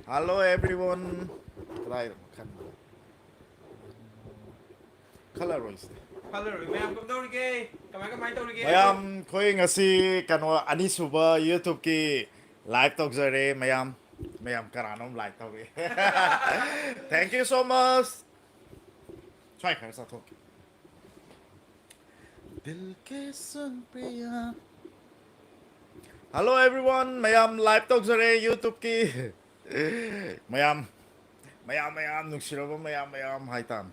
Hello everyone. Try kan color voice. Hello, ma'am. Come down again. Come down again. Mayam koi ngasi kanwa ani suba YouTube ki live talk jare mayam karanom live talk. Thank you so much. Try kar sa talk. Dil ke sun priya. Hello everyone. Mayam live talk jare YouTube ki. mayam mayam nuksiraba mayam haitam.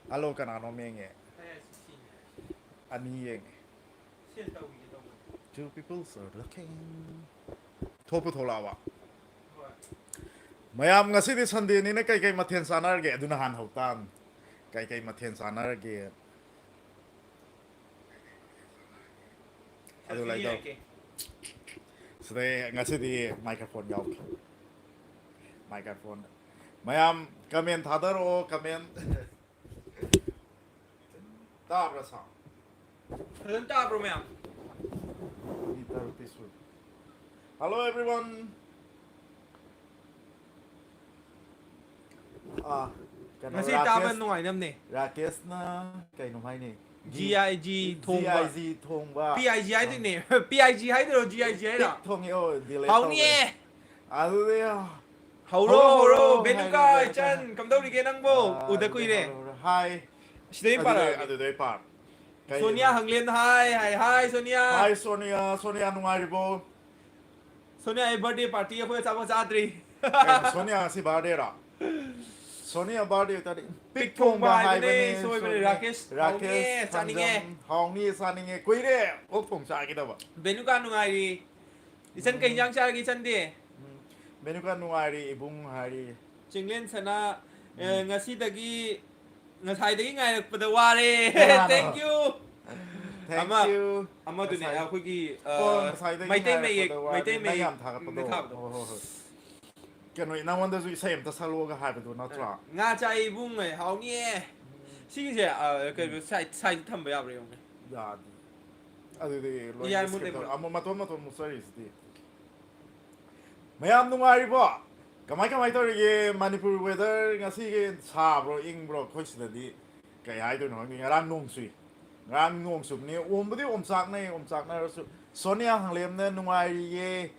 Hello karanom yenge. Ani yenge. Two people are looking. Topu tholawa. Mayam ngasi di Sunday ni na kay mathen sanar ge aduna han hautam. Kay mathen sanar ge. Adu lai daw. Today ngasi di microphone yaw. Microphone. Mayam comment thadaro comment. Tabra sa. Bro, ma'am. Hello everyone. Ngasi taban nungai namne. Rakesh na kay numay ni. GIG thongba. GIG thongba. PIG hai din ne. PIG hai do GIG hai da. Thong yo delay. Hau ni. Adu ya. Horo benuka chan come down again nang bo. Uda kui re. Hi. Sidai para. Adu dai par. Sonia Hanglen hi Sonia. Hi Sonia nungai ribo. Sonia a birthday party ko sa sadri. Sonia si birthday ra. Sonia birthday tadi. Pick thongba hai bane soi bane Rakesh chaninge. Hong ni saninge kui re. Ok thong cha ki da ba. Benuka nungai ri. Isan kai yang cha gi chan de. Benuka nungai ri ibung hari. Chinglen sana ngasi dagi ngasai dagi ngai pada ware. Thank you. Thank you. Ama tu ne akhui ki mai maitai me yam tha ka do. Kano ina wanda zu isai amta salo ga ha do na tra. Nga chai bung ngai hau ni. Si se ke sai tham ba ya bre yong. Ya di. Adu de lo. Ya mu de. Amo mato musari sti. Mayam nungai ba. Kamai to ge Manipur weather ngasi ge sa bro ing bro khoi sida di. Kai hai do no ngi ran nong sui. Ran nong sup ni budi sak na su. Sonia hanglem ne nungai ye.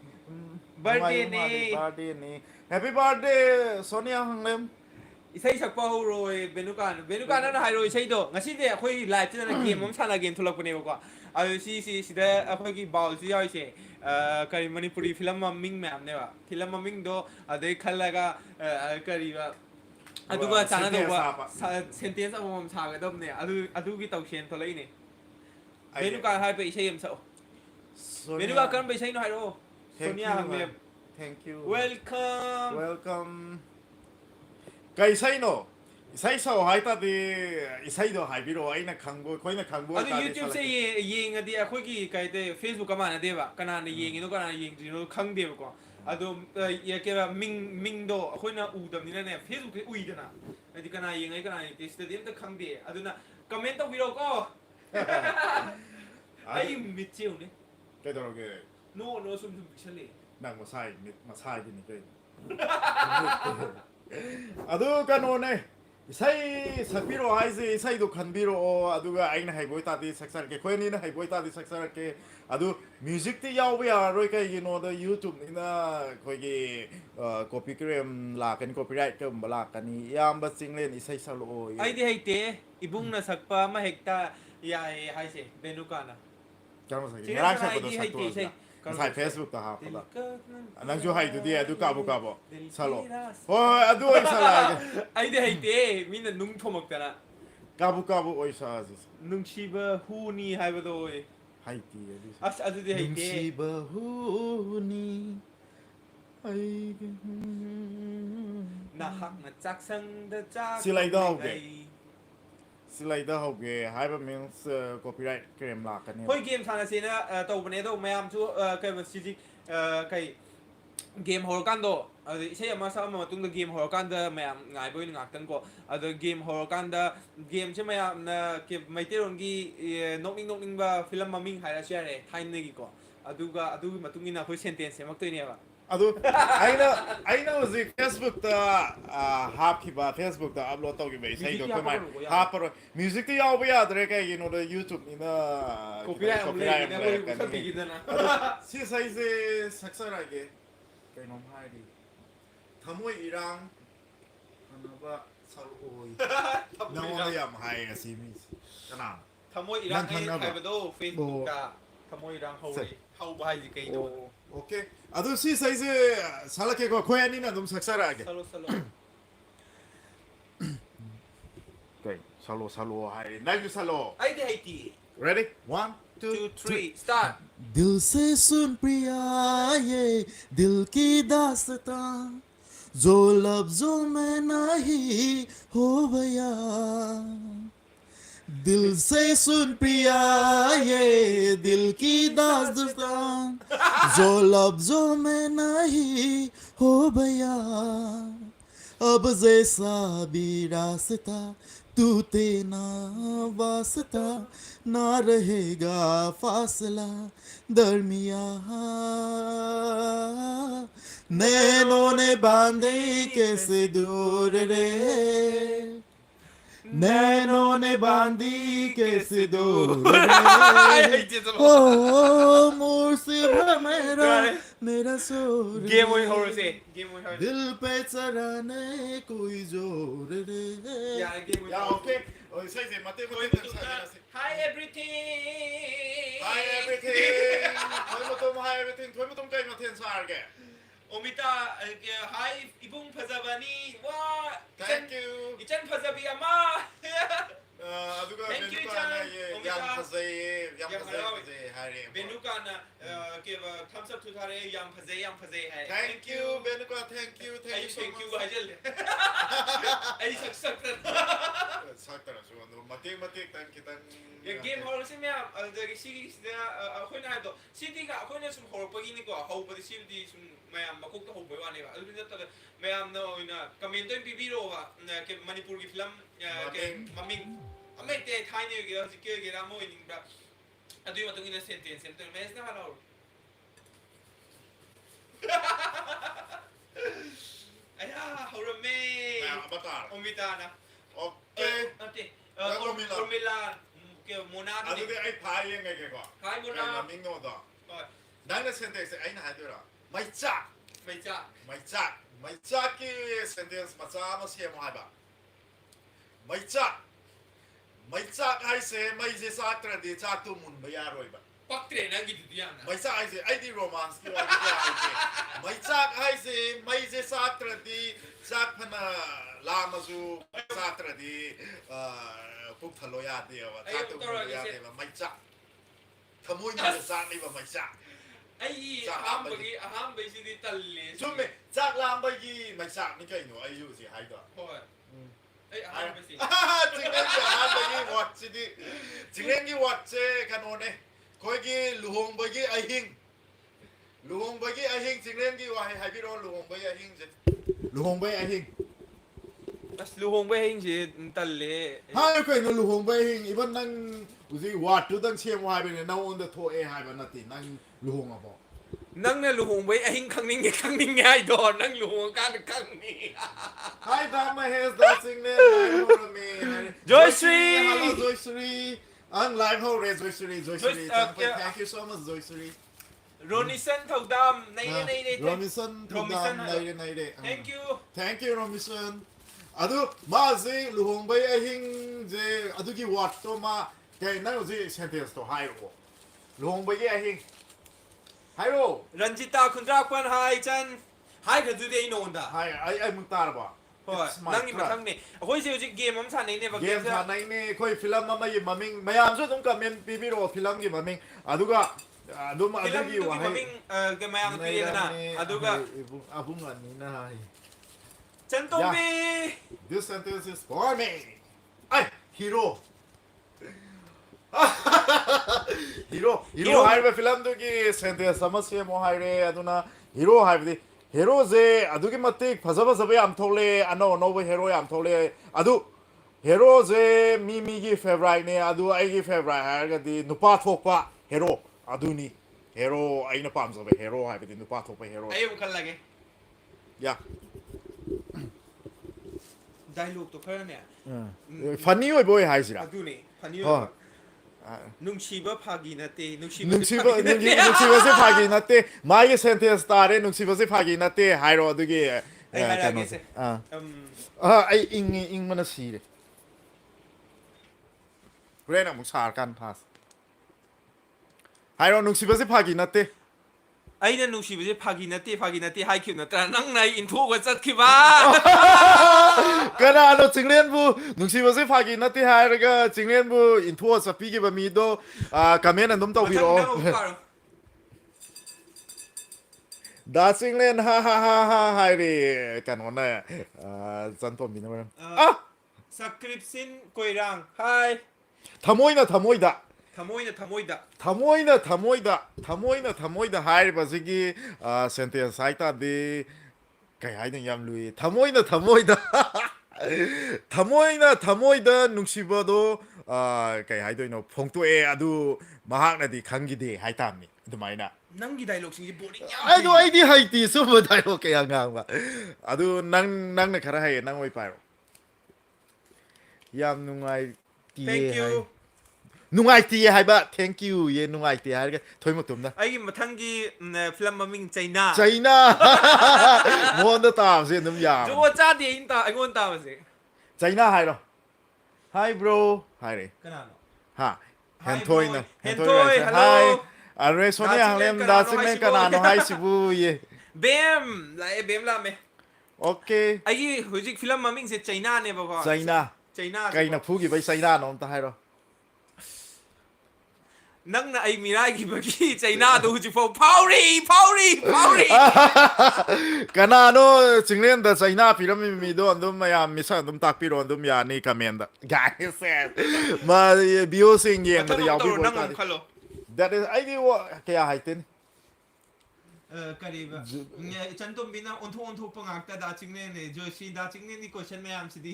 Birthday ni. Happy birthday Sonia hanglem. Isai sakpa ho roi benukan na hai roi sei do ngasi de khoi live chana game am sana game thulak pune ko adu si da akhoi ki baul si yai se kari manipuri film ming me amne ba film ming do adai khalaga kari ba aduga chana do ba sentence am sa ga dom ne adu gi tau shen tholai ne benukan hai pe isai am sa benukan kan pe isai no hai ro Sonia hanglem Thank you. Welcome. Kai sai no. Isai sao hai ta di isai do hai biro ai na khangbo koi na khangbo adu YouTube se yeng adi akhoi ki kai te Facebook ama na deba kana na yeng no kana yeng no khang deba ko adu ye ke ming do akhoi na u dam ni na ne Facebook ke ui dana adi kana yeng ai kana te stadium te khang de adu na comment to biro ko ai mitiu ne Kai do ge no sum chale nang masai ni kai. Adu kano ne isai sapiro haise isai do khanbiro aduga aina haiboi ta di saksar ke khoi ni na haiboi ta di saksar ke adu music ti yaw ya roi kai you know the YouTube ni na khoi gi copy claim la kan copyright ke bala kan ni yam ba singlen isai salo ai di haite ibung na sakpa ma hekta ya haise benukana jang sa gi ngarang sa ko do sa sai Facebook ta ha pa nang jo hai tu dia du ka bo salo oi adu oi sala ai di haite min na nung thomak tana ka bu oi sa ji nung chiba hu ni haiba do oi hai ti as adu di haite si ba hu ni ai na hak na chak sang da chak Silai da ho ge hai ba means copyright claim la kan ni hoi game sana se na to bane do mayam chu kai ba si kai game hor kan do sei ama sa ma tung da game hor kan da mayam ngai boi ngak tan ko ado game hor kan da game che mayam na ke maiteron gi nokning ba film maming haira share thain ne gi ko ꯑꯗꯨꯒꯤ ꯃꯇꯨꯡ ꯏꯟꯅ ꯑꯩꯈꯣꯏ sentence ꯁꯦꯝꯃꯛꯇꯣꯏꯅꯦꯕ ꯑꯗꯨ ꯑꯩꯅ ꯍꯧꯖꯤꯛ ꯐꯦꯁꯕꯨꯛꯇ ꯍꯥꯞꯈꯤꯕ ꯐꯦꯁꯕꯨꯛꯇ ꯑꯞꯂꯣꯗ ꯇꯧꯈꯤꯕ ꯏꯁꯩꯗꯣ ꯃ꯭ꯌꯨꯖꯤꯛꯇꯤ ꯑꯩꯈꯣꯏ ꯍꯥꯞꯄꯛꯀꯅꯨꯀꯣ ꯌꯥꯔꯣꯏ ꯍꯥꯞꯄꯔꯣꯏ ꯃ꯭ꯌꯨꯖꯤꯛꯇꯤ ꯌꯥꯎꯕ ꯌꯥꯗ꯭ꯔꯦ ꯀꯩꯒꯤꯅꯣꯗ ꯌꯨꯇ꯭ꯌꯨꯕꯅꯤꯅ ꯀꯣꯄꯤꯔꯥꯏꯠ ꯑꯃꯨꯛ ꯀꯣꯄꯤꯔꯥꯏꯠ ꯂꯩꯈꯤꯗꯅ ꯑꯃꯨꯛ ꯑꯩꯈꯣꯏ ꯂꯩꯔꯛꯀꯅꯤ ꯃꯨꯊꯠꯄꯤꯈꯤꯗꯅ ꯑꯗꯨ ꯁꯤ ꯏꯁꯩꯁꯦ ꯁꯛꯆꯔꯛꯑꯒꯦ ꯀꯩꯅꯣꯝ ꯍꯥꯏꯔꯤ ꯊꯃꯣꯏ ꯏꯔꯥꯡ ꯐꯅꯕ ꯁꯛꯑꯣꯏ ꯅꯉꯣꯟꯗ ꯌꯥꯝ ꯍꯥꯏ ꯉꯁꯤ ꯃꯤꯁꯦ ꯀꯅꯥ ꯊꯃꯣꯏ ꯏꯔꯥꯡ ꯅꯪ ꯑꯩ ꯈꯪꯅꯕ꯭ꯔꯣ ꯍꯥꯏꯕꯗꯣ ꯐꯦꯁꯕꯨꯛꯇ ꯊꯃꯣꯏ ꯏꯔꯥꯡ ꯍꯧꯔꯦ ꯍꯧꯕ ꯍꯥꯏꯁꯤ ꯀꯩꯅꯣ ꯑꯣ ꯑꯣꯀꯦ ꯑꯗꯨ ꯁꯤ ꯏꯁꯩꯁꯦ ꯁꯛꯂꯛꯀꯦꯀꯣ ꯑꯩꯈꯣꯏ ꯑꯅꯤꯅ ꯑꯗꯨꯝ ꯁꯛꯆꯔꯛꯑꯒꯦ ꯁꯂꯣ ꯁꯂꯣꯀꯩ सलो हाय नहीं सलो ꯑꯩꯗꯤ ꯍꯩꯇꯤ रेडी 1 2 2 3 3 स्टार्ट दिल से सुन प्रिया ये दिल की दास्तां जो लफ्जों में नहीं हो बया दिल से सुन प्रिया ये दिल की दास्तां जो लफ्जों में नहीं हो बया अब जैसा भी रास्ता टूटे ना वास्ता ना रहेगा फासला दरमिया नैनों ने बांधे कैसे दूर रे नैनों ने बांधी कैसे दूर रे ओ मोर से मेरा मेरा सोर गेम रे ओइ हौरसे गेम ओइ हौरसे दिल पे चढ़ाने कोई जोर रे यार गेम ओइ या हौरसे ओके और सही से मते कोई मते भी तक तुमना हाय एवरीथिंग हाय एवरीथिंग हाय एवरीथिंग थोय मतम कई मथेन सारगे ओमिता हाय इबुंग फजाबानी वा थैंक यू इचन फजाबी अमा अदुगा Thank you, बेनुकाना Chan. ये Omita. याम फजे याम Yang फजे harawi. फजे हारे बेनुकाना के thumbs up थुथारे याम फजे है थैंक यू बेनुका thank you I so thank you much हाजल आई सक सातरा सो नो मते मते तन कितन ये गेम हॉल से मैं अदगी सिदा अखोइना हादो सिदी का अखोइना सुम होरपगिनिको हौबदि सिदी सुम मयाम मकोक तो होबय वाने बा अदु नतगा मयाम न ओइना कमेंट तो पिबिरो बा के मणिपुर की फिल्म के ममिंग अमे ते थाइने के हजिके के रामो इनिंगब्रा अदुइ मतुंगिना सेंटेंस सेंटर मैच ना हालाउ अया हौरमे मैं बता ओमिता ना ओके अते Ormila. ओर्मिला के मोना अदुगे आई फाय येंगे के को हाय मोना ममिंग नो दो होय नंग सेंटेंस आइना हादुरा माइचा मैचा माइचा की सेंटेंस मचा म सेम हाबा माइचा हाइसे माइजे सात्रदि चातु मुनबा यारोइबा पक्त्रे नंगी दुदियाना माइचा हाइसे आइदि रोमांस की वाली हाइसे माइचा हाइसे माइजे सात्रदि चाकफना लामजु सात्रदि पुक थलो यादे वा चातु मुनबा यादे वा माइचा थमोइना चानिबा माइचा आई अहामबगी तल्ले चुम्मे चाक लामबगी माइचा नि कइनो आयु सि हाइदो होय आई अहामबसी चिंगेंगी अहामबगी वाटसिदि चिंगेंगी वाटसे कनोने कोइगी लुहोंबगी अहिंग चिंगेंगी वाहे हाइबिरो लुहोंबगी अहिंग जे लुहोंबगी अहिंग अस लुहोंबे हिंजे तल्ले हाय कइनो लुहोंबगी अहिंग इवन नंग उजी वाटु दंग सेम हाइबेने नाउ ऑन द थोए हाइबा नति नंग लुहोंगाबो नंगने लुहोंबे अहिंग खंगनिंगे हाइदो नंग लुहोंग कान खंगनी Hi, Dam Mahesh, dancing there live for me. Joyshri! Hello, Joyshri. I'm live for Joyshri. Joyshri, Thank you so much, Joyshri. रोनिसन थौदाम नैरे Robinson, Robinson, Naire. Thank you Thank you, Robinson. Adu, mazi luhongbay ahing je adugi wat to ma kay na uzi sentence to hairo. Luhongbay ahing. Hairo. Ranjita Khundrakpam हाय चन हाय खजुदे इनोंदा Hi, I muktarba. होय नंगी मथंगने अखोइसे होजि game हम सानैने बा game सानैने कोई film अमा ये ममिंग मयामसु दुम कमेंट पिबिरो फिल्म की ममिंग अदुगा अदुम अदुगी फिल्म वाहे ममिंग के मयाम पिरेदना अदुगा अबुंग अनिना हाय Chanthoibi This sentence is for me. Ay, hero. hero हाइबे फिल्म दुगी sentence समस्या मो हाइरे अदुना hero हाइबदि hero जे अदुगी मतिक फजब फजब याम थोले अनो अनोबो hero याम थोले अदु hero जे मी की फेवरेट ने अदु आई की favourite हारगदि नुपा थोकपा hero अदुनी hero ไอ้น่ะปามซะไป hero หายไปดินุปาทกไป hero ไอ้ผมคันละไง ยะ ได้ลูกตัวเพื่อนเนี่ย funny ไว้บ่อยหายสิล่ะ ดูนี่พันนี้ อ๋อ นุ่งชีบะพากีนาเตนุ่งชีบะ nungsiba se phagi natte mai sentence tare nungsiba se phagi natte hairo adugi kano ai ing mana sire rena mu sar kan phas hairo nungsiba se phagi natte ไอ้เนี่ยนุ่งชีบะเจพากีนาเตให้คิวนะแต่นั่งในอินทูก็จัดคิวะ kanano jinglen bu nungsiba se phagi natte hairaga jinglen bu into sa pigi ba mi do kamen andum taw biro da jinglen ha hai ri kanon na jantom bin na ah สคริปต์ซินกุยรังไฮ tamoina tamoida ทำมวยนะทำมวยดะ tamoina hai ba sigi sentence saita de kai hai na yam lui tamoina nungsiba do kai hai do no phongto e adu mahak na di khangi de hai tam ni adumaina นั่งกี่ไดโลกสิ่งที่บริยา ai do ai di hai ti so ba dai lo kai angang ba adu nang na khara hai nang oi pai ro yam nungai ti thank you nungai ti hai ba thank you ye nungai ti hai ga thoi mo tum na ไอ้มาทั้งกี่ฟิล์มมามิงไชน่า China mon da ta se num ya จูว่าจ้าเดียอินตาไอ้งวนตามาสิ China hai ro hi bro hai re ขนาดนั้น ha Hi, hen thoi bro. na Hen thoi, hello. hi are so ne ang lem da sing len kana no hai sibu ye เบมไล่เบมล่ะไหม okay ไอ้ยี่หัวจิกฟิล์มมามิงเซไชน่าเนี่ยบอกว่า China ไชน่า kai na phu gi bai China no ta hai ro นั่งนะไอ้มีไรกี่เมื่อกี้ไชน่าดูจิฟอพาวรี kana no sing len da China film mi do andum ma ya mi sa andum tak pi ro andum ya ni comment da guys ma bio sing yeng ma ya bi นั่ง bo ลงคันโล that is I do kaya hai tin กะดีบเนี่ยฉันต้องบินนะอนทุปังอักแต่ดาจิงเนี่ยโจชิดาจิงเนี่ยนี่ก็ฉันไม่ยอมสิดี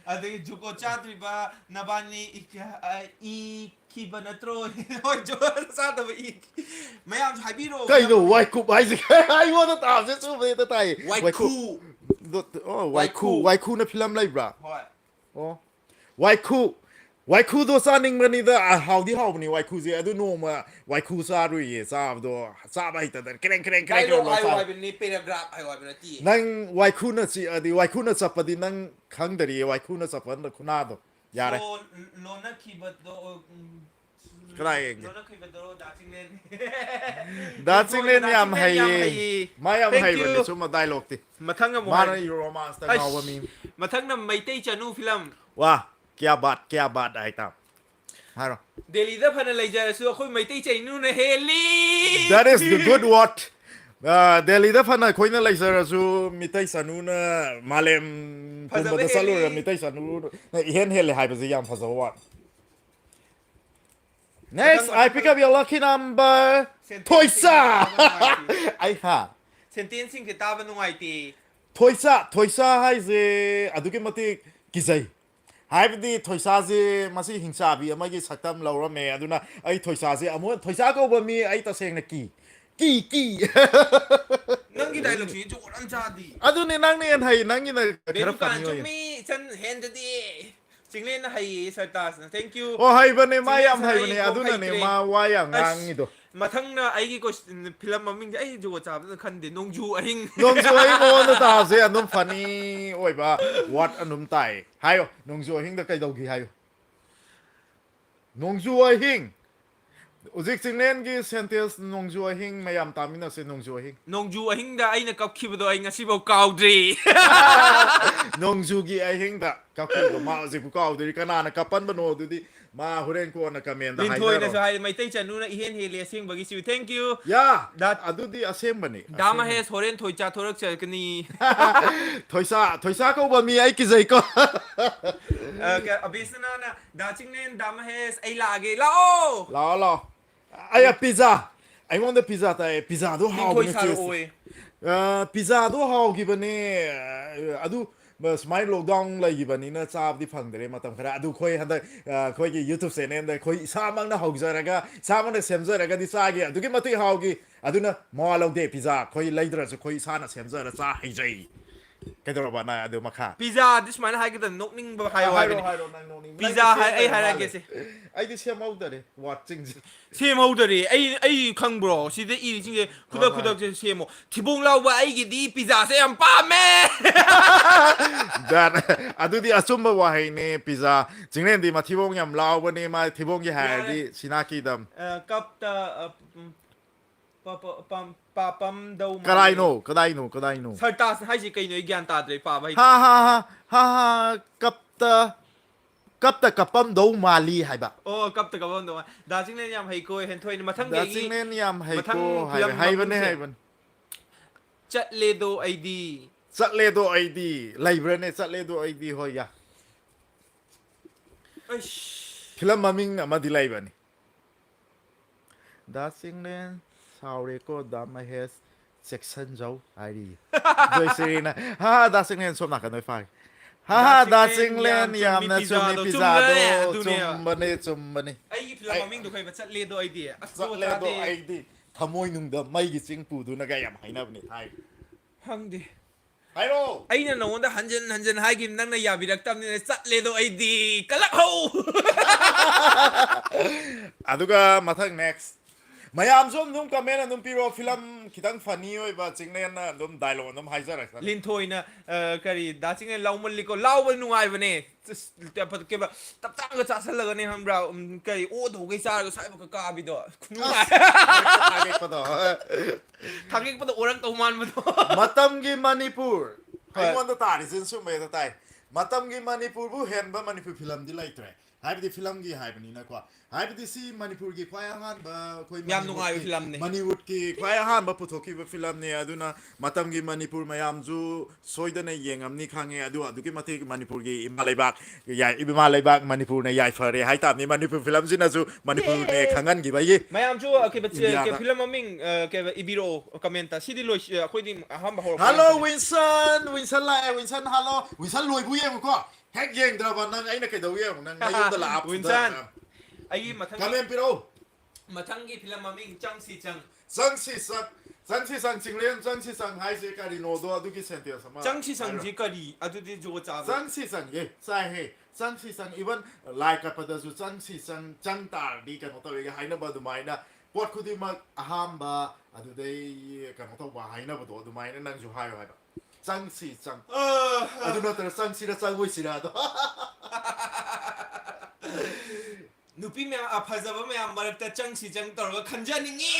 อะไรจุกจ้าตรีบ้านาบานีอีคีบันโตรโอ้ยจูซาตัวอีไม่ยอมใช้พี่โร่ kai no wai ku bai se ai wo da ta se su be ta tai ไวคู oh wai ku na film lai bra พอย oh wai ku do sa ning mani da how di how ni wai ku je adu no ma wai ku sa ru ye sa do sa bai ta da kreng ไอ้โล no ไอ้ sa ไว้เป็นนี่เป็นกราฟไอ้ไว้เป็นตี nang wai ku na si adi wai ku na sa pa di nang khang da ri wai ku na sa pa na kuna do ya re โลนักคีบัตโด ก็ได้เอง โลนักคีบัตโดดาจิงเล่น da sing len yam hai ma yam hai ba ni suma dialogue ti มาทั้งกับ ma na you romance ta ngaw ba mi มาทั้งนั้นไม่ได้จะนูฟิล์ม wa kya baat ai ta ha ro เดลีได้พันอะไรจะซื้อคุยไม่ได้ใจนู่นเฮลี่ that is the good word Delhi da phana khoina laisar su mitai sanu na malem pumba da salu mitai sanu na hen hele hai ba yam phazaw wa next I pick up your lucky number Toisa ai ha เซนเทนซิงคือตาเป็นนุ่งไอตี Toisa hai je aduke mati kizai hai bdi Toisa je masi hingsa bi amagi saktam lawra me aduna ai Toisa je amo Toisa ko ba mi ai ta seng na ki นั่งกี่ได้หรอกสิจูรันจาดี adu ne nang ne an hai nang ni na เดี๋ยว kharap การ kan จุ yo มีฉันเห็นจะดีจริงเล่นให้สตาร์ thank you oh hai ba ne ma yam hai ba ne adu na ne ma wa yang ngang ni do มาทั้งนะไอ้กี่ก็ฟิล์มมามิงไอ้จูก็จับคันเดนงจูไอ้ nong jo ai mo na ta se anum funny oi ba what anum tai hayo nong jo hing da kai dau gi hayo nong jo ai hing uzik singlen gi sentence nong jo ai hing mayam tamina se nong jo ai hing นงจูไอ้หิงได้ไอ้เนี่ยกับคิวตัวไอ้งั้นสิบอกกาวดี nong jo gi ai hing da ka ku do ma zi ku ka de kana na kapan ba no du di ma huren ko na kamen da ลิน hai ทวยนะสหายไม่ได้จะนู่นนะอีเฮนเฮเลียซิงบากิซิว thank you ya That- adu di asem ba ni ดามาเฮสโฮเรนถอยจ่าทอรักเจอกันนี่ toisa ko ba mi ai ki zai ko อบิสนานะดาจิงเล่นดามาเฮสไอ้ลาเกลาโอ la ai a pizza I want the pizza tai pizza do ลิน how ถอย ni ซาโร cheese pizza do how gi bane adu สมัยโลกดองเลยยี่บันนี้นะทราบที่ฟังแต่มาตั้งขนาดดูคุยฮันได้คุยกี่ YouTube เซนเองได้คุยสามังนะหกเจอร์ก็สามังนะเซมเจอร์ก็ดิสากี้ดูกี่มาที่ฮาวกี้ดูนะมอลล์เดพิซซ่าคุยไลด์ดรสคุยสานะเซมเจอร์จ้าให้ใจก็จะบอกนะดูมาค่ะ พิซซ่าดิสมันให้กันนกนิ่งแบบไฮไวพิซซ่าให้ไฮอะไรกันสิไอ้ที่เชื่อมเอาแต่เลยวัดจริงเชื่อมเอาแต่เลยไอ้คังบรอสิได้อีจริงๆคุณจะเชื่อมที่บุ้งเราว่าไอ้กี่ดีพิซซ่าเสียมป้าแม่dan adu di asumba wa hai ne pizza jinglen di ma thibong yam law ba ne ma thibong gi hai di sinaki dam กับตาปั๊มดาวkadai no สัตตาให้สิกินอีกอย่างตาเลยป้าไปhaกับตะกับปั๊มดาวมาลีhai ba โอ้กับตะกับปั๊มดาวดาจิงเล่นยามให้โกยเห็นถ้วยมาทั้ง da jinglen yam hai ko hai ba ne hai ban จัดเลโดไอดี สัตเลโดไอดีไลบรารีสัตเลโดไอดีหอยาฟิลมมามิงมาดีไลบรารีดาซิงเลนซาวเรโกดามาเฮสเซ็กชันเจ้าไอดีโดยซีนะดาซิงเลนสมนักกันด้วยไฟดาซิงเลนยามนะจุมมีพิซซ่าโดจุมบันนี่ไอ้ฟิลมมามิงดูใครเป็นจัดเลโดไอดีสัตเลโดไอดีขโมยนุ่งดำไม่กี่สิงปูดูนะแกยามให้นะบันนี่ไทยฮังดีHello. Ay na naman da hanjan hagim nang nayabiraktam ni satledo ay di kalakho. Aduga mathang next. Mayam som num comment num piro film kitang funny oi ba chinglen na num dialogue num haiza rakha. Linthoi na kari da chinglen lawmal liko lawbal nungai bane. Pat ke ba tap tang ga chasal laga ne hambra kari o do ge sar ga sai ba ka bi do. Nungai. Thangik pa do orang tawman mo do. Matam gi Manipur. Hai mon da tari sin su me da tai. Matam gi Manipur bu hen ba Manipur film di lai tre. Hai bi film gi hai bani na kwa. Hai bi si Manipur gi kwaya han ba koi Yam nungai film ne. Manipur ki kwaya han ba putoki ba film ne aduna Matam gi Manipur mayam ju soida ne yengam ni khange adu ki mati Manipur gi Malay bak yai ibi Malay bak Manipur ne yai fare hai tam ni Manipur film sin azu Manipur ne khangan gi ba ye mayam ju ke ke film maming ke ibiro commenta sidi lo khoi di ham ba Hello Winston la Winston hello Winston loi bu ye ko hek yeng dra ban nang ai na kai dau ye nang ai yum da la Winston ai mathang kamen piro mathang gi film maming chang si sang chinglen chang si sang hai se ka ri no do adu ki sente sama chang si sang ji kari adu di jo cha sang si sang ye sai he sang si sang even like ka pada su sang si sang chang tar di ka no to ye hai na ba du mai na pot khu di ma aham ba adu dei ka no to ba hai na ba do du mai na nang ju hai ba sang si sang adu no ta sang si da sang wi si da do nupi me phajaba me marakta chang si chang tor ga khanja ningi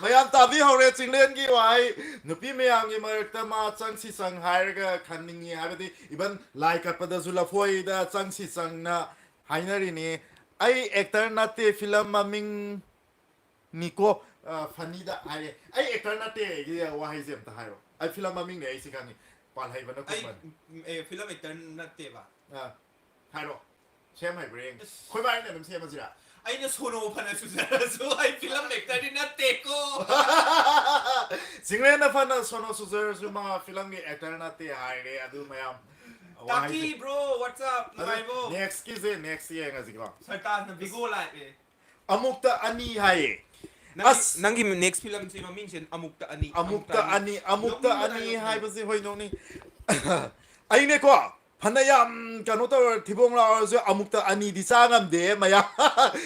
mayam tabi hore chinglen gi wai nupi mayam gi marakta ma chang si sang hai ga khanningi habadi even like up da zula foi da chang si sang na hainari ni ai actor na te film maming niko funny da ai actor na te gi wa hai jem ta hairo ai film maming ne ai sikani pal hai bana ko man film actor na te ba hairo xem hai breng khoi bai ne nam xem ma jira ai na sono phana su so ai film actor ni na te ko singlen na phana sono su su ma film ni actor na te hai re adu mayam Taki bro what's up my bro next year ngazi ko sarta na bigo lai amukta ani hai nangi next film si maming sen amukta ani hai ba si hoi no ni ai ne ko Panayam kano to tibong la so amukta ani di sangam de maya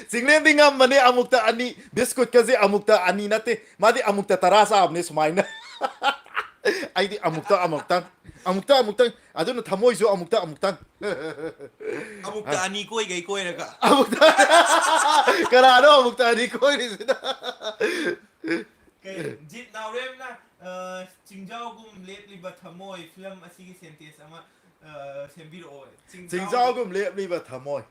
singlen dingam mane amukta ani biscuit kaze amukta ani nate madi amukta tarasa amne sumaina ai di amukta aduna thamoi so amukta ani koi gai koi raga amukta karano amukta ani koi ni sida jit now rem na chingjao gum lately but thamoi film asigi sentence ama sembiro chingjao gum lately but thamoi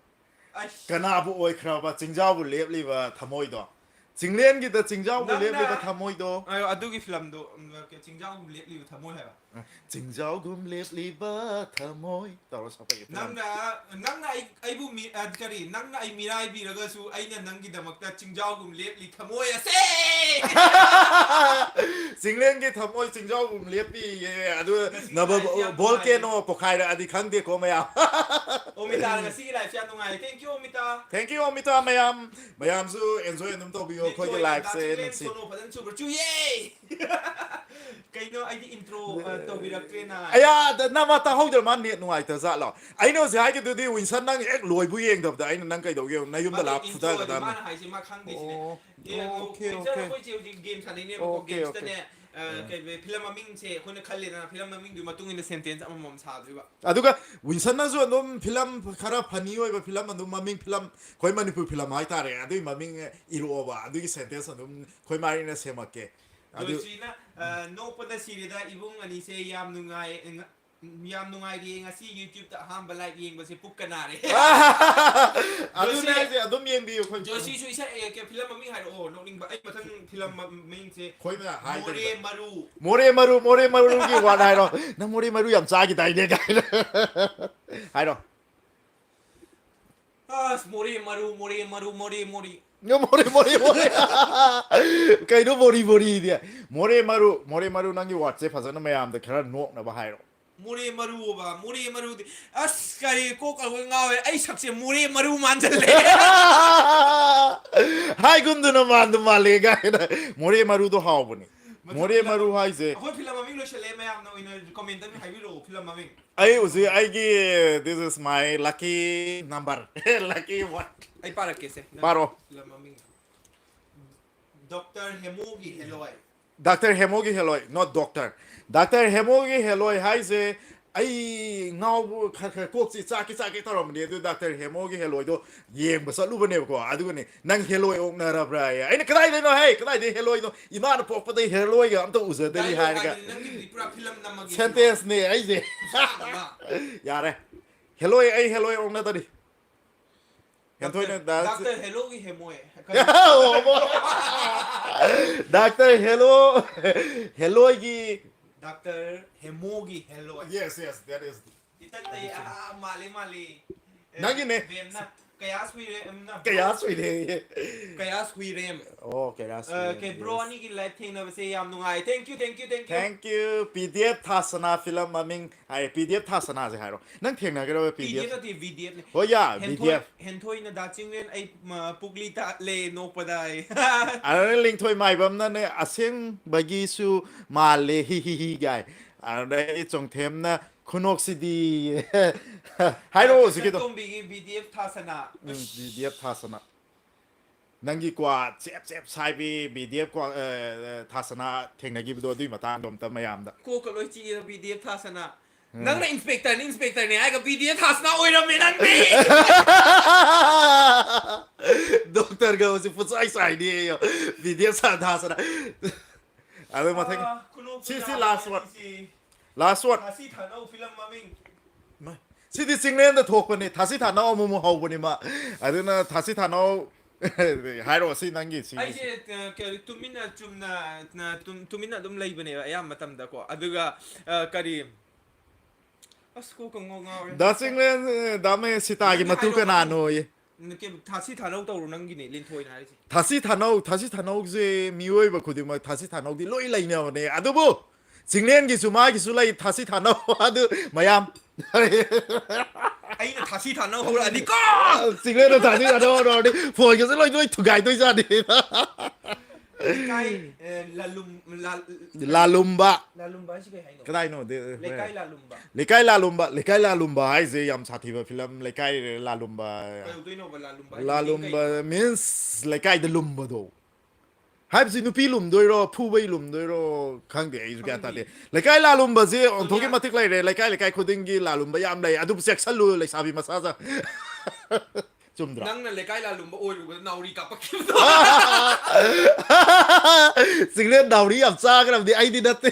kana bu oi khraba chingjao bu lately but thamoi do Jinglen gi da Jingjao gu lep li ba thamoi do. Ayo adu gi film do ke Jingjao gu lep li ba thamoi hai ba. Jingjao gu lep li ba thamoi. Taro sa pa gi. Nang na ai bu mi kari nang na ai mirai bi raga su ai na nang gi damak ta Jingjao gu lep li thamoi ase. สิงเล่นกี่ทำโอ้ยสิงเจ้าเลี้ยปีอะดูนะบอลเกโนปกใครอะดีครั้งเดียวก็ไม่เอา โอมิตาเนี่ยสี่ไลฟ์เชียร์ตรงไหน thank you โอมิตา thank you มิตามายามสู้ enjoy นุ่มตัวบิวค่อยจะไลฟ์เซนสิ โซโนพันธุ์ซูเปอร์จูเย่ไกโนไอดีอินโทรตัววิรักเกน่า ไอ้ยาแต่น่ามาตาห้องจะมันเนี่ยหน่วยเธอซะหรอไอ้โน้ตสิให้กันดูดิวินสันนั่งเอ็กรวยผู้เองแต่ไอ้นั่งไกลตัวเกี่ยวนายยุ่งตลาดสุดท้ายก็ตาม บ้านหายสิมาครั้งเดียวเนี่ยโอเคโอเคเกมชันนี้เกมชันเนี่ยพิลามามิงเช่คนคันเลยนะพิลามามิงดูมาตุ้งอินเดเซนเทนส์มอมชาด้วยว่ะอะดูก็วินสันนั่งส่วนนู้นพิลามคาราพันนี่ว่าพิลามมันนู้นมามิงพิลามคอยมันนี่พูดพิลามไม่ตายเลยอะดูมามิงอีโร่ว่ะอะดูกี่เซนเทนส์นู้นคอยมาเรียนเสียมาเกะโดยชีนะโนปนซีรีส์อีบุ้งอันนี้เสียยามนุ่งไงดีงั้นสิ YouTube แต่ห้ามบันไลเองบันสิปุ๊บกันนาเลยอะดูเนี่ยสิอะดูมีเอ็มบีคนโดยชีช่วยใช้แกพิลามามิงหายโอ้น้องลิงไอ้มาทั้งพิลามามิงเช่คอยไม่หายโมเรมารูกี่วันหายหรอนั่งโมเรมารูยำซ่ากี่ตายเด็กหายหรอหายหรอโมเรมารู너 머리 그이도 머리 dia 머리 nangi WhatsApp 하잖아 매암데 그런 녹나 봐 하이로 모래 마루 아스카리 꼭하고 나와 아이 삭제 모래 마루 만들래 하이 군드는 만든 말레가 머리마루도 하오보니 머리마루 하이제 호 필라마밍 로실레 매암 너 이너 코멘트 미 하이비로 필라마밍 아이 우지 아이기 this is my lucky number lucky what Ay para que se. Paro. Dr. Hemogi Helloy. Dr. Hemogi Helloy, not doctor. Dr. Hemogi Helloy haise ai ngau kok si saki tarom ni du Dr. Hemogi Helloy do yeng ba salu bane ko adu ne nang Helloy ong na ra bra ya ai kadai de no hey kadai de Helloy no ima na pok pa de Helloy ga am to usa de ha ga sentence ne ai je yare Helloy ong na ta di Dr. Hellogi Hemoy. Dr. Hellogi Dr. Hemogi Helloy. Yes, that is. Itatay mali. Nagine. Kaya swirem. Oh, kaya swirem. Okay, bro, ani ki live thing na base yam nungai. Thank you. PDF thasana film maming ai PDF thasana je hairo. Nang theng na garo PDF. PDF ne. Oh yeah, PDF. Henthoi na daching len ai pugli ta le no padai. Ara link thoi mai bam na ne aseng bagi su ma le hi guy. Ara chong them na kunok si di hairo sikido. PDF thasana. PDF thasana. Nangi kwa chep sai bi PDF kwa thasana thengna gi do dui mata dom ta mayam da. Ko ko loi chi PDF thasana. Nang na inspector ne ai ka PDF thasana oiram me nan be. Doctor ga usi futsai sai di PDF thasana. Ado mathang. Si last one. Thasi thano film maming. Sidi singlen da thok pani thasi thano mu hau pani ma aduna thasi thano hairo si nangi si ai je tumina tumina dum lay bane ayam matam da ko aduga kari asko ko ngo da singlen da me sita gi matu ka na no ye ke thasi thano to ru nangi ne lin thoi na ri thasi thano je mioi ba khudi ma thasi thano di loi lai ne ne adubu singlen gi suma gi sulai thasi thano adu mayam ai na thasi thano ho ra di ko singlen da thasi thano ro di phoi gi loi thu gai toi ja di kai la lumba shi kai hai no kadai no de lekai la lumba ai je yam sathi ba film lekai la lumba la lumba means lekai de lumba do hai si nupi lum doi ro phu bai lum doi ro khang de ai ga ta de lekai la lumba je on thoki matik lai re lekai khuding gi la lumba yam lai adu section lu lai sabi masaja chumdra nang na lekai la lumba oi ru nauri ka pak singlen dauri am cha ga di ai di dat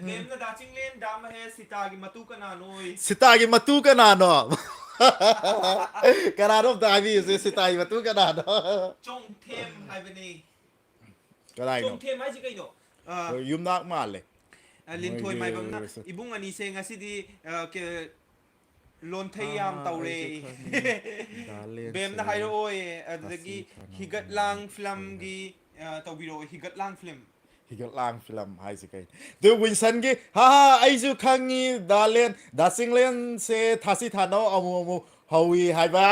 nem na da chinglen da ma he sita gi matu ka na no Karano tabi si tayo matu karano. Chong tem hai bani. Kalay no. Chong tem hai si kayo. Yung nak male. Lin thoi mai bam na ibung ani se ngasi di ke lon thayam tawre. Bem na hairo oi adagi higat lang film gi tawbiro higat lang film. lang film hai se kai de Winston gi ha ai ju khangi dalen da singlen se thasi thano amu hawi hai ba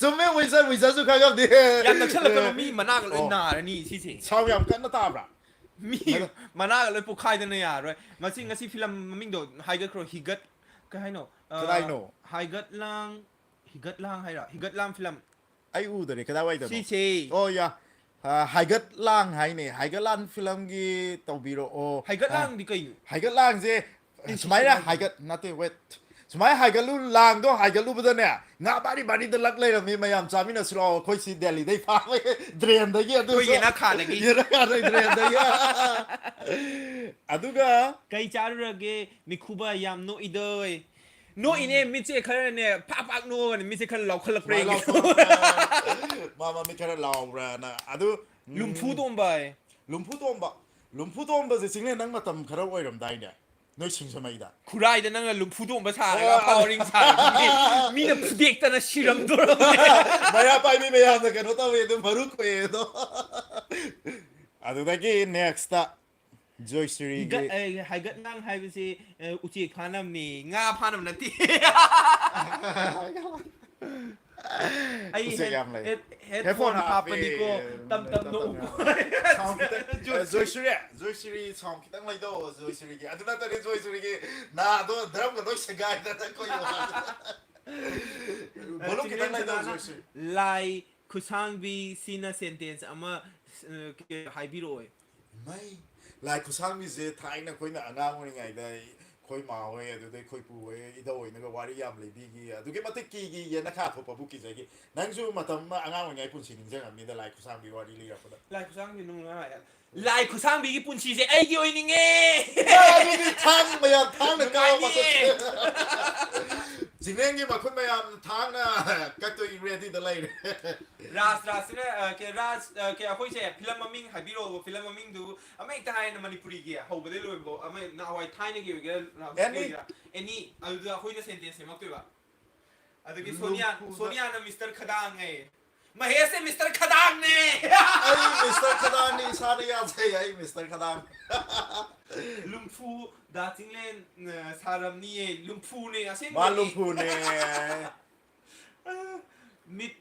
chume Winston ju khang di ยามนักเชลก็มีมานากันเลยนาแล้วนี่สิสิ chao yam kan na ta bra มีมานากันเลยปุ๊กใครเดินเนี่ยด้วยมาซิงก็สิฟิล์มมิ่งโดไฮเกิร์ตโครฮิกัตก็ให้โนไฮเกิร์ตล่างให้หรอฮิกัตล่างฟิล์ม ai u de ka da wai de สิสิ oh ya hai gat lang hai ne hai gat lan film gi tau biro o ไฮเกิร์ตล่างดีก็อยู่ hai gat lang je smai ra hai gat nothing wait smai hai gat lu lang do hai gat lu bada ne nga bari de lak le mi mayam cha mi na sro khoi si delhi dei fa drain da ye ก็ยังน่าขาดเลย ye ra ka drain da ye aduga ไกจารุเกมีคูบายามโนอีเดยโนอีเนี่ยมิเจคันเนี่ยพักโนกันมิเจคันเราคนละเพลง ma mi kara law ra na adu ลุมพูดตรงไป lumpu tomba je single nang matam khara oiram dai ne noi sing samai da คูไรแต่นั่งลุมพูดตรงภาษาแล้วพาวริงสายมีแต่เด็กแต่น่ะชิรัมตัว maya pai mi maya na kano ta we de maru ko e do adu da ki next ta joy siri ก็ gi ไฮก็นั่งไฮไปสิอุจิพานัมนี่งาพานัมนั่นทีไอ้เฮดโฟนพาปนิโกตั้มโน joy siri song ki tang lai do joy siri gi adu na ta joy siri gi na do dram ga noi sagai da ko yo bolo ki tang lai do joy siri ไลคุซังบีซีนาเซนเทนส์อามาไฮบิโรย mai lai kusang mi je thai na koi na angang ni ngai dai koi ma we adu dai koi pu we i do na ga wari yam le bi gi adu ge mate ki gi ye na kha tho pa bu ki je gi nang ju matam ma angang ngai pun sin je ngam ni da lai kusang bi wari li ra ko da ไลคุซังอยู่นู่นนะไลคุซังบีญี่ปุ่นชีเซไอ้กี่วันนี่ไง ni ni thang ma ya thang na ka ma so jineng gi ma khun ma ya thang na ka to i ready da lai ราสเนี่ยแกราสแกเอาคุยเช่ฟิลมมิงไฮบิโรฟิลมมิงดูอเมริกาในมณีปุรีเกียเขาไม่ได้เลยบอกอเมริกาเอาไว้ไทยในเกี่ยวกับเราเอ็นี่เอาดูคุยจะเซนเทนส์มาคุยว่าอะดูกี่โซเนียนะมิสเตอร์ขดางไงมาเฮสมิสเตอร์ขดางเนี่ย ai Mr. Khadang ni sa ya je ai Mr. Khadang ลุงฟูดาจิงเล่นสารมนี่ลุงฟูเนี่ยอาเซียน ma lum pu ne มิด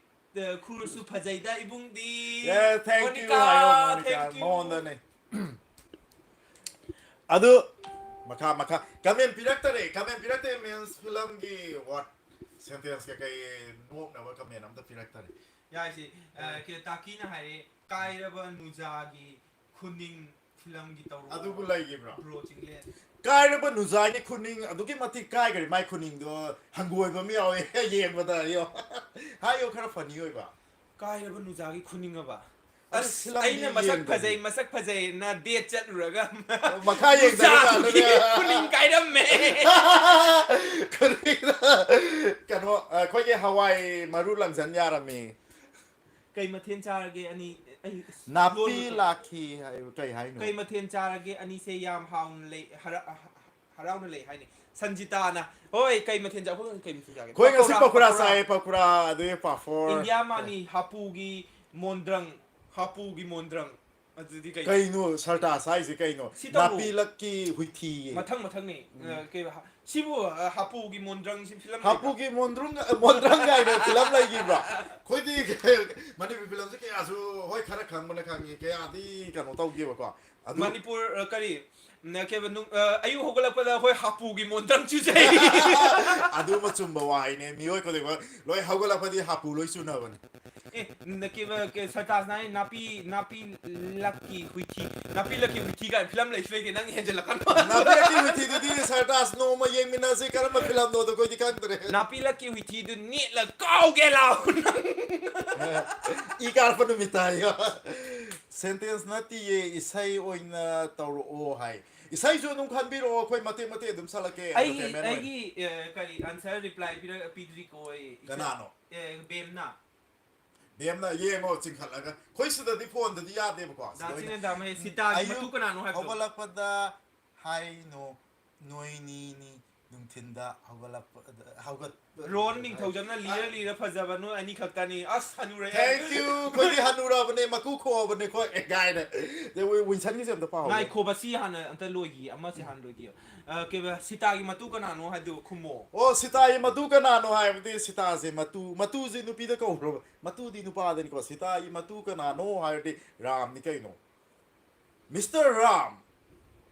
ครูสุภาใจได้บุ้งดี yeah thank you ayo monica mon da ne adu maka kamen pirakta means film gi what sentence ka kai nok na wa kamen am da pirakta ยายสิเกี่ยวตากี้นะฮะกายระเบิดนูจากีคุณนิงฟิล์มกีตาร์ adu bu lai gi bro โปรจิงเล่น kai ra ba nu zai ni kuning adu ki mati kai ga mai kuning do hangoi ba mi awe yen ba da yo ha yo khara funny oi ba กายระเบิดนูจากีคุณนิงอะบ่ะ Film ไอ้เนี่ยมาสักพะเจน่าเดียดจัดหรือกัน ma kha yen da ga ne คุณนิงไกด์ดัมเม kuning kan ho khoi ge hawaii maru lang jan ya ra mi ไกมาเทียนจาระเกอันนี้ napi laki hai kai hai ไก no มาเทียนจาระเกอันนี้เซียมฮาวน์เลยฮาราว์เลยให้นี่สันจิตานะโอ้ยไกมาเทียนจาเขาไกมาเทียนจา khoi ga si pakura sai pakura adu pa for อินเดียมานี่ฮาปูกีมอนดรังอันนี้ไก kai no sarta sai si kai no napi laki hui thi มาทั้งนี่เกชิบูฮาปูกีมอนดรังชิฟิลม hapu ki mondrung gai no film lai gi bra khoi di mani film se ke asu hoi khara khang mana khang ke adi kan tau gi ba ko มณิปุรกะรีเนี่ยแค่วันนู้นอายุ6 แล้วก็เลยค่อยฮับปูกิมอนตังชื่อใจ adu ma chum ba wai ne mi oi ko de ba loi hau la pa di hapu loi su na ban เอ๊ะเนี่ยแค่สตาร์สไนนาปีลักกี้วิธีกันฟิล์มเลยช่วยกันนั่งเห็นจะละกัน na pe ki hui thi di sartas no ma yeng mina se kar ma film no to ko di kan tre นาปีลักกี้วิธีดูนี่ละก้าวแกเรา i kar pa no mitai yo sentence na ti ye isai oina tawro o hai isai jo nung khan biro khoi mate dum sala ke ไอ้กันอันเซอร์รีプライปีดริโกย kana no เบมน่ะ dem na ye mo ching khala ga khoi su da di phone da di ya de ba ko ดาจินดาไม่สิตามาทุกกันนะโน้ให้ เอาละปะดาไฮโนนอยนี่ ꯅꯨꯡꯊꯤꯟꯗ ꯍꯧꯒꯠ wrong ꯅꯤꯡꯊꯧꯖꯝꯅ ꯂꯤꯔ ꯐꯖꯕ ꯅꯣꯏ ꯑꯅꯤ ꯈꯛꯇꯅꯤ ꯑꯁ ꯍꯅꯨꯔꯦ Thank you ꯈꯣꯏꯗꯤ ꯍꯟꯅꯨꯔꯕꯅꯦ ꯃꯀꯨ ꯈꯣꯛꯑꯕꯅꯦ ꯈꯣꯏ ꯒꯥꯏꯅ ꯋꯤꯟꯁꯟꯒꯤꯁꯦ ꯑꯝꯇ ꯄꯥꯎ ꯉꯥꯏꯈꯣꯕ ꯁꯤ ꯍꯥꯟꯅ ꯑꯝꯇ ꯂꯣꯏꯈꯤ ꯑꯃꯁꯦ ꯍꯥꯟꯅ ꯂꯣꯏꯈꯤ ꯀꯩꯕ ꯁꯤꯇꯥꯒꯤ ꯃꯇꯨ ꯀꯅꯥꯅꯣ ꯍꯥꯏꯗꯨ ꯈꯨꯝꯃꯣ ꯑꯣ ꯁꯤꯇꯥꯒꯤ ꯃꯇꯨ ꯀꯅꯥꯅꯣ ꯍꯥꯏꯕꯗꯤ ꯁꯤꯇꯥꯁꯦ ꯃꯇꯨꯁꯦ ꯅꯨꯄꯤꯗ ꯀꯧꯕ꯭ꯔꯕ ꯃꯇꯨꯗꯤ ꯅꯨꯄꯥꯗꯅꯤꯀꯣ ꯁꯤꯇꯥꯒꯤ ꯃꯇꯨ ꯀꯅꯥꯅꯣ ꯍꯥꯏꯔꯗꯤ ꯔꯥꯝꯅꯤ ꯀꯩꯅꯣ ꯃꯤꯁꯇꯔ ꯔꯥꯝ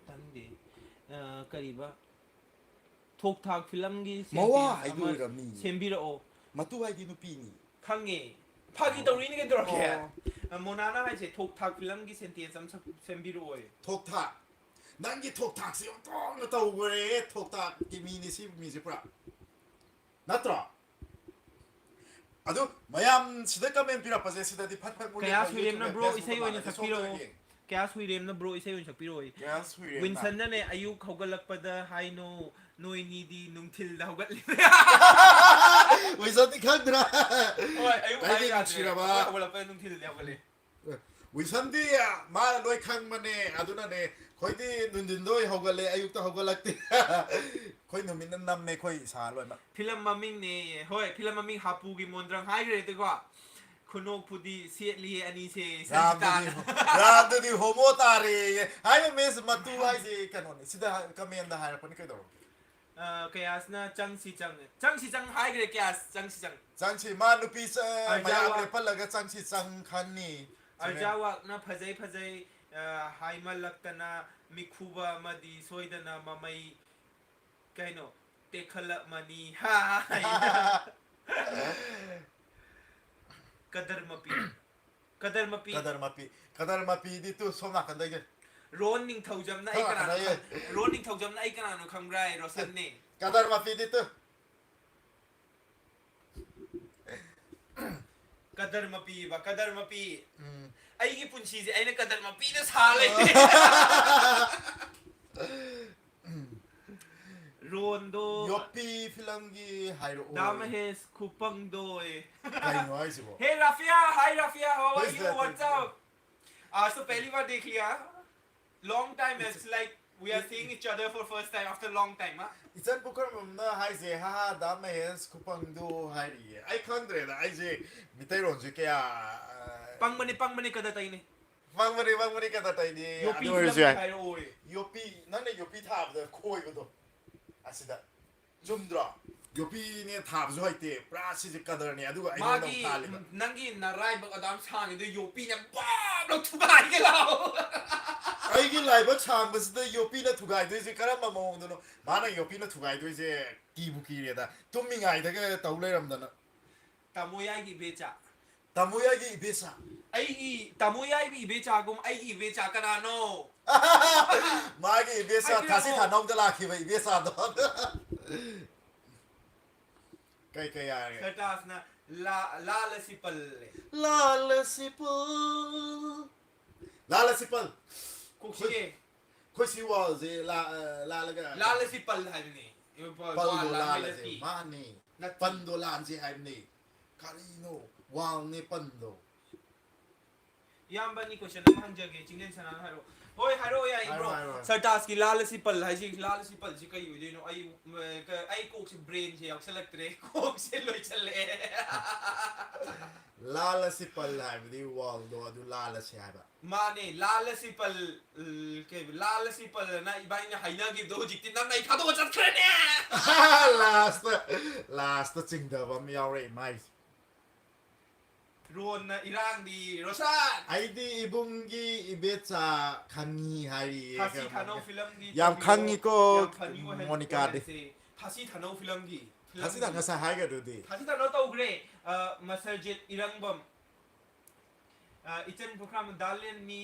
ꯈꯪꯗꯦ ꯀꯔꯤꯕ ꯊꯣꯛ ꯊꯥꯛ ꯐꯤꯂꯝꯒꯤ ꯃꯋꯥ ꯁꯦꯟꯇꯦꯟꯁ ꯍꯥꯏꯗꯣ ꯑꯃ ꯑꯣꯏꯔꯝꯅꯤ ꯁꯦꯝꯕꯤꯔꯛꯑꯣ ꯃꯇꯨ ꯍꯥꯏꯗꯤ ꯅꯨꯄꯤꯅꯤ ꯈꯪꯉꯦ ꯐꯥꯒꯤ ꯇꯧꯔꯤꯅꯤ ꯀꯩꯗꯧꯔꯒꯦ ꯑꯣ ꯃꯣꯅꯥꯅ ꯍꯥꯏꯁꯦ ꯊꯣꯛ ꯊꯥꯛ ꯐꯤꯂꯝꯒꯤ ꯁꯦꯟꯇꯦꯟꯁ ꯑꯃ ꯁꯦꯝꯕꯤꯔꯛꯑꯣ ꯊꯣꯛ ꯊꯥꯛ ꯅꯪꯒꯤ ꯊꯣꯛ ꯊꯥꯛꯁꯦ ꯑꯣꯟꯊꯣꯛꯅ ꯇꯧꯈ꯭ꯔꯦ ꯊꯣꯛ ꯊꯥꯛꯀꯤ ꯃꯤꯅꯤ ꯁꯤ ꯃꯤꯁꯦ ꯄꯨꯔꯥ ꯅꯠꯇ꯭ꯔꯣ ꯑꯗꯨ ꯃꯌꯥꯝ ꯁꯤꯗ ꯀꯃꯦꯟ ꯄꯤꯔꯛꯄꯁꯦ ꯁꯤꯗꯗꯤ ꯐꯠ ꯐꯠ ꯀꯌꯥ ꯃꯨꯜꯂꯦꯕ ꯁꯨꯏꯔꯦꯝꯅ ꯌꯨꯇ꯭ꯌꯨꯕ ꯕ꯭ꯔꯣ ꯏꯁꯩ ꯐꯦꯁꯕꯨꯛ ꯑꯣꯏꯅ ꯃꯥꯜꯂꯦ ꯁꯛꯄꯤꯔꯛꯑꯣ ꯁꯣꯝꯗ ꯀꯌꯥ ꯁꯨꯏꯔꯦꯝꯅ ꯕ꯭ꯔꯣ ꯏꯁꯩ ꯑꯣꯏꯅ ꯁꯛꯄꯤꯔꯛꯑꯣ ꯀꯌꯥ ꯁꯨꯏꯔꯦꯝꯅ ꯋꯤꯟꯁꯟꯅꯅꯦ ꯑꯌꯨꯛ ꯍꯧꯒꯠꯂꯛꯄꯗ ꯍꯥꯏꯅꯣ ꯅꯣꯏꯅꯤꯗꯤ ꯅꯨꯡꯊꯤꯜꯗ ꯍꯧꯒꯠꯂꯤ ꯋꯤꯁꯟꯗꯤ ꯈꯪꯗ꯭ꯔꯥ ꯍꯣꯏ ꯑꯌꯨꯛ ꯍꯥꯏ ꯑꯩꯒꯤ ꯌꯥꯗ꯭ꯔꯦ ꯅꯨꯡꯁꯤꯔꯕ ꯑꯩꯈꯣꯏ ꯍꯧꯒꯠꯂꯛꯄꯗ ꯅꯨꯡꯊꯤꯜꯗ ꯍꯧꯒꯠꯂꯦ ꯋꯤꯁꯟꯗꯤ ꯃꯥꯅ ꯂꯣꯏ ꯈꯪꯕꯅꯦ ꯑꯗꯨꯅꯅꯦ ꯑꯩꯈꯣꯏꯗꯤ ꯅꯨꯡꯊꯤꯟꯗ ꯑꯣꯏ ꯍꯧꯒꯠꯂꯦ ꯑꯌꯨꯛꯇ ꯍꯧꯒꯠꯂꯛꯇꯦ ꯑꯩꯈꯣꯏ ꯅꯨꯃꯤꯠꯅ ꯅꯝꯃꯦ ꯑꯩꯈꯣꯏ ꯏꯁꯥ ꯂꯣꯏꯅꯃꯛ ꯐꯤꯂꯝ ꯃꯃꯤꯡꯅꯦ ꯍꯣꯏ ꯐꯤꯂꯝꯃꯃꯤꯡ ꯍꯥꯄꯨꯒꯤ ꯃꯣꯟꯗ꯭ꯔꯪ ꯍꯥꯏꯈ꯭ꯔꯦꯗꯤꯀꯣ ꯈꯨꯅꯣꯛꯄꯨꯗꯤ ꯁꯦꯠꯂꯤꯌꯦ ꯑꯅꯤꯁꯦ ꯁꯟꯖꯤꯇꯥꯅ ꯔꯥꯝꯗꯨꯗꯤ ꯍꯣꯃꯣ ꯇꯥꯔꯦꯌꯦ ꯍꯥꯏꯕ ꯃꯤꯁ ꯃꯇꯨ ꯍꯥꯏꯁꯦ ꯀꯩꯅꯣꯅꯦ ꯁꯤꯗ ꯀꯃꯦꯟꯗ ꯍꯥꯏꯔꯛꯄꯅꯤ ꯀꯩꯗꯧꯔꯒꯦ ꯀꯌꯥꯁꯅ ꯆꯪꯁꯤ ꯆꯪ ꯍꯥꯏꯈ꯭ꯔꯦ ꯀꯌꯥꯁ ꯆꯪꯁꯤ ꯆꯪ ꯆꯪꯁꯤ ꯃꯥ ꯅꯨꯄꯤ ꯃꯌꯥꯝ ꯑꯔꯖꯥꯋꯥ ꯂꯦꯞꯍꯜꯂꯒ ꯆꯪꯁꯤ ꯆꯪ ꯈꯪꯅꯤ ꯑꯔꯖꯥꯋꯥꯛꯅ ꯐꯖꯩ ꯐꯖꯩ ꯍꯥꯏꯃꯜꯂꯛꯇꯅ ꯃꯤꯈꯨꯕ ꯑꯃꯗꯤ ꯁꯣꯏꯗꯅ ꯃꯃꯩ ꯀꯩꯅꯣ ꯇꯦꯛꯈꯠꯂꯛꯃꯅꯤ ꯀꯗꯔ ꯃꯄꯤ ꯀꯗꯔ ꯃꯄꯤ ꯀꯗꯔ ꯃꯄꯤꯗꯤ ꯇꯨ ꯁꯣꯝ ꯅꯥꯀꯟꯗꯒꯤ ꯔꯣꯟ ꯅꯤꯡꯊꯧꯖꯝꯅ ꯑꯩ ꯀꯅꯥꯅꯣ ꯔꯣꯟ ꯅꯤꯡꯊꯧꯖꯝꯅ ꯑꯩ ꯀꯅꯥꯅꯣ ꯈꯪꯕ꯭ꯔꯥ ꯔꯣꯁꯟꯅꯦ ꯀꯗꯔ ꯃꯄꯤꯗꯤ ꯇꯨ ꯀꯗꯔ ꯃꯄꯤꯕ ꯀꯗꯔ ꯃꯄꯤ ꯑꯩꯒꯤ ꯄꯨꯟꯁꯤꯁꯦ ꯑꯩꯅ ꯀꯗꯔ ꯃꯄꯤꯗ ꯁꯥ ꯂꯩ ꯔꯣꯟꯗꯣ ꯌꯣꯄꯤ ꯐꯤꯂꯝꯒꯤ ꯍꯥꯏꯔꯛꯑꯣ दा महेश खुपंगदो कहीं हाइसिबो hey Rafia hi Rafia how Who are is you that? What's up आज तो पहली बार देख लिया long time it's like we are seeing each other for first time after long time इचन पुकरमना हाइसे हा दा महेश खुपंगदो हाइरी आई खंद्रेदा आइजे मितैरोंजे क्या पंगमने कदा तैने वांगमरे कदा तैनी योपी अदु फिल्म ओरजे हाइरो ओए योपी नने योपी थाबदा खोइबदो असिदा चुमद्रा योपी ने थाबजो हाइते पुरा सिजे कदरने अदु आई नो मागी थालिबा नंगी नराय बगदाम सांगे दो योपी ने बाब लो थुगाई के लाओ ꯑꯩꯒꯤ ꯂꯥꯏꯕꯛ ꯁꯥꯡꯕꯁꯤꯗ ꯌꯣꯄꯤꯅ ꯊꯨꯒꯥꯏꯗꯣꯏꯁꯦ ꯀꯔꯝꯕ ꯃꯑꯣꯡꯗꯅꯣ ꯃꯥꯅ ꯌꯣꯄꯤꯅ ꯊꯨꯒꯥꯏꯗꯣꯏꯁꯦ ꯀꯤꯕꯨ ꯀꯤꯔꯦꯗ ꯇꯨꯝꯃꯤꯉꯥꯏꯗꯒ ꯇꯧ ꯂꯩꯔꯝꯗꯅ तमोयागी बेचा ꯇꯥꯃꯣꯌꯥꯏꯒꯤ ꯏꯕꯦꯆꯥ ꯑꯩꯒꯤ ꯇꯃꯣꯌꯥꯏꯒꯤ ꯏꯕꯦꯆꯥꯒꯨꯝ ꯑꯩꯒꯤ ꯏꯕꯦꯆꯥ ꯀꯅꯥꯅꯣ ꯃꯥꯒꯤ ꯏꯕꯦꯆꯥ ꯊꯥꯁꯤ ꯊꯥꯅꯧꯗ ꯂꯥꯛꯈꯤꯕ ꯏꯕꯦꯆꯥꯗꯣ ꯀꯩ ꯌꯥꯔꯒꯦ ꯁꯔꯇꯥꯁꯅ ꯂꯥꯜꯂꯁꯤ ꯄꯜꯂꯦ ꯂꯥꯜꯂꯁꯤ ꯄꯜ ꯀꯣꯛꯁꯤꯒꯦ ꯑꯩꯈꯣꯏ ꯁꯤ ꯋꯥꯜꯁꯦ ꯂꯥꯜꯂꯒ ꯂꯥꯜꯂꯁꯤ ꯄꯜ ꯍꯥꯏꯕꯅꯤ ꯄꯜꯗꯣ ꯂꯥꯜꯂꯁꯦ ꯃꯥꯅꯤ ꯄꯟꯗꯣ ꯂꯥꯟꯁꯤ ꯍꯥꯏꯕꯅꯤ ꯀꯔꯤꯅꯣ ꯋꯥꯜꯅꯦ ꯄꯟꯗꯣ ꯏꯌꯥꯝꯕꯅꯤ ꯀꯣꯏꯁꯟ ꯑꯃ ꯍꯪꯖꯒꯦ ꯆꯤꯡꯂꯦꯟ ꯁꯅꯥꯅ ꯍꯥꯏꯔꯛꯑꯣ ꯍꯣꯏ ꯍꯥꯏꯔꯛꯑꯣ ꯌꯥꯏ ꯕ꯭ꯔꯣ ꯍꯥꯏꯔꯣ ꯁꯔꯇꯥꯁꯀꯤ ꯂꯥꯜꯂꯁꯤ ꯄꯜ ꯍꯥꯏꯁꯤ ꯂꯥꯜꯂꯁꯤ ꯄꯜꯁꯤ ꯀꯩ ꯑꯣꯏꯗꯣꯏꯅꯣ ꯑꯩ ꯀꯣꯛꯁꯤ ꯕ꯭ꯔꯦꯟꯁꯦ ꯌꯥꯎꯁꯜꯂꯛꯇ꯭ꯔꯦ ꯀꯣꯛꯁꯦ ꯂꯣꯏꯁꯜꯂꯛꯑꯦ ꯂꯥꯜꯂꯁꯤ ꯄꯜ ꯍꯥꯏꯕꯗꯤ ꯋꯥꯜꯗꯣ ꯑꯗꯨ ꯂꯥꯜꯂꯁꯤ ꯍꯥꯏꯕ माने लाल सिपल के लाल सिपल ना इबाई ने हाइना गिव दो जिक्ति नम नहीं खादो चत खरने लास्ट चिंगदबा म यावरे माइ रोन इरांग दी रोशन आइदी इबुंगी इबेचा खंगी हारी फासी थानो फिल्म दी याम खंगी को मोनिका दे फासी थानो फिल्म गी फासी थानो सा हाइगा दुदी फासी थानो तो ग्रे मसरजित इरंगबम इचन प्रोग्राम दालेन मी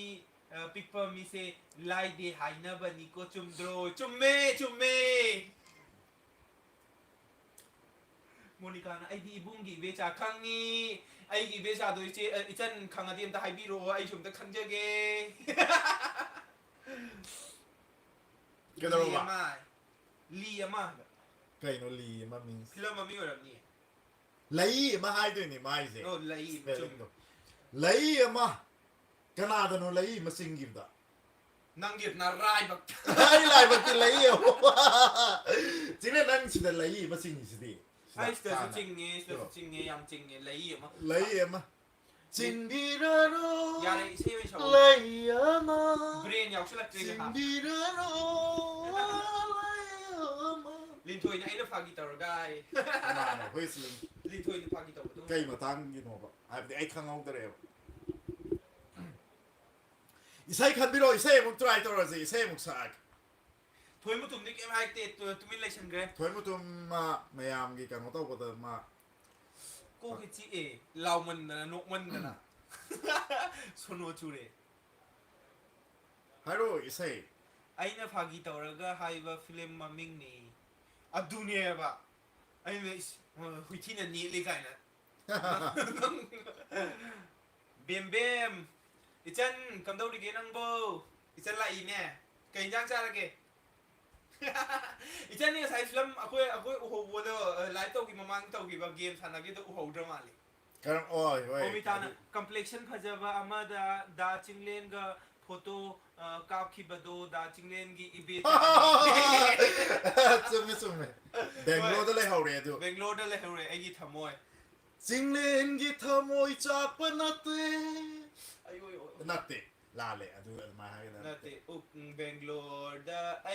पिकपा मी से लाई दे हाइना बनी को चुमद्रो चुम्मे मोनिका ना आई दी इबुंगी बेचा खंगी आई गी बेचा दो इचे इचन खंगादी अमता हाइबिरो आई सुमता खंजगे केदरोबा ली अमा कइनो ली मा मीन्स फिल्म ममी ओरमनी लई मा हाइदोनी माइजे ओ लई लई अमा कनादनो लई मसिंगिबदा นั่งเหยียบนารายแบบ ai lại bật cái lấy yêu chính là đang chỉ là lấy gì mà xin gì thì ไอ้สเตอร์จริงไงสเตอร์จริงไงยังจริงไงเลยอ่ะมั้ง lấy em á chính đi ra อย่า đó เลยใช่ไหมชาว lấy em á เบรนอยากช่วยจริง chính ครับ đi ra đó lấy em á ลินทวยนี่ไอ้เรื่องพากีตาร์กาย mà nó hơi slim ลินทวยนี่พากีตาร์ cây mà tăng như nó vậy ai khăng ông tới đây isai khan biro isai muk try to razi isai muk sak ถวยมุตุมนี่เกมไฮเตะตัวตุ้มินเลยชันเกร thoi mutum ma mayam gi kan to ko ma กูคือจีเอเรามันนะนกมันนะสโนจูเร haro isai ไอ้เนี่ยพากีตาร์ก็ไฮว่าฟิล์มมามิงนี่อับดุเนียบะไอ้เนี่ยหุยที่นั่นนี่เลยกันนะเบมเบมอีจันคำดาวดีเกนังโบอีจันละอีเนี่ยเก่งจังจ้าละเกอีจันนี่ใส่ฟิล์มakuโอ้โหวัวเดอไลท์ตัวกี่มามังตัวกี่บางเกมทันนักตัวโอ้โหดราม่าเลย kan oi oi โอมิตานะcomplexion พะจาวะอามาดาจิงเลนก็โฟโต้กราฟคีบดดาจิงเลนกี่อีเบต chumi chumi benglo da le hore du เบงโลดเลยเฮ้ยไอ้ยี่ทำมวย jinglen gi thamoi chak panate ไอ้โอ้ย natte la le adu ma ha นา na เตอุกเบงโลดไอ้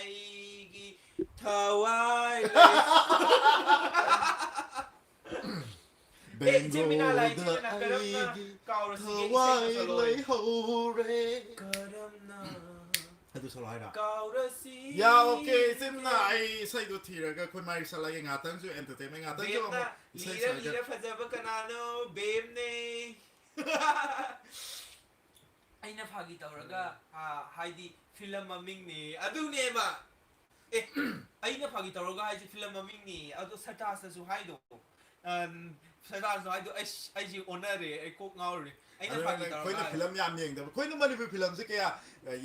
กี่ทวายเลย benglo da ai gi thawai lai hore กระดมนา adu salai da เกาเรซี ya okay sim na ai sai du thi ra ga khoi mai salai nga tang ju entertainment nga เบ tang ม ju นะ sai ลี sai ดาพะจาวะกันนาโนเบมเน่ ไอ้น่าพากีตาร์ก็ไฮดีฟิล์มมามิงนี่อะดูเนี่ยมาเอ๊ะไอ้น่าพากีตาร์ก็ไฮดีฟิล์มมามิงนี่อะดูสตาร์สสุไฮดูสตาร์สสุไฮดูไอ้จีโอเนอร์เลยไอ้กุ๊กเงาเลยไอ้น่าพากีตาร์ก็ khoi na film yam yeng da khoi na mani film se ke ya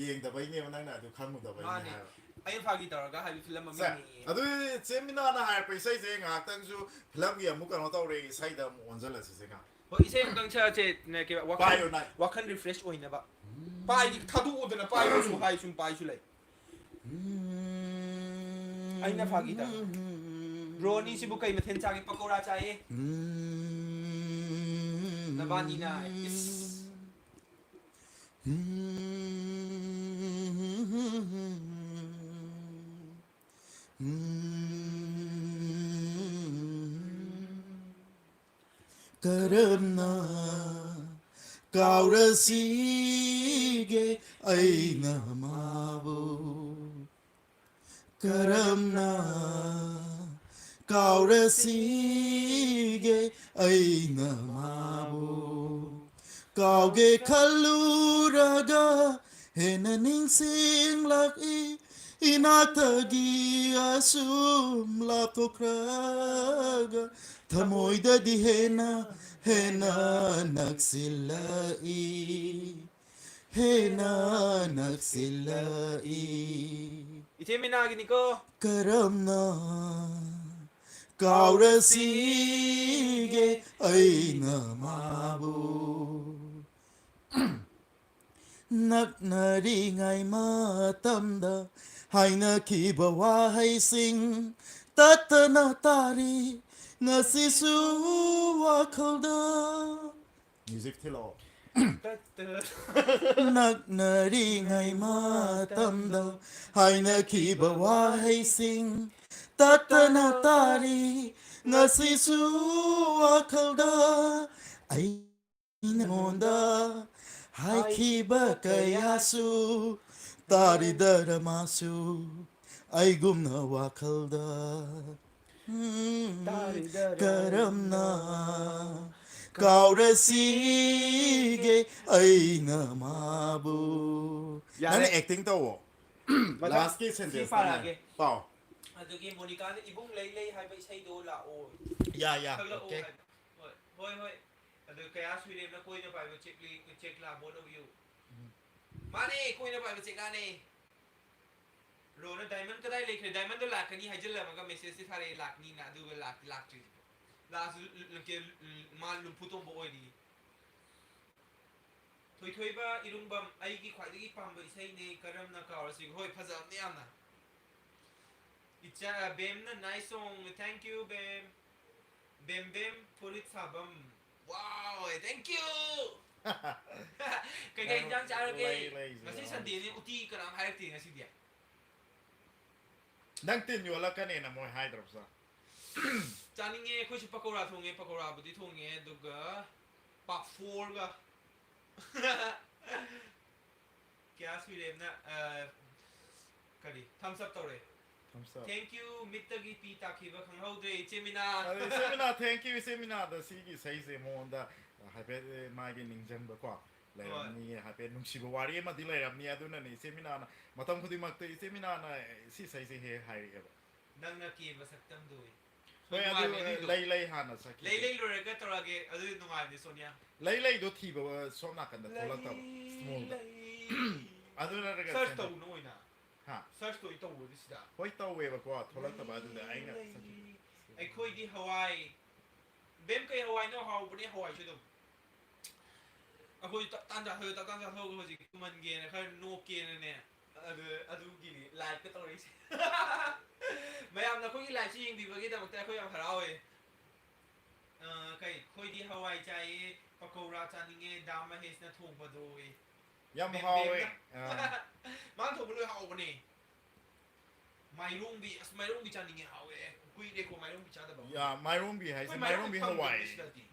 yeng da bai ne ma na du khang mu da bai มา ne เนี่ยไอ้น่าพากีตาร์ก็ไฮดีฟิล์มมามิ sa งนี่ adu seminar na ha pai sai se nga tang ju film ya mu ka no ta re sai da mu onja la se nga โอ้ยเช่นกังเชอเจเนี่ยเกี่ยวว่า pai yo na ว่าคันรีเฟรชโอ้ยนะบะป้ายถ้าดูอุดนะป้ายก็สูไฮชุมป้ายชุเลยไอ้น่าพากีตาร์โรนี่สิบุกไอ้มาเทนจากไอ้ปะโกราใจนะบ้านนี้นะKarena kau resige aina mabu Karena kau resige aina mabu Kau ge kaluraga henaning sing laki inatagi asum lapokraga Thamoy da di hena nagsilai hena nagsilai อีเทมินากินิโก้ Karamna kau resige aina mabu Nak nari ngai matamda haina kibawa hay sing tatana tari ngasisu wakalda music thilo ตัดเตอ Nak nari ngai matamda haina kibawa hay sing tatana tari ngasisu wakalda ay nangonda hay kiba kayasu tari daramasu ay gumna wakalda Karamna kau resige aina mabu nani acting to wo last ki sentence ที่ฟาราเก pao อันตะกี้โมนิกาเนี่ยอีบุ้งเล่ๆให้ไปใช้ดูละโอ้ย ya ya เขาละโอ้ย okay เฮ้ยอันตะกี้อาชีพเรียนนะคุยเนี่ยไปเช็คลีเช็คลาบนวิวมาเนี่ยคุยเนี่ยไปเช็คลาเนี่ยโรนไดมอนด์ก็ได้เลยคือไดมอนด์ตัวหลักคันนี้ให้เจอแล้วมันก็เมสเซจที่ทาร์เรหลักนี่นะดูเป็นหลักจริงล่าสุดเรื่องเกี่ยวมาลุมพูดตรงบ่อยดี ꯊꯣꯏꯊꯣꯏꯕ ꯏꯔꯨꯡꯕꯝ ꯑꯩꯒꯤ ꯈ꯭ꯋꯥꯏꯗꯒꯤ ꯄꯥꯝꯕ ꯏꯁꯩꯅꯦ ꯀꯔꯝꯅ ꯀꯥꯎꯔꯁꯤ ꯍꯣꯏ ꯐꯖꯕꯅꯦ ꯌꯥꯝꯅ 이짜 뱀는 나이스 송 땡큐 뱀 포릿 사범 와우 땡큐 그게 인장 자르게 ngasi Sunday ni uti kanam hairti ngasi dia Nang tin yo la kan ena moy hai drop sa. चानिंगे कुछ पकोड़ा थोंगे पकोड़ा बुद्धि थोंगे दुगा पाक फोर का क्या स्वीट ना करी थम्स अप तोरे Thumbs up. थैंक यू मित्र की पीता की बखंग हो दे चेमिना Seminar thank you seminar da si gi sai se mo da ha pe ma gi ning jam ba kwa. Lai ram ni ha pe nung si ba wari ma di lai ram ni adu na ni seminar na matam khudi mak te seminar na si sai se he hai ri ba. नंग न की बसक्तम दोई Hoy adu lai ha na sa ki. ले लोरे का तोरागे अदु नुंगाय नि Sonia Lai do thi ba som na kan da tholak ta ba. Small da. Adu na ra ga. Search तो नोइना Ha. सर्च तो इतो वो दिसदा Hoy ta we ba kwa tholak ta ba adu da ai na sa ki. ai khoi di Hawaii bem kai Hawaii no hau bani Hawaii chu dum akhoi tan ja hơi tan ja ho ho ji man ge na kha no ke na ne adu gi ni live ka tori mayam na khoi live chi ying di ba gi da mak ta khoi yam harau e kai khoi di Hawaii chai pakora chaninge dam Mahesh na thong ba do e Yam hawe. mang thong ba hau bani mai rung bi chaninge hau e kui de ko mai rung bi cha da ba Ya my room bi hai se my room bi Hawaii.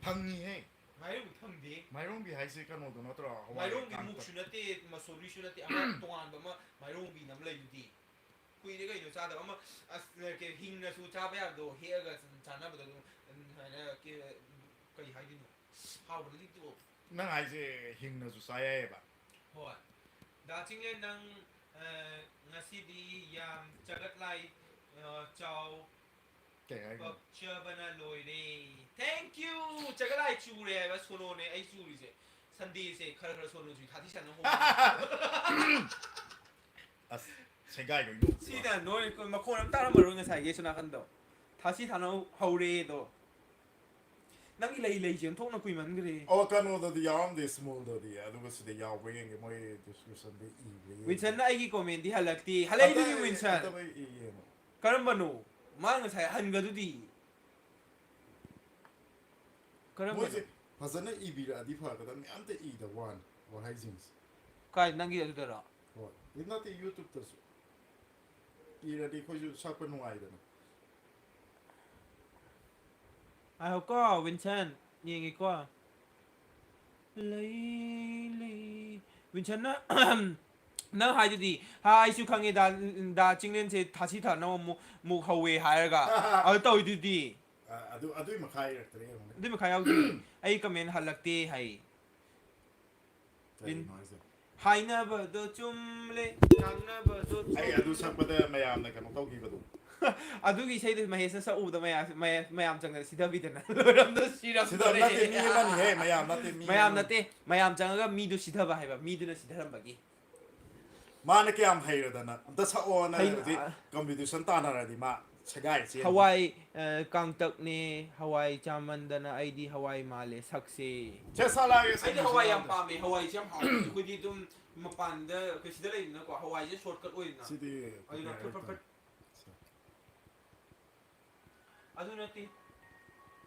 Phang ni he. mai rung thang de My room bi hai se kan no do no tra Hawaii. 마이롱비 묵슈나테 마 소리슈나테 아마 동안 뭐 마이롱비 남래유디 kuide ga ino chada ama ke hingna su chaba ya do hega chana ba do hana ke kai haidino how ba li to Nang ai se hing na su sa ya ba. ho da chingle nang ngasi di yam chagat lai chao Ke ai. bak chabana loi re thank you chagat lai chu re ba sono ne ai chu ri se Sunday se khar khar sono ju thati san ho As segai go ino. 시다 너의 그 마코는 따라 모르는 사이에 지나간다. 다시 단어 하우레도. 낭이 레이 좀 통나 구이만 그래. O kan no da yam de small da dia adu ga se de ya we nge moi discussion de i. 윈찬 나이기 코멘디 할락티 할레이디 윈찬. Ta ba i ye. 그럼바노 망은 사이 한가두디. 그럼바. Moi se hazana i bi ra di pha ka da me am te i da one or hai jings. 까이 낭기 어디더라. Ho. Inna te YouTube ta su. I ra di ko ju sa pa no ai da. 아효과 윈찬 얘기과 레이 윈찬나 나 하이디 하이슈 강에 다 징렌제 다시 다 나오 목 하웨 하야가 아 떠이디 Adu ma khai ra tre mo. 근데 가야지 아이 그면 할락티 하이 Win. 하이나버도 좀레 강나버도 Ai adu sa pa da mayam na kan tau gi ba do. 아두기 세이드 마헤스 사 우다 마얌 장가 시다비드나 럼도 시람 Sida na te mi man he mayam na te mi. 마얌 나테 마얌 장가 미두 시다바 해봐 미두는 시다람 바기 Mana ke am hai ra da na. Da sa o na Hai- di competition ta na ra di ma. Segai che. 하와이 강떡네 하와이 자만다나 아이디 하와이 말레 삭세 Che sala ye 아이디 하와이 안 밤에 하와이 참 하와이 그디 좀 마판데 그 시대에 있는 거 하와이 제 숏컷 오이나 Sidi. 아니 나 퍼퍼 아주 나티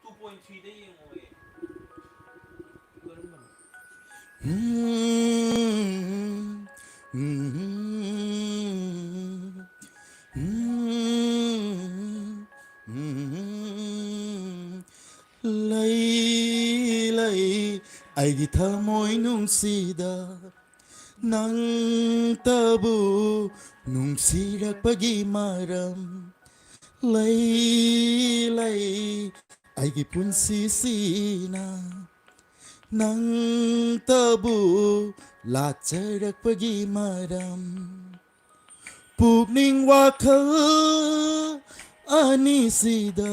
2.3 대 영어에 그런 거 Lay lay ai gi thamoy nungsida nang tabu nungsirakpagi maram lay lay ai gi punsisina nang tabu lacharakpagi maram pugning wakhal anisida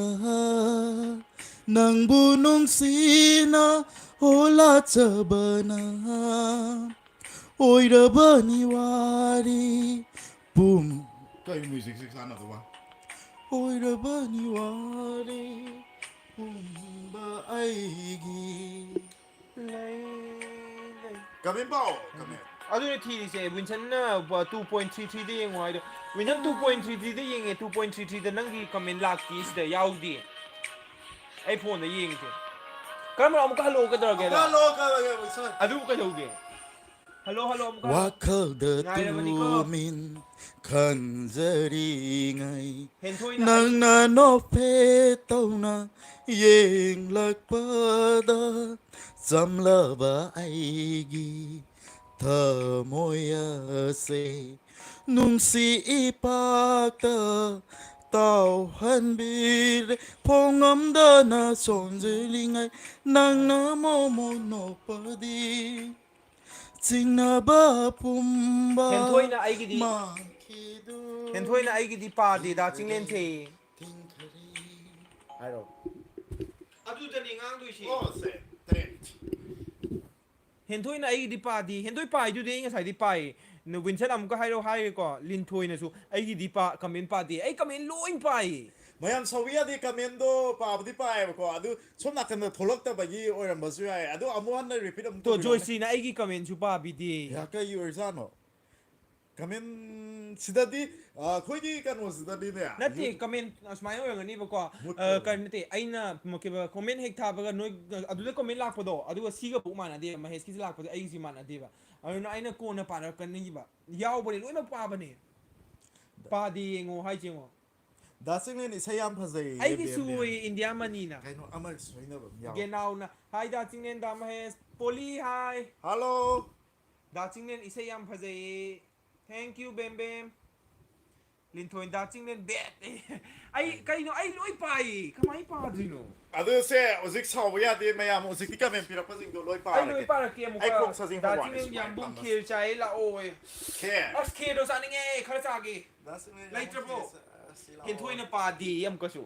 nang bunong sina ola chabana oirabani wari pum Kai music six ana do ba. oirabani wari pum ba aigi 가면 봐오 가면 ꯑꯗꯨꯅ ꯊꯤꯔꯤꯁꯦ ꯋꯤꯟꯁꯟꯅ 2.33ꯗ ꯌꯦꯡꯉꯣ ꯍꯥꯏꯗꯣ ꯋꯤꯟꯁꯟ 2.33ꯗ ꯌꯦꯡꯉꯦ 2.33ꯗ ꯅꯪꯒꯤ ꯀꯃꯦꯟ ꯂꯥꯛꯇꯤ ꯁꯤꯗ ꯌꯥꯎꯗꯦ ꯑꯩ ꯐꯣꯟꯗ ꯌꯦꯡꯉꯤꯁꯦ ꯀꯔꯝꯕ ꯑꯃꯨꯛꯀ ꯍꯜꯂꯛꯑꯣ ꯀꯩꯗꯧꯔꯒꯦꯗ 갈로 무슨 ꯑꯗꯨ ꯀꯩꯗꯧꯒꯦ ꯍꯜꯂꯣ ꯍꯜꯂꯣ ꯑꯃꯨꯛꯀ ꯍꯜꯂꯣ 와클더 ꯉꯥꯏꯔꯕꯅꯤꯀꯣ 투민 간저리ngay ꯍꯦꯟꯊꯣꯏꯅ ꯑꯩ ꯅꯪꯅ ꯅꯣꯛꯐꯦ ꯇꯧꯅ ꯌꯦꯡꯂꯛꯄꯗ ꯆꯝꯂꯕ ꯑꯩꯒꯤ ꯊꯃꯣꯏ ꯑꯁꯦ ꯅꯨꯡꯁꯤ ꯏꯄꯥꯛꯇ ꯇꯥꯎꯍꯟꯕꯤꯔꯦ ꯐꯣꯡꯉꯝꯗꯅ ꯁꯣꯟꯖꯔꯤꯉꯩ ꯅꯪꯅ 모모 ꯅꯣꯛꯄꯗꯤ ꯆꯤꯡꯅꯕ ꯄꯨꯝꯕ ꯍꯦꯟꯊꯣꯏꯅ ꯑꯩꯒꯤꯗꯤ ꯍꯦꯟꯊꯣꯏꯅ ꯃꯥꯡꯈꯤꯗꯨꯅ ꯑꯩꯒꯤꯗꯤ ꯄꯥꯗꯦꯗ ꯆꯤꯡꯂꯦꯟꯁꯦ ꯊꯤꯡꯈꯔꯦ 하이로 ꯑꯗꯨꯗꯅꯦ ꯉꯥꯡꯗꯣꯏꯁꯦ 오세 트렌 ꯍꯦꯟꯊꯣꯏꯅ ꯑꯩꯒꯤꯗꯤ ꯄꯥꯗꯤ ꯍꯦꯟꯊꯣꯏ ꯄꯥꯏꯗꯨꯗꯤ ꯑꯩ ꯉꯁꯥꯏꯗꯤ ꯄꯥꯏ ꯋꯤꯟꯁꯟ ꯑꯃꯨꯛꯀ ꯍꯥꯏꯔꯦꯀꯣ ꯂꯤꯟꯊꯣꯏꯅꯁꯨ ꯑꯩꯒꯤꯗꯤ ꯀꯃꯦꯟ ꯄꯥꯗꯦ ꯑꯩ ꯀꯃꯦꯟ ꯂꯣꯏ ꯄꯥꯏ ꯃꯌꯥꯝ ꯁꯧꯕꯤꯌꯥꯗꯤ ꯀꯃꯦꯟꯗꯣ ꯄꯥꯕꯗꯤ ꯄꯥꯏꯌꯦꯕꯀꯣ ꯑꯗꯨ ꯁꯣꯝ ꯅꯥꯀꯟꯗ ꯊꯣꯛꯂꯛꯇꯕꯒꯤ ꯑꯣꯏꯔꯝꯕꯁꯨ ꯌꯥꯏ ꯑꯗꯨ ꯑꯃꯨꯛ ꯍꯟꯅ ꯔꯤꯄꯤꯠ ꯑꯃꯨꯛ ꯇꯣ ꯇꯧꯕꯤꯔꯛꯑꯣꯅꯦ ꯖꯣꯏꯁ꯭ꯔꯤꯅ ꯑꯩꯒꯤ ꯀꯃꯦꯟꯁꯨ ꯄꯥꯕꯤꯗꯦ 야 ꯀꯩ ꯑꯣꯏꯔꯖꯥꯠꯅꯣ ꯀꯃꯦꯟ ꯁꯤꯗꯗꯤ ꯑꯩꯈꯣꯏꯒꯤ ꯀꯩꯅꯣꯁꯤꯗꯗꯤꯅꯦ ꯅꯠꯇꯦ ꯀꯃꯦꯟ ꯑꯁꯨꯃꯥꯏꯅ ꯑꯣꯏꯔꯝꯒꯅꯤꯕꯀꯣ ꯃꯨꯠꯈ꯭ꯔꯕꯅꯤ ꯀꯔꯤ ꯅꯠꯇꯦ ꯑꯩꯅ ꯀꯣꯃꯦꯟ ꯍꯦꯛ ꯊꯥꯕꯒ ꯅꯣꯏ ꯑꯗꯨꯗ ꯀꯣꯃꯦꯟ ꯂꯥꯛꯄꯗꯣ ꯑꯗꯨꯒ ꯁꯤꯒ ꯄꯨꯛ ꯃꯥꯟꯅꯗꯦ ꯃꯍꯦꯁꯀꯤꯁꯤ ꯂꯥꯛꯄꯗꯣ ꯑꯩꯒꯤꯁꯤ ꯃꯥꯟꯅꯗꯦꯕ ꯑꯗꯨꯅ ꯑꯩꯅ ꯀꯣꯟꯅ ꯄꯥꯔꯛꯀꯅꯤꯕ ꯌꯥꯎꯕꯅꯦ ꯂꯣꯏꯅꯃꯛ ꯄꯥꯕꯅꯦ ꯄꯥꯗꯦ ꯌꯦꯡꯉꯣ ꯍꯥꯏꯁꯦ ꯌꯦꯡꯉꯣ ꯗꯥꯁꯤꯡꯅꯦꯟ ꯏꯁꯩ ꯌꯥꯝ ꯐꯖꯩꯌꯦ ꯑꯩꯒꯤꯁꯨ ꯕꯦꯝ ꯕꯦꯝ ꯑꯣꯏ ꯏꯟꯗꯤꯌꯥ ꯃꯅꯤꯅ ꯀꯩꯅꯣ ꯑꯃ ꯁꯣꯏꯅꯕ ꯑꯃ ꯌꯥꯎꯋꯦ ꯒꯦꯅꯥꯎꯅ ꯍꯥꯏ ꯗꯥ ꯆꯤꯡꯂꯦꯟ ꯗꯥ ꯃꯍꯦꯁ ꯄꯣꯂꯤ ꯍꯥꯏ ꯍꯜꯂꯣ ꯗꯥ ꯆꯤꯡꯂꯦꯟ ꯏꯁꯩ ꯌꯥꯝ ꯐꯖꯩꯌꯦ ꯊꯦꯡꯛ ꯌꯨ ꯕꯦꯝ ꯕꯦꯝ ꯂꯤꯟꯊꯣꯏ ꯗꯥ ꯆꯤꯡꯂꯦꯟ ꯕꯦꯠ ꯑꯩ ꯀꯩꯅꯣ ꯑꯩ ꯂꯣꯏ ꯄꯥꯏꯌꯦ ꯀꯃꯥꯏꯅ ꯄꯥꯗ꯭ꯔꯤꯅꯣ ꯑꯗꯨꯁꯦ ꯍꯧꯖꯤꯛ ꯁꯥꯎꯕ ꯌꯥꯗꯦ ꯃꯌꯥꯝ ꯍꯧꯖꯤꯛꯇꯤ ꯀꯃꯦꯟ ꯄꯤꯔꯛꯄꯁꯤꯡꯗꯣ ꯂꯣꯏ ꯑꯩ ꯂꯣꯏ ꯄꯥꯔꯒꯦ ꯄꯥꯔꯛꯀꯦ ꯑꯩ ꯑꯃꯨꯛꯀ ꯀꯣꯛ ꯁꯥꯖꯤꯡ ꯗꯥ ꯍꯧꯋꯥꯅꯤ ꯆꯤꯡꯂꯦꯟ ꯁꯨꯃꯥꯏꯅ ꯌꯥꯝꯕꯨꯡ ꯊꯝꯃꯁꯤ ꯈꯦꯔ ꯆꯥꯏ ꯂꯥꯛꯑꯣ ꯈꯦ ꯑꯁ ꯈꯦꯔꯗꯣ ꯆꯥꯅꯤꯡꯉꯦ ꯈꯔ ꯆꯥꯒꯦ ꯗꯥꯁꯤꯡꯅꯦꯟ ꯌꯥꯝ ꯂꯩꯇ꯭ꯔꯕꯣ ꯁꯤ ꯂꯥꯛꯑꯣ ꯍꯦꯟꯊꯣꯏꯅ ꯄꯥꯗꯦ ꯑꯃꯨꯛꯀꯁꯨ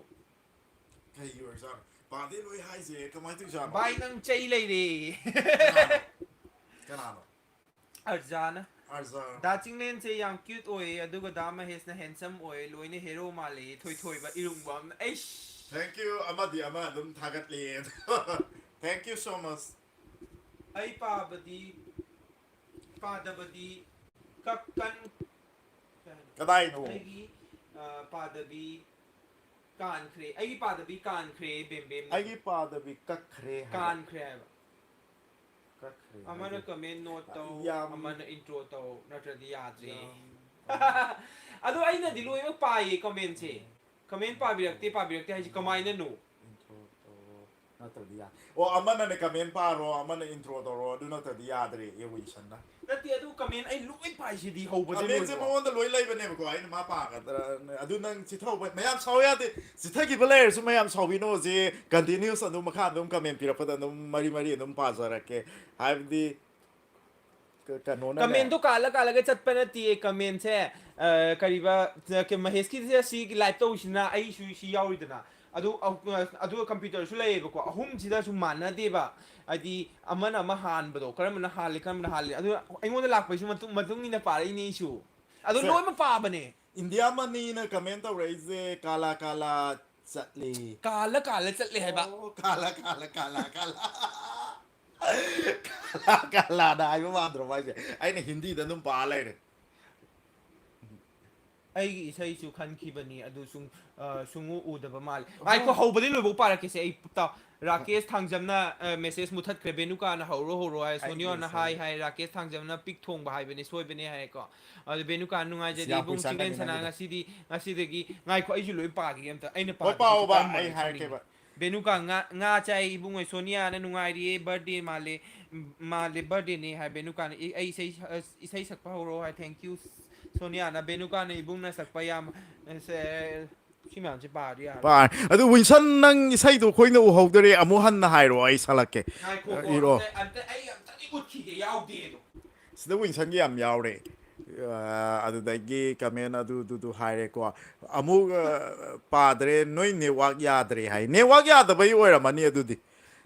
ꯀꯩꯒꯤ ꯑꯣꯏꯔꯖꯥꯠꯅꯣ ꯄꯥꯗꯦ ꯂꯣꯏ ꯍꯥꯏꯁꯦ ꯀꯃꯥꯏꯅ ꯇꯧꯔꯤꯖꯥꯠꯅꯣ ꯚꯥꯏ ꯅꯪ ꯆꯩ ꯂꯩꯔꯦ ꯀꯅꯥꯅꯣ ꯀꯅꯥꯅꯣ ꯑꯔꯖꯥꯅ ꯑꯥꯔꯖꯥ ꯗꯥ ꯆꯤꯡꯂꯦꯟꯁꯦ ꯌꯥꯝ ꯀ꯭ꯌꯨꯠ ꯑꯣꯏꯌꯦ ꯑꯗꯨꯒ ꯗꯥ ꯃꯍꯦꯁꯅ ꯍꯦꯟꯁꯝ ꯑꯣꯏꯌꯦ ꯂꯣꯏꯅ ꯍꯦꯔꯣ ꯃꯥꯜꯂꯦ ꯊꯣꯏꯊꯣꯏꯕ ꯏꯔꯨꯡꯕ ꯑꯃꯅ ꯑꯩꯁ ꯊꯦꯡꯛ ꯌꯨ ꯑꯃꯗꯤ ꯑꯃ ꯑꯗꯨꯝ ꯊꯥꯒꯠꯂꯤ ꯊꯦꯡꯛ ꯌꯨ ꯁꯣ ꯃꯁ ꯑꯩ ꯄꯥꯗꯕꯗꯤ ꯀꯛꯀꯟ ꯀꯗꯥꯏꯅꯣ ꯑꯩꯒꯤ ꯄꯥꯗꯕꯤ ꯀꯥꯟꯈ꯭ꯔꯦ ꯑꯩꯒꯤ ꯄꯥꯗꯕꯤ ꯀꯥꯟꯈ꯭ꯔꯦ ꯕꯦꯝꯕꯦꯝꯅꯁꯨ ꯑꯩꯒꯤ ꯄꯥꯗꯕꯤ ꯀꯛꯈ꯭ꯔꯦ ꯍꯥꯏꯕ ꯀꯥꯟꯈ꯭ꯔꯦ ꯍꯥꯏꯕ ꯀꯛꯈ꯭ꯔꯦ ꯑꯃꯅ ꯍꯥꯏꯗꯤ ꯀꯃꯦꯟ ꯅꯣꯠ ꯇꯧ ꯌꯥꯝ ꯑꯃꯅ ꯏꯟꯇ꯭ꯔꯣ ꯇꯧ ꯅꯠꯇ꯭ꯔꯗꯤ ꯌꯥꯗ꯭ꯔꯦ ꯌꯥꯝ ꯑꯗꯣ ꯑꯩꯅꯗꯤ ꯂꯣꯏꯅꯃꯛ ꯄꯥꯏꯌꯦ ꯀꯃꯦꯟꯁꯦ ꯀꯃꯦꯟ ꯄꯥꯕꯤꯔꯛꯇꯦ ꯍꯥꯏꯁꯦ ꯀꯃꯥꯏꯅꯅꯣ ꯏꯟꯇ꯭ꯔꯣ ꯇꯧꯔꯣ ꯅꯠꯇ꯭ꯔꯗꯤ ꯌꯥ ꯑꯣ ꯑꯃꯅꯅꯦ ꯀꯃꯦꯟ ꯄꯥꯔꯣ ꯑꯃꯅ ꯏꯟꯇ꯭ꯔꯣ ꯇꯧꯔꯣ ꯑꯗꯨ ꯅꯠꯇ꯭ꯔꯗꯤ ꯌꯥꯗ꯭ꯔꯦ ꯋꯤꯟꯁꯟꯅ ꯅꯠꯇꯦ ꯑꯗꯨ ꯀꯃꯦꯟ ꯑꯩ ꯂꯣꯏ ꯄꯥꯏꯁꯤꯗꯤ ꯍꯧꯕꯗꯩ ꯀꯃꯦꯟꯁꯦ ꯂꯣꯏꯕꯣ ꯃꯉꯣꯟꯗ ꯂꯣꯏ ꯂꯩꯕꯅꯦꯕꯀꯣ ꯑꯩꯅ ꯃꯥ ꯄꯥꯒꯗ꯭ꯔꯥ ꯑꯗꯨ ꯅꯪ ꯆꯤꯊꯍꯧꯕ ꯃꯌꯥꯝ ꯁꯥꯎ ꯌꯥꯗꯦ ꯆꯤꯊꯈꯤꯕ ꯂꯩꯔꯁꯨ ꯃꯌꯥꯝ ꯁꯥꯎꯕꯤꯅꯣ ꯍꯧꯖꯤꯛ ꯀꯟꯇꯤꯅ꯭ꯌꯨꯁ ꯑꯗꯨꯝ ꯃꯈꯥ ꯑꯗꯨꯝ ꯀꯃꯦꯟ ꯄꯤꯔꯛꯄꯗ ꯑꯗꯨꯝ ꯃꯔꯤ ꯃꯔꯤ ꯑꯗꯨꯝ ꯄꯥꯖꯔꯛꯀꯦ ꯍꯥꯏꯕꯗꯤ ꯀꯩꯅꯣꯅꯅꯦ ꯀꯃꯦꯟꯗꯣ ꯀꯥꯜꯂ ꯆꯠꯄ ꯅꯠꯇꯦ ꯀꯃꯦꯟꯁꯦ ꯀꯔꯤꯕ ꯃꯍꯦꯁꯀꯤꯁꯦ ꯁꯤ ꯂꯥꯏꯚ ꯇꯧꯔꯤꯁꯤꯅ ꯑꯩꯁꯨ ꯁꯤ ꯌꯥꯎꯔꯤꯗꯅ ꯑꯗꯨꯒ ꯀꯝꯄ꯭ꯌꯨꯇꯔꯁꯨ ꯂꯩꯌꯦꯕꯀꯣ ꯑꯍꯨꯝꯁꯤꯗꯁꯨ ꯃꯥꯟꯅꯗꯦꯕ ꯍꯥꯏꯗꯤ ꯑꯃꯅ ꯑꯃ ꯍꯥꯟꯕꯗꯣ ꯀꯔꯝꯕꯅ ꯍꯥꯜꯂꯤ ꯀꯔꯝꯕꯅ ꯍꯥꯜꯂꯤ ꯑꯗꯨ ꯑꯩꯉꯣꯟꯗ ꯂꯥꯛꯄꯩꯁꯨ ꯃꯇꯨꯡ ꯏꯟꯅ ꯄꯥꯔꯛꯏꯅꯦ ꯑꯩꯁꯨ ꯑꯗꯣ ꯁꯦ ꯂꯣꯏꯅꯃꯛ ꯄꯥꯕꯅꯦ ꯏꯟꯗꯤꯌꯥ ꯃꯅꯤꯅ ꯀꯃꯦꯟ ꯇꯧꯔꯛꯏꯁꯦ ꯀꯥꯂꯥ ꯀꯥꯂꯥ ꯆꯠꯂꯤ ꯀꯥꯜꯂ ꯆꯠꯂꯦ ꯍꯥꯏꯕ ꯑꯣ ꯀꯥꯂꯥ ꯀꯥꯂꯥ ꯀꯥꯂꯥ ꯀꯥꯂꯥ ꯀꯥꯂꯥ ꯀꯥꯂꯥꯅ ꯍꯥꯏꯕ ꯃꯥꯟꯗ꯭ꯔꯣ ꯃꯥꯏꯁꯦ ꯑꯩꯅ ꯍꯤꯟꯗꯤꯗ ꯑꯗꯨꯝ ꯄꯥ ꯂꯩꯔꯦ ꯑꯩꯒꯤ ꯏꯁꯩꯁꯨ ꯈꯟꯈꯤꯕꯅꯤ ꯑꯗꯨ ꯁꯨꯡꯎ ꯎꯗꯕ ꯃꯥꯜꯂꯦ ꯉꯥꯏꯈꯣ ꯍꯣꯏ ꯍꯧꯕꯗꯩ ꯂꯣꯏꯐꯥꯎ ꯄꯥꯔꯛꯀꯦꯁꯦ ꯑꯩ ꯇꯥꯎ ꯔꯥꯀꯦꯁ ꯊꯥꯡꯖꯝꯅ ꯃꯦꯁꯦꯁ ꯃꯨꯊꯠꯈ꯭ꯔꯦ ꯕꯦꯅꯨꯀꯥꯅ ꯍꯧꯔꯣ ꯍꯥꯏ ꯑꯩꯒꯤ ꯁꯣꯅꯤꯌꯥꯅ ꯏꯁꯩ ꯍꯥꯏ ꯔꯥꯀꯦꯁ ꯊꯥꯡꯖꯝꯅ ꯄꯤꯛ ꯊꯣꯡꯕ ꯍꯥꯏꯕꯅꯦ ꯁꯣꯏꯕꯅꯦ ꯍꯥꯏꯀꯣ ꯑꯗꯨ ꯕꯦꯅꯨꯀꯥ ꯅꯨꯡꯉꯥꯏꯖꯔꯤ ꯌꯥꯝ ꯀꯨꯏ ꯏꯕꯨꯡ ꯆꯤꯡꯂꯦꯟ ꯆꯪꯒꯅꯤ ꯁꯅꯥ ꯅꯪꯒꯤꯗꯣ ꯉꯁꯤꯗꯒꯤ ꯉꯥꯏꯈꯣ ꯑꯩꯁꯨ ꯂꯣꯏ ꯄꯥꯈꯤꯒꯦ ꯑꯝꯇ ꯑꯩꯅ ꯍꯣꯏ ꯄꯥꯗ꯭ꯔꯤꯁꯤ ꯄꯥꯎꯕ ꯀꯔꯝꯕꯅꯣ ꯑꯩ ꯈꯪꯅꯤꯡꯉꯤ ꯍꯥꯏꯔꯛꯀꯦꯕ ꯕꯦꯅꯨꯀꯥ ꯉꯥ ꯆꯥꯏ ꯏꯕꯨꯡꯉꯣ ꯁꯣꯅꯤꯌꯥꯅ ꯅꯨꯡꯉꯥꯏꯔꯤꯌꯦ ꯕꯥꯔꯗꯦ ꯃꯥꯜꯂꯦ ꯕꯥꯔꯗꯦꯅꯦ ꯍꯥꯏ ꯕꯦꯅꯨꯀꯥꯅ ꯑꯩ ꯏꯁꯩ ꯁꯛꯄ ꯍꯧꯔꯣ ꯍꯥꯏ ꯊꯦꯡꯛ ꯌꯨ ꯁꯣꯅꯤꯌꯥꯅ ꯕꯦꯅꯨꯀꯥꯅ ꯏꯕꯨꯡꯅ ꯁꯛꯄ ꯌꯥꯝ ꯁꯤ ꯃꯌꯥꯝꯁꯦ ꯄꯥꯔꯗꯤ ꯌꯥꯔꯣꯏ ꯑꯗꯨ ꯋꯤꯟꯁꯟ ꯅꯪ ꯏꯁꯩꯗꯣ ꯑꯩꯈꯣꯏꯅ ꯎꯍꯧꯗꯔꯦ ꯑꯃꯨꯛ ꯍꯟꯅ ꯍꯥꯏꯔꯣ ꯑꯩ ꯁꯥꯜꯂꯛꯀꯦ ꯉꯥꯏꯈꯣꯀꯣ ꯏꯔꯣ ꯑꯩ ꯑꯝꯇꯗꯤ ꯎꯠꯈꯤꯒꯦ ꯌꯥꯎꯗꯦꯗꯣ ꯁꯤꯗ ꯋꯤꯟꯁꯟꯒꯤ ꯌꯥꯝ ꯌꯥꯎꯔꯦ ꯑꯗꯨꯗꯒꯤ ꯀꯃꯦꯟ ꯑꯗꯨꯗꯨꯗꯨ ꯍꯥꯏꯔꯦꯀꯣ ꯑꯃꯨꯛ ꯄꯥꯗ꯭ꯔꯦ ꯅꯣꯏ ꯅꯦꯠꯋꯥꯛ ꯌꯥꯗ꯭ꯔꯦ ꯍꯥꯏ ꯅꯦꯠꯋꯥꯛ ꯌꯥꯗꯕꯩ ꯑꯣꯏꯔꯝꯃꯅꯤ ꯑꯗꯨꯗꯤ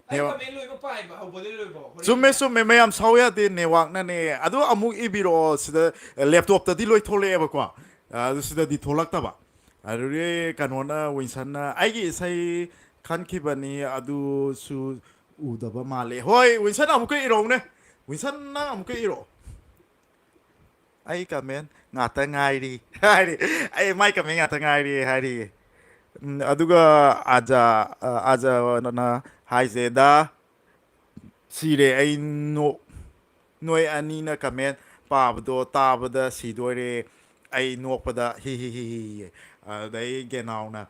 ꯑꯩ ꯀꯃꯦꯟ ꯂꯣꯏꯕ ꯄꯥꯏꯕ ꯍꯧꯕꯗꯩ ꯂꯣꯏꯕꯧ ꯆꯨꯝꯃꯦ ꯍꯣꯔꯦꯟꯅꯦ ꯆꯨꯝꯃꯦ ꯃꯌꯥꯝ ꯁꯥꯎ ꯌꯥꯗꯦ ꯅꯦꯠꯋꯥꯛꯅꯅꯦ ꯑꯗꯣ ꯑꯃꯨꯛ ꯏꯕꯤꯔꯛꯑꯣ ꯁꯤꯗ ꯂꯦꯞꯇꯣꯞꯇꯗꯤ ꯂꯣꯏ ꯊꯣꯛꯂꯛꯑꯦꯕꯀꯣ ꯑꯗꯨ ꯁꯤꯗꯗꯤ ꯊꯣꯛꯂꯛꯇꯕ ꯑꯗꯨꯗꯤ ꯀꯩꯅꯣꯅ ꯋꯤꯟꯁꯟꯅ ꯑꯩꯒꯤ ꯏꯁꯩ ꯈꯟꯈꯤꯕꯅꯤ ꯑꯗꯨꯁꯨ ꯎꯗꯕ ꯃꯥꯜꯂꯦ ꯍꯣꯏ ꯋꯤꯟꯁꯟ ꯑꯃꯨꯛꯀ ꯏꯔꯧꯅꯦ วินสันน่ามันก็อีโรไอ้กับเมนงาแต่ง่ายดีง่ายดีไอ้ไม่กับเมนงาแต่ง่ายดีง่ายดีaduga aja na haise da sire ai no noi ani na kamen pabdo tabada sidore ai nokpada hi dai genau na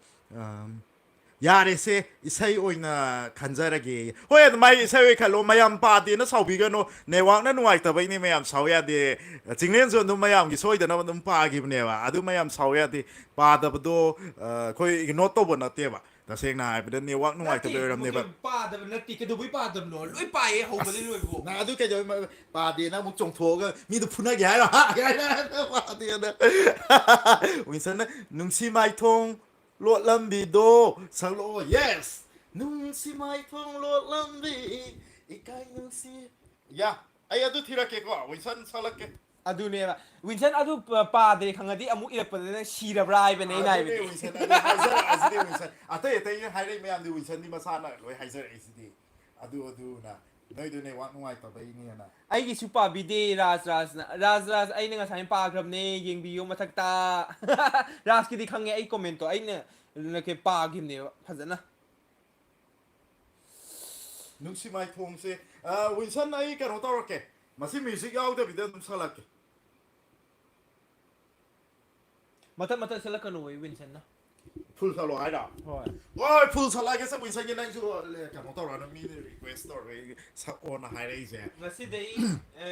야레세 이사이 오이나 간자라게 호야 마이 이사이 칼로 마얌 파디나 사우비가노 네왕나 누아이타바이니 마얌 사우야데 징렌조 누 마얌기 소이다나 좀 파기브네와 아두 마얌 사우야데 파다브도 코이 이노 또보나테바 다생나 아이브데 네왕 누아이타베람네바 ป้าแต่เป็นนักตีกระดูกป้าแต่หนอนไอ้ป้าเอ๋เขาไปเรื่อยๆกู 나 아두 깨져 파디나 목종 토가 미도 푸나게 하라 파디나 윈선나 능시 마이통 lụa lâm bị đô sang lô yes nung si mai phong lụa lâm bị ikai nung si ya ai adu thira ke ko wisan salak ke อะดูเนี่ยวินเซนอะดูป้าเด็กขังกันที่อามุอีเล็บเป็นชีระบรายเป็นไงไปดิ wisan adu haiser asidi wisan ate ate hai dai me am du wisan ni masana loi haiser asidi adu na noi du ne wa nuai ta bai ni na ไอ้กี่ซูเปอร์บีเดย์ราสไอ้เนี่ยงาสายป้าครับเนี่ยยิงบิโอมาทักตาราสกี่ที่ขังไงไอ้คอมเมนต์ตัวไอ้เนี่ยเนี่ยแค่ป้ากิมเนี่ยพัฒนา nung si mai phong se wisan ai kan ho tor ke masi music yau da bidan num salak ke มาตั้งเสร็จแล้วกันหน่วยวินเซนนะ full salo ai da โอ้ย ôi full salak ke sa wisan ni nang chu le kan ho tor na mi request tor sa on hai dai se งาสิเดย์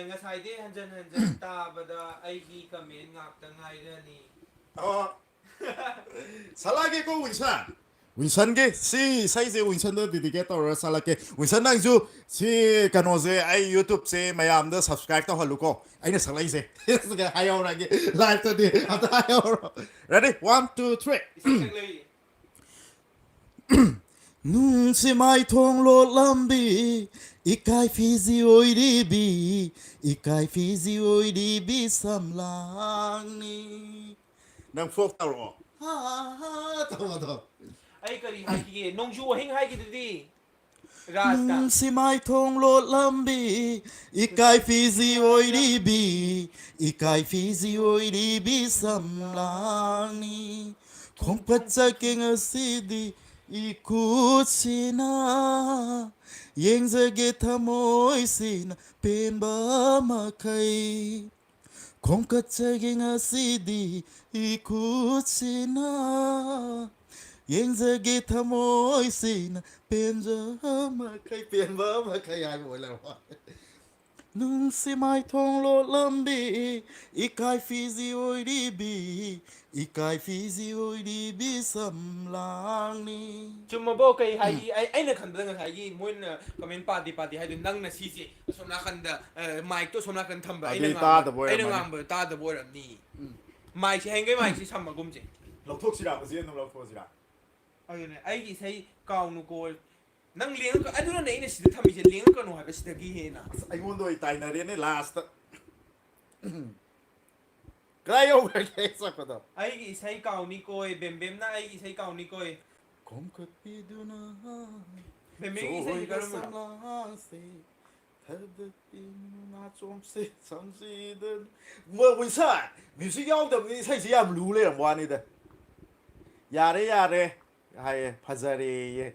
งาสายเดย์ฮันจันตาบดาไอ้กี่คอมเมนต์งับตั้งไงเรื่องนี้ 살라게 고 윈산 게 시 사이즈 윈산도 디디게 또 살라게 윈산 낭주 시 가노제 아이 유튜브 세 마야암도 subscribe 또 할루고 아이네 살라이세 그래서 하요라게 라이브 디 아다 하요 ready 1 2 3 nung si mai thong lo lambi ikai fizi oi di bi ikai fizi oi di bi samlang ni nang phok taro ha ha to ไอ้กะหรี่ไฮกี่นงจูเฮงไฮกี่ดีราสกา si mai thong lo lambi ikai fizi oi di bi ikai fizi oi di bi samlang ni khong pacha keng asidi ikutsina yengzage thamoi sina pemba makai khong pacha keng asidi ikutsina yengzage thamoi sina pemba makai pemba makai ai bồi là nung si mai thong lo lambi ikai fizi oi di bi ikai fizi oi di bi samlang ni จุมมาบอกไอ้ไอ้เนี่ยขันเรื่องไอ้ยี่มวยเนี่ยคอมเมนต์ปาร์ตี้ให้ดูนั่งนะซีซีสมนักขันเดไมค์ตัวสมนักขันทำแบบไอ้เนี่ยงามไอ้เนี่ยงามแบบตาเดบอยแบบนี้ไมค์ใช้ไงไมค์ใช้ทำมากุมจิ 럭톡시라 무슨 놈 럭톡시라 ไอ้เนี่ยไอ้กี่ใช้กาวนูโกนั่งเลี้ยงก็ไอ้ตัวนั้นเนี่ยสิทำมีจะเลี้ยงก็หนูหายไปสิตะกี้เห็นอ่ะ ai mundo i tainare last krayo ke sakodo ไอ้กี่ใช้กาวนี่โกยเบมนะไอ้กี่ใช้กาวนี่โกย komkat piduna เบมกี่ใช้กาวมั้ง samlang 나 좀세 samsiden 뭐 winsan music yao da ni sai ya lu le mo ani da yare hai phazare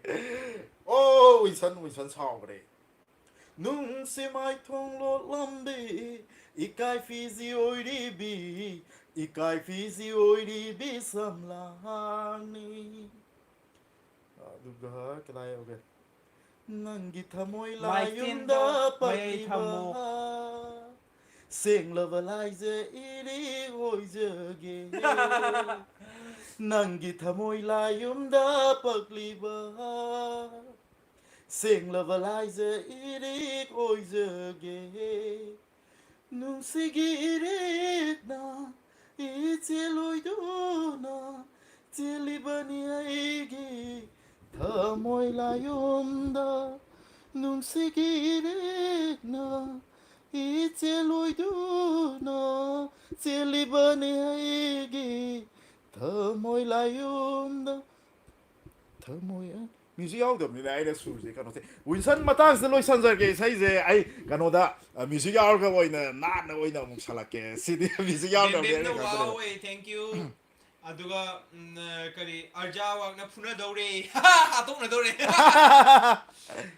oh winsan chao kre nung si mai thong lo lambi ikai fizi oi di bi ikai fizi oi di bi samlani aduga kadai okay nangi thamoi la yunda paliba sing love lai je iri oi jage nangi thamoi la yunda pakliba sing love lai je iri oi jage nung sigire na ichiloi do na chilibani aigi thamoi la yunda nung sigire na ichiloi do na chilibani aigi thamoi la yunda thamoi 뮤직 야우드입니다. 아이네 수지 간호세 윈선 마땅스 로이선저게 사이제 아이 간호다 뮤직 야우가 보이는 나나 보이는 목 살았게 CD 뮤직 야우가 뱀뱀도 보이는 와우에 땡큐 아두가 그리 알자와나 푸나더레 하동나더레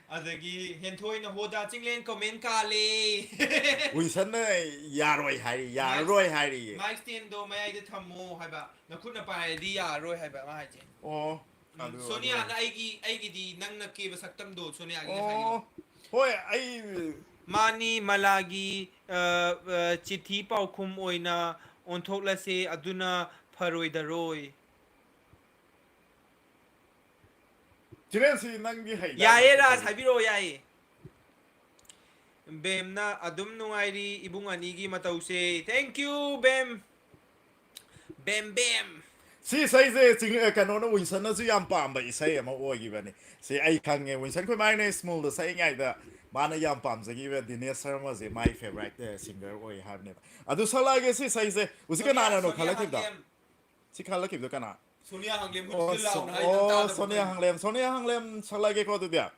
아드기 헨토이나 호다 찡렌 코멘 칼레 윈선은 야로이 하리 야로이 하리 마이크 스탠도 마이드 탐모 하바 나쿠나 파이디 야로이 하바 마이제 어 소니아나 아이기디 낭나 케바 saktam도 소니아기 하기로 어 호이 아이 마니 말라기 치티 파우쿰 오이나 온톡라세 아두나 파로이다로이 지렌시 낭기 하이 야에라 사비로 야에 뱀나 아둠 누아이리 이붕 아니기 마타우세 땡큐 뱀 si sai ze jing kan no winson na zu yam pam ba sai ma o gi ba ni si ai khang nge winson ko mai ne small da sai ngai da ma na yam pam ze gi ba dine sarma ze my favorite singer oi har ne adu sala ge si sai ze usi ka na no khala kip da si khala kip da kana 소니아 항렘 oh 훌라운 oh sonia hanglem sala ge ko du bia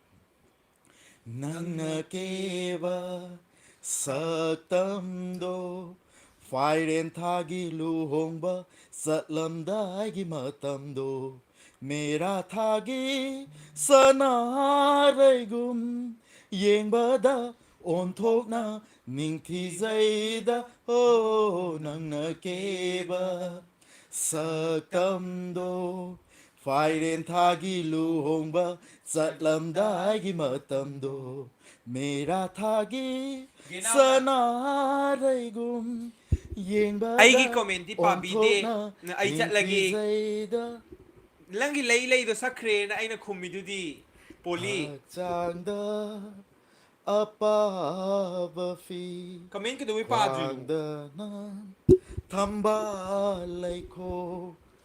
nang na ke ba saktam do Firen thagi luhongba satlamdagi matamdo mera thagi sanaregum yengbada onthokna ningthi zaida o nangna keba saktamdo Firen thagi luhongba satlamdagi matamdo mera thagi sanaregum 아이기 코멘티 파비데 아이 잣라기 랑기 레이레이도 사크레나 아이나 코미두디 폴리 장다 아빠바피 코멘 그도 왜 빠주 담발레코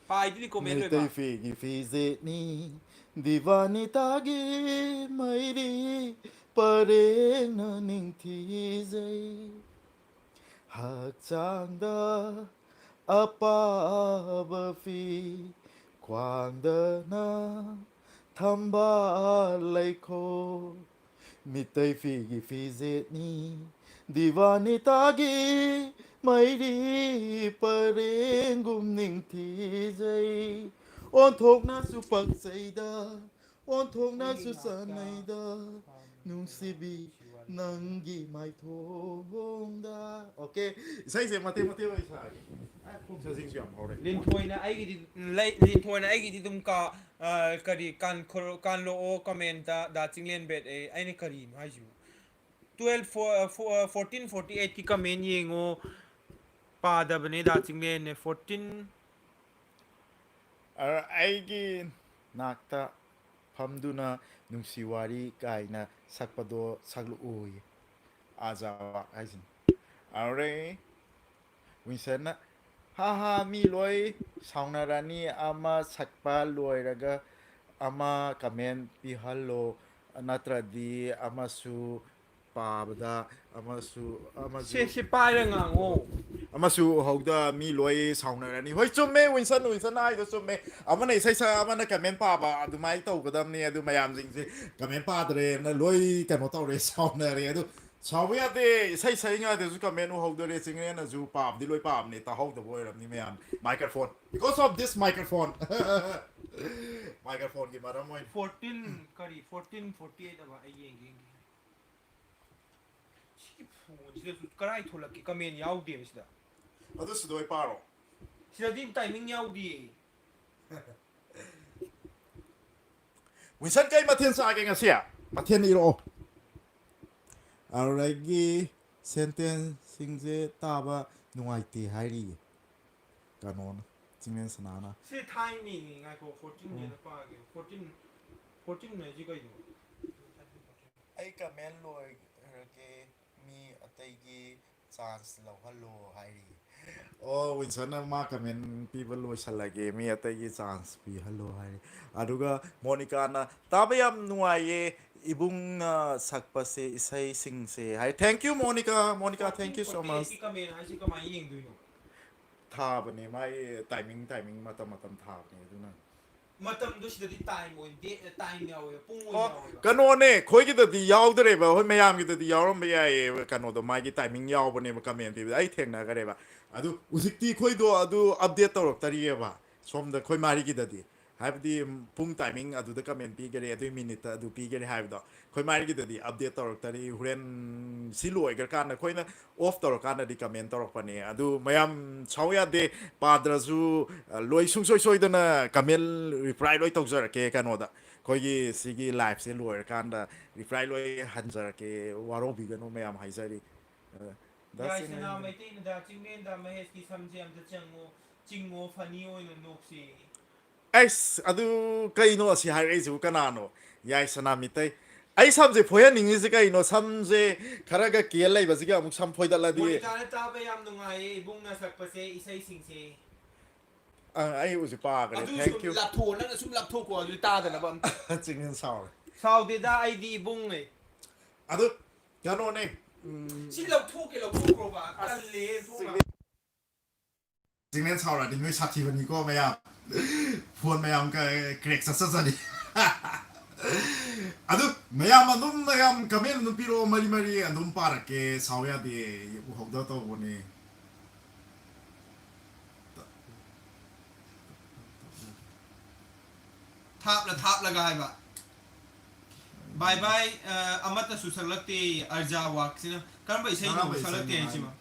파이디 코멘 왜 피기 피제니 디바니 타기 마이리 파레나 닝티제 학장다 아빠바피 광다나 담발레코 미테이 피기 피제니 디바니 타기 마이리 파랭금 닝티제이 온톡나 수박세이다 온톡나 수산나이다 뭉시비 낭기 마이 통다 오케이 사이제 마테 와 이사 저 싱수 안 하래 린토이나 아이기 린토이나 아이기 둠까 그리 칸로 코멘타 다 칭렌 벳 아이네 그리 하이주 1448 की comment येंगो पादबने दा 칭렌 14 아이기 낙타 팜두나 뭉시와리 가이나 삭바도 삭루오이 아자와 아이진 아레 윈센나 하하 미로이 사우나라니 아마 삭바 로이라가 아마 카멘 피할로 나트라디 아마수 파바다 아마수 세 빠이랑앙오 아마수 하우다 미로이 사우나라니 호이 좀메 윈선 아이도 좀메 아마나 이사이사 아마나 카멘 파바 아두마이 타우거담니 아두 마얌징지 카멘 파드레 나 로이 카노 타우레 사우나레 아두 사우야데 이사이사잉아 데주 카멘 하우더레 징레나 주 파브 디로이 파브니 타 하우더 보이람니 메암 마이크로폰 because of this microphone microphone की मारा मोइन 14 करी 1448 अब आइएंगे सिदा कराई थोलक की comment याउदी सिदा अदु सुदोय पारो सिदा दिन टाइमिंग याउदी विसन कई मथेन सागे ngasiya मथेन इरो 알레기 센텐싱제 따바 누아이티 하이리 까논 지면 스나나 세 타이밍 아이고 14 year पागे 14 में जी कोई ai comment loi ke mi ataigi chance lo hallo hairi ओ विसन मा कमेंट पीबल लोइसलागे मी अतगी चांस पी हेलो हाय अदुगा मोनिका ना ताबयाम नुआये इबुंग सकपसे इसै सिंगसे hi thank you Monika thank you so much की कमेंट आई सी कमाई येंग दुनो थाबने माय टाइमिंग मतम थाबने दुना ꯃꯇꯝꯗꯨ ꯁꯤꯗꯗꯤ ꯇꯥꯏꯝ ꯑꯣꯏꯗꯦ ꯇꯥꯏꯝ ꯌꯥꯎꯋꯦ ꯄꯨꯡ ꯑꯣꯏꯅ ꯑꯣ ꯌꯥꯎꯋꯦꯕ ꯀꯩꯅꯣꯅꯦ ꯑꯩꯈꯣꯏꯒꯤꯗꯗꯤ ꯌꯥꯎꯗ꯭ꯔꯦꯕ ꯍꯣꯏ ꯃꯌꯥꯝꯒꯤꯗꯗꯤ ꯌꯥꯎꯔꯝꯕ ꯌꯥꯏꯌꯦ ꯀꯩꯅꯣꯗꯣ ꯃꯥꯒꯤ ꯇꯥꯏꯃꯤꯡ ꯌꯥꯎꯕꯅꯦꯕ ꯀꯃꯦꯟ ꯄꯤꯕꯗ ꯑꯩ ꯊꯦꯡꯅꯈ꯭ꯔꯦꯕ ꯑꯗꯨ ꯍꯧꯖꯤꯛꯇꯤ ꯑꯩꯈꯣꯏꯗꯣ ꯑꯗꯨ ꯑꯞꯗꯦꯠ ꯇꯧꯔꯛꯇꯔꯤꯑꯕ ꯁꯣꯝꯗ ꯑꯩꯈꯣꯏ ꯃꯥꯔꯤꯒꯤꯗꯗꯤ ꯍꯥꯏꯕꯗꯤ ꯄꯨꯡ ꯇꯥꯏꯃꯤꯡ ꯑꯗꯨꯗ ꯀꯃꯦꯟ ꯄꯤꯒꯔꯦ ꯑꯗꯨꯏ ꯃꯤꯅꯤꯠꯇ ꯑꯗꯨ ꯄꯤꯒꯔꯦ ꯍꯥꯏꯕꯗꯣ ꯑꯩꯈꯣꯏ ꯃꯥꯔꯤꯒꯤꯗꯗꯤ ꯑꯞꯗꯦꯠ ꯇꯧꯔꯛꯇꯔꯤ ꯍꯣꯔꯦꯟ ꯁꯤ ꯂꯣꯏꯈ꯭ꯔꯀꯥꯟꯗ ꯑꯩꯈꯣꯏꯅ ꯑꯣꯐ ꯇꯧꯔꯀꯥꯟꯗꯗꯤ ꯀꯃꯦꯟ ꯇꯧꯔꯛꯄꯅꯦ ꯑꯗꯨ ꯃꯌꯥꯝ ꯁꯥꯎ ꯌꯥꯗꯦ ꯄꯥꯗ꯭ꯔꯁꯨ ꯂꯣꯏ ꯁꯨꯡꯁꯣꯏ ꯁꯣꯏꯗꯅ ꯀꯃꯦꯟ ꯔꯤꯄ꯭ꯂꯥꯏ ꯂꯣꯏ ꯇꯧꯖꯔꯛꯀꯦ ꯀꯩꯅꯣꯗ ꯑꯩꯈꯣꯏꯒꯤ ꯁꯤꯒꯤ ꯂꯥꯏꯐꯁꯦ ꯂꯣꯏꯔꯀꯥꯟꯗ ꯔꯤꯄ꯭ꯂꯥꯏ ꯂꯣꯏ ꯍꯟꯖꯔꯛꯀꯦ ꯋꯥꯔꯧꯕꯤꯒꯅꯨ ꯃꯌꯥꯝ ꯍꯥꯏꯖꯔꯤ ꯌꯥꯏꯁꯅꯥ ꯃꯩꯇꯩꯅꯗ ꯆꯤꯡꯂꯦꯟꯗ ꯃꯍꯦꯁꯀꯤ ꯁꯝꯁꯦ ꯑꯝꯇ ꯆꯤꯡꯉꯣ ꯐꯅꯤ ꯑꯣꯏꯅ ꯅꯣꯛꯁꯤ ꯑꯩꯁ ꯑꯗꯨ ꯀꯩꯅꯣ ꯑꯁꯤ ꯍꯥꯏꯔꯛꯏꯁꯤꯕꯨ ꯀꯅꯥꯅꯣ ꯌꯥꯏ ꯁꯅꯥꯃꯤꯇꯩ ꯑꯩ ꯁꯝꯁꯦ ꯐꯣꯏꯍꯟꯅꯤꯡꯉꯤꯁꯤ ꯀꯩꯅꯣ ꯁꯝꯁꯦ ꯈꯔꯒ ꯀꯦꯜ ꯂꯩꯕꯁꯤꯒ ꯑꯃꯨꯛ ꯁꯝ ꯐꯣꯏꯗꯠꯂꯗꯤ ꯃꯣꯅꯤꯀꯥꯅ ꯇꯥꯕ ꯌꯥꯝ ꯅꯨꯡꯉꯥꯏꯌꯦ ꯏꯕꯨꯡꯅ ꯁꯛꯄꯁꯦ ꯏꯁꯩꯁꯤꯡꯁꯦ ꯑꯩ ꯍꯧꯖꯤꯛ ꯄꯥꯈ꯭ꯔꯦ ꯑꯗꯨ ꯁꯨꯝ ꯊꯦꯡꯛ ꯌꯨ ꯂꯥꯞꯊꯣꯛꯑꯣ ꯅꯪꯅ ꯁꯨꯝ ꯂꯥꯞꯊꯣꯛꯀꯣ ꯑꯗꯨ ꯇꯥꯗꯅꯕ ꯑꯝꯇ ꯆꯤꯡꯅ ꯁꯥꯎꯔꯦ ꯁꯥꯎꯗꯦꯗ ꯑꯩꯗꯤ ꯏꯕꯨꯡꯅꯦ ꯑꯗꯨ ꯀꯩꯅꯣꯅꯦ ꯁꯤ ꯂꯧꯊꯣꯛꯈ꯭ꯔꯣꯕ ꯇꯜꯂꯦ ꯊꯣꯡꯅ ꯆꯤꯡꯅꯦꯟ ꯁꯥꯎꯔꯗꯤ ꯅꯣꯏ ꯁꯥꯊꯤꯕꯅꯤꯀꯣ ꯃꯌꯥꯝ ꯐꯣꯟ ꯃꯌꯥꯝ ꯀ꯭ꯔꯦꯛ ꯆꯠꯆꯅꯤ ꯑꯗꯨ ꯃꯌꯥꯝ ꯑꯗꯨꯝ ꯃꯌꯥꯝ ꯀꯃꯦꯟ ꯑꯗꯨꯝ ꯄꯤꯔꯛꯑꯣ ꯃꯔꯤ ꯃꯔꯤ ꯑꯗꯨꯝ ꯄꯥꯔꯛꯀꯦ ꯁꯥꯎ ꯌꯥꯗꯦ ꯎꯍꯧꯗ ꯇꯧꯕꯅꯦ ꯊꯥꯞꯂꯒ ꯍꯥꯏꯕ ꯕꯥꯏ ꯕꯥꯏ ꯑꯃꯠꯇꯁꯨ ꯁꯛꯂꯛꯇꯦ ꯑꯔꯖꯥ ꯋꯥꯛꯁꯤꯅ ꯀꯔꯝꯕ ꯏꯁꯩꯅꯣ ꯁꯛꯂꯛꯇꯦ ꯍꯥꯏꯁꯤꯕ